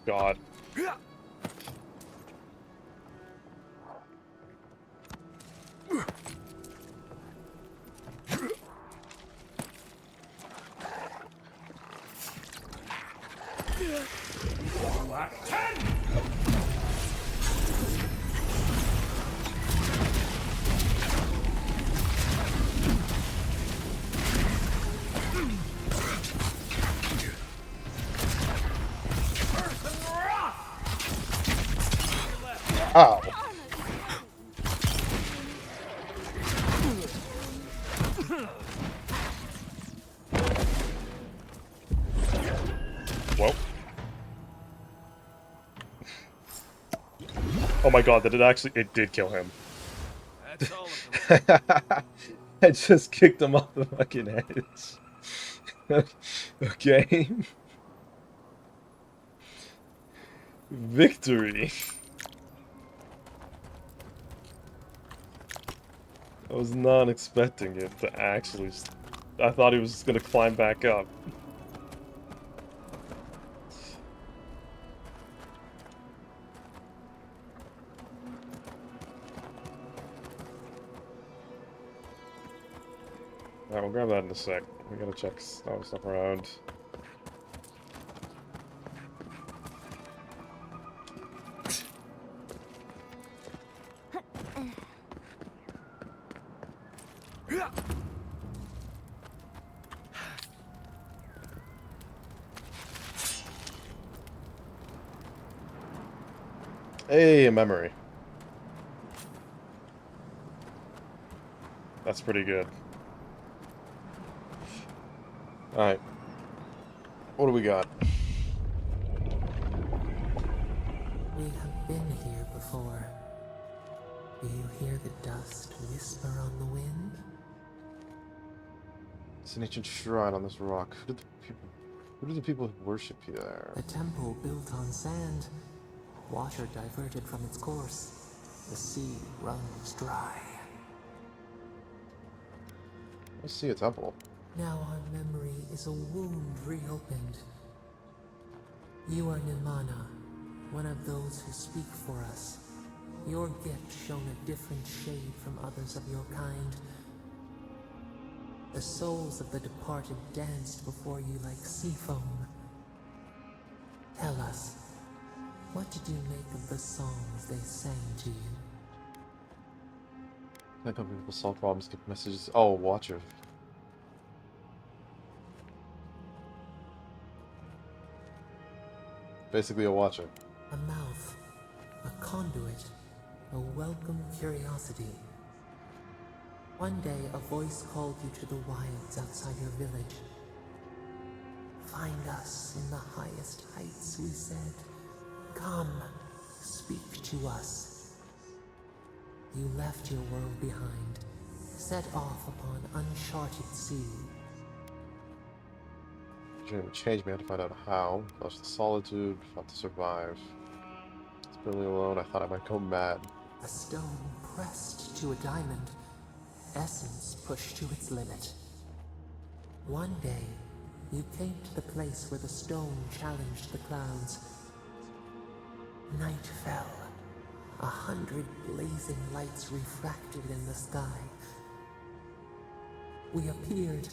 God. Ow. Well. Oh my god, it did kill him. That's all of them. I just kicked him off the fucking edge. Okay. Victory. I was not expecting it to actually... I thought he was just gonna climb back up. Alright, we'll grab that in a sec. We gotta check stuff around. Hey, a memory. That's pretty good. Alright. What do we got? We have been here before. Do you hear the dust whisper on the wind? It's an ancient shrine on this rock. Who do the people worship there? A temple built on sand. Water diverted from its course. The sea runs dry. I see a temple. Now our memory is a wound reopened. You are Nimana, one of those who speak for us. Your gift shone a different shade from others of your kind. The souls of the departed danced before you like sea foam. Tell us, what did you make of the songs they sang to you? Can't help people solve problems, get messages. Oh, Watcher. Basically a Watcher. A mouth, a conduit, a welcome curiosity. One day, a voice called you to the wilds outside your village. Find us in the highest heights, we said. Come, speak to us. You left your world behind, set off upon uncharted sea. The journey would change me. I had to find out how. Lost the solitude, fought to survive. Spinning alone, I thought I might go mad. A stone pressed to a diamond, essence pushed to its limit. One day, you came to the place where the stone challenged the clouds. Night fell. 100 blazing lights refracted in the sky. We appeared.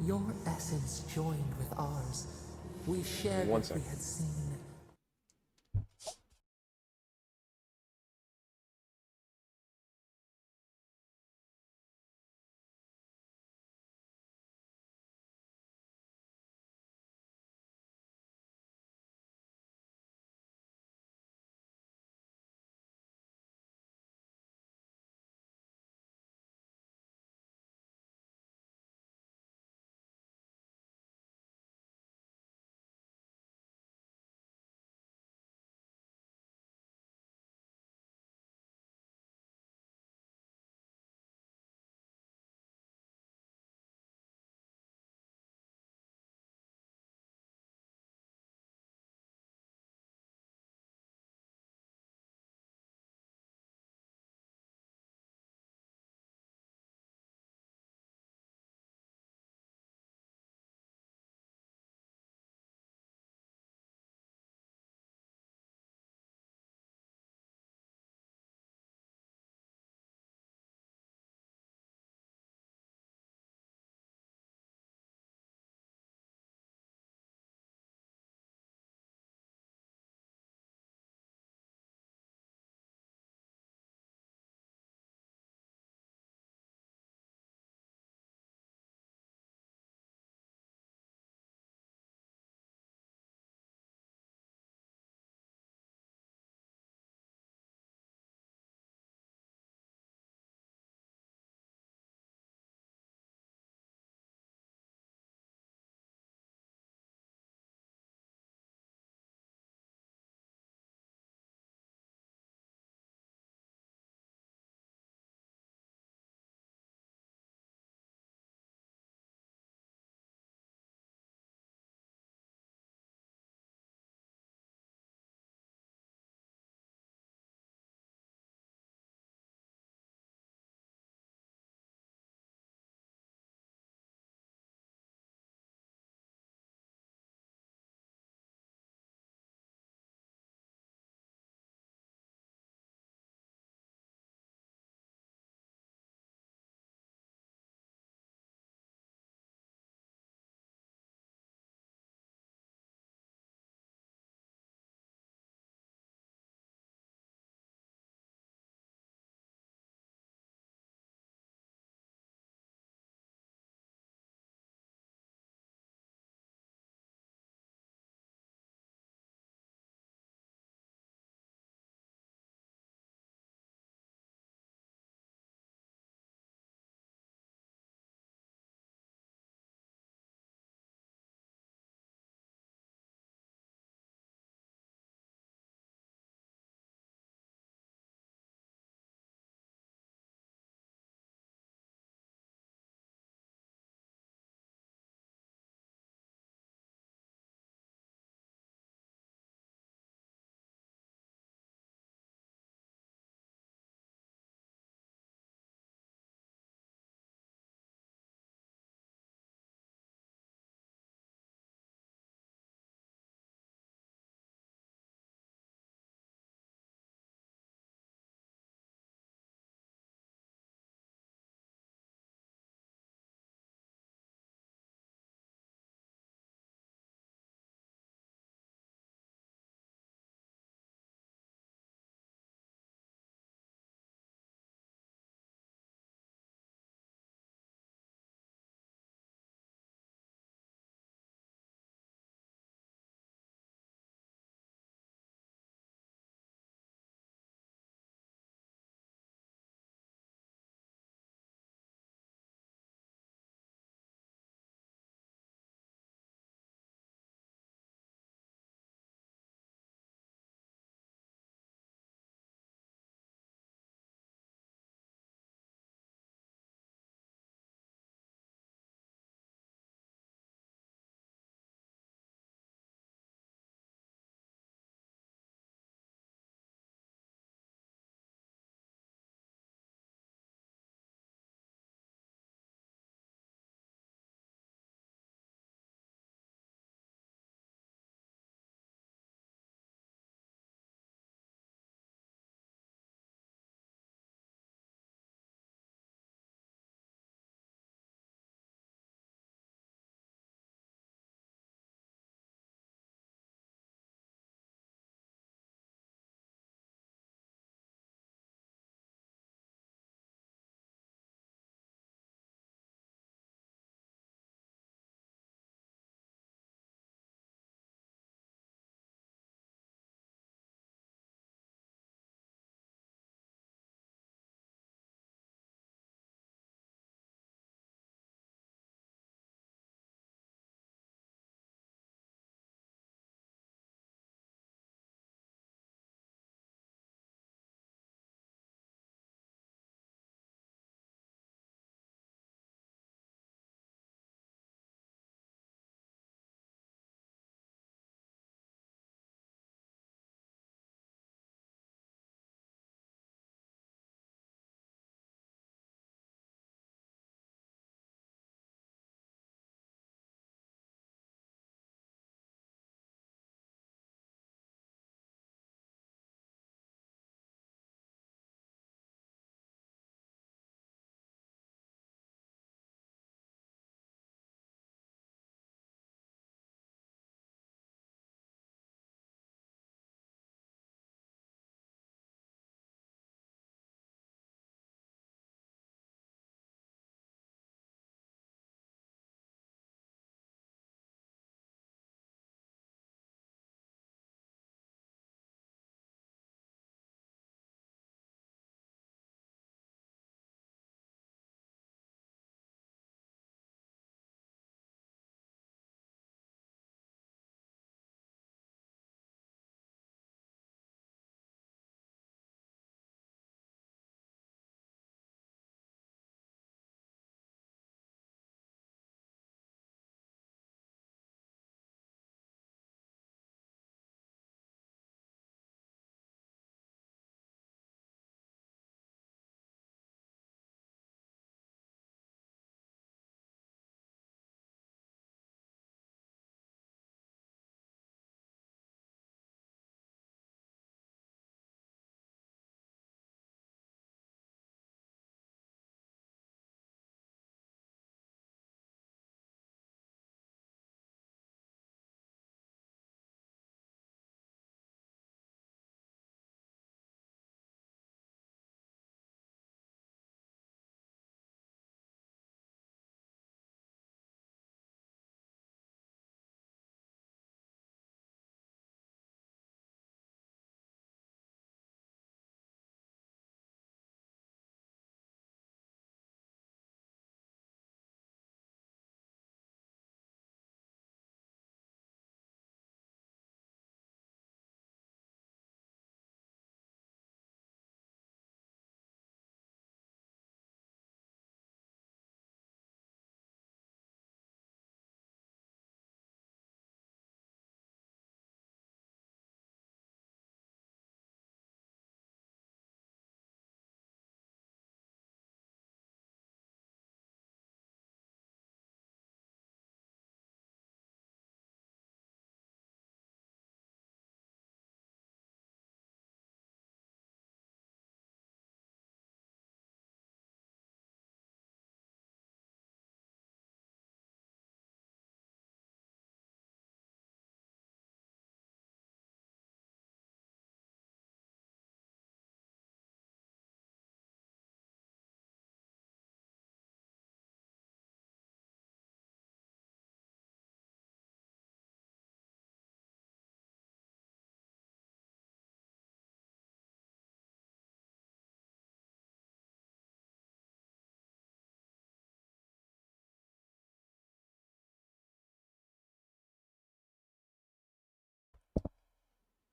Your essence joined with ours. We shared what we had seen.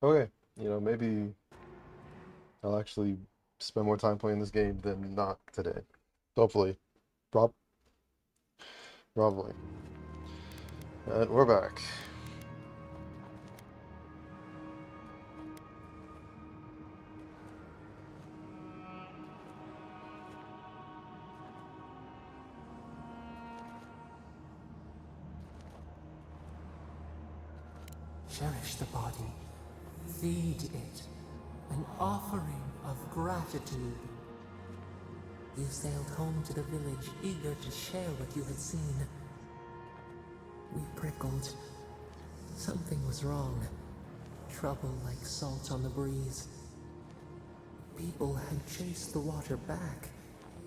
Okay, you know, maybe I'll actually spend more time playing this game than not today. Hopefully. Prob Probably. And we're back. Cherish the body. Feed it. An offering of gratitude. You sailed home to the village, eager to share what you had seen. We prickled. Something was wrong. Trouble like salt on the breeze. People had chased the water back.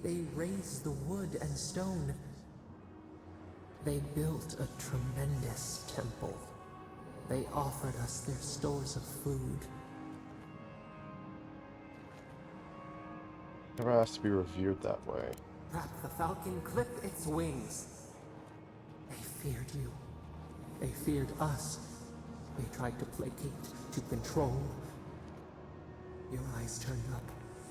They raised the wood and stone. They built a tremendous temple. They offered us their stores of food. Never asked to be revered that way. Wrap the falcon, clip its wings. They feared you. They feared us. They tried to placate, to control. Your eyes turned up.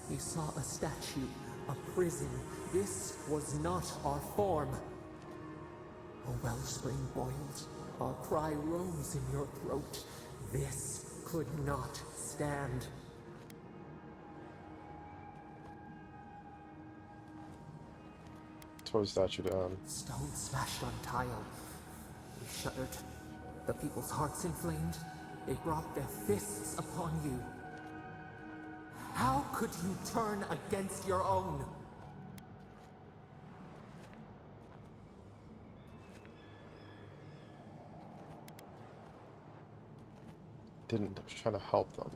You saw a statue, a prison. This was not our form. A wellspring boiled. Our cry rose in your throat. This could not stand. Tore the statue down. Stone smashed on tile. We shuddered. The people's hearts inflamed. They brought their fists upon you. How could you turn against your own? Didn't. I was trying to help them.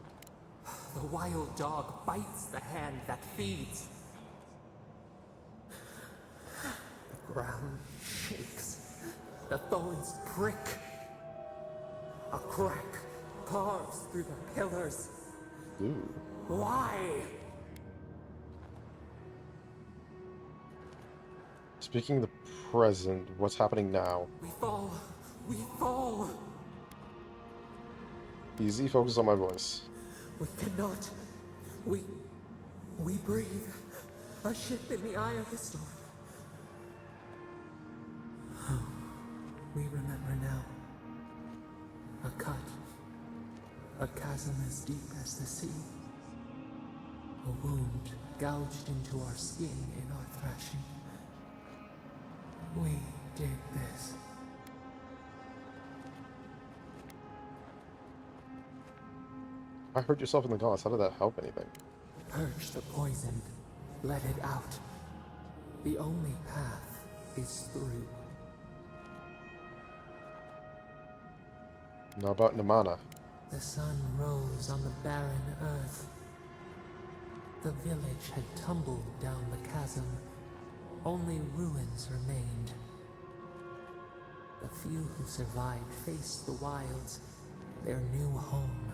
The wild dog bites the hand that feeds. The ground shakes. The thorns prick. A crack carves through the pillars. Ooh. Why? Speaking of the present, what's happening now? We fall. We fall. Easy, focus on my voice. We cannot. We breathe. A ship in the eye of the storm. Oh, we remember now. A cut. A chasm as deep as the sea. A wound gouged into our skin in our thrashing. We did this. I hurt yourself in the glass. How did that help anything? Purge the poison. Let it out. The only path is through. Now about Namana. The sun rose on the barren earth. The village had tumbled down the chasm. Only ruins remained. The few who survived faced the wilds, their new home.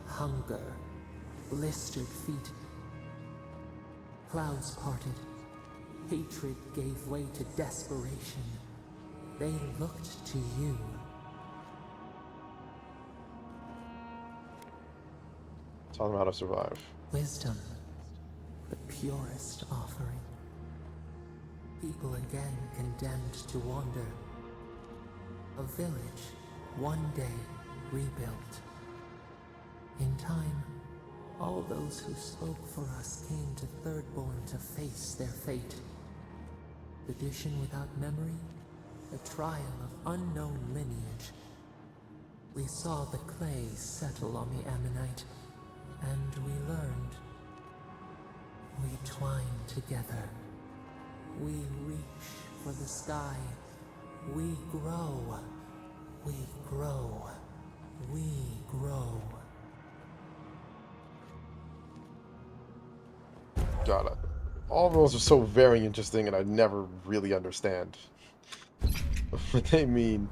Hunger, blistered feet. Clouds parted. Hatred gave way to desperation. They looked to you. Tell them how to survive. Wisdom, the purest offering. People again condemned to wander. A village, one day rebuilt. In time, all those who spoke for us came to Thirdborn to face their fate. Tradition without memory, a trial of unknown lineage. We saw the clay settle on the Ammonite, and we learned. We twine together. We reach for the sky. We grow. We grow. We grow. God, all those are so very interesting, and I never really understand what they mean.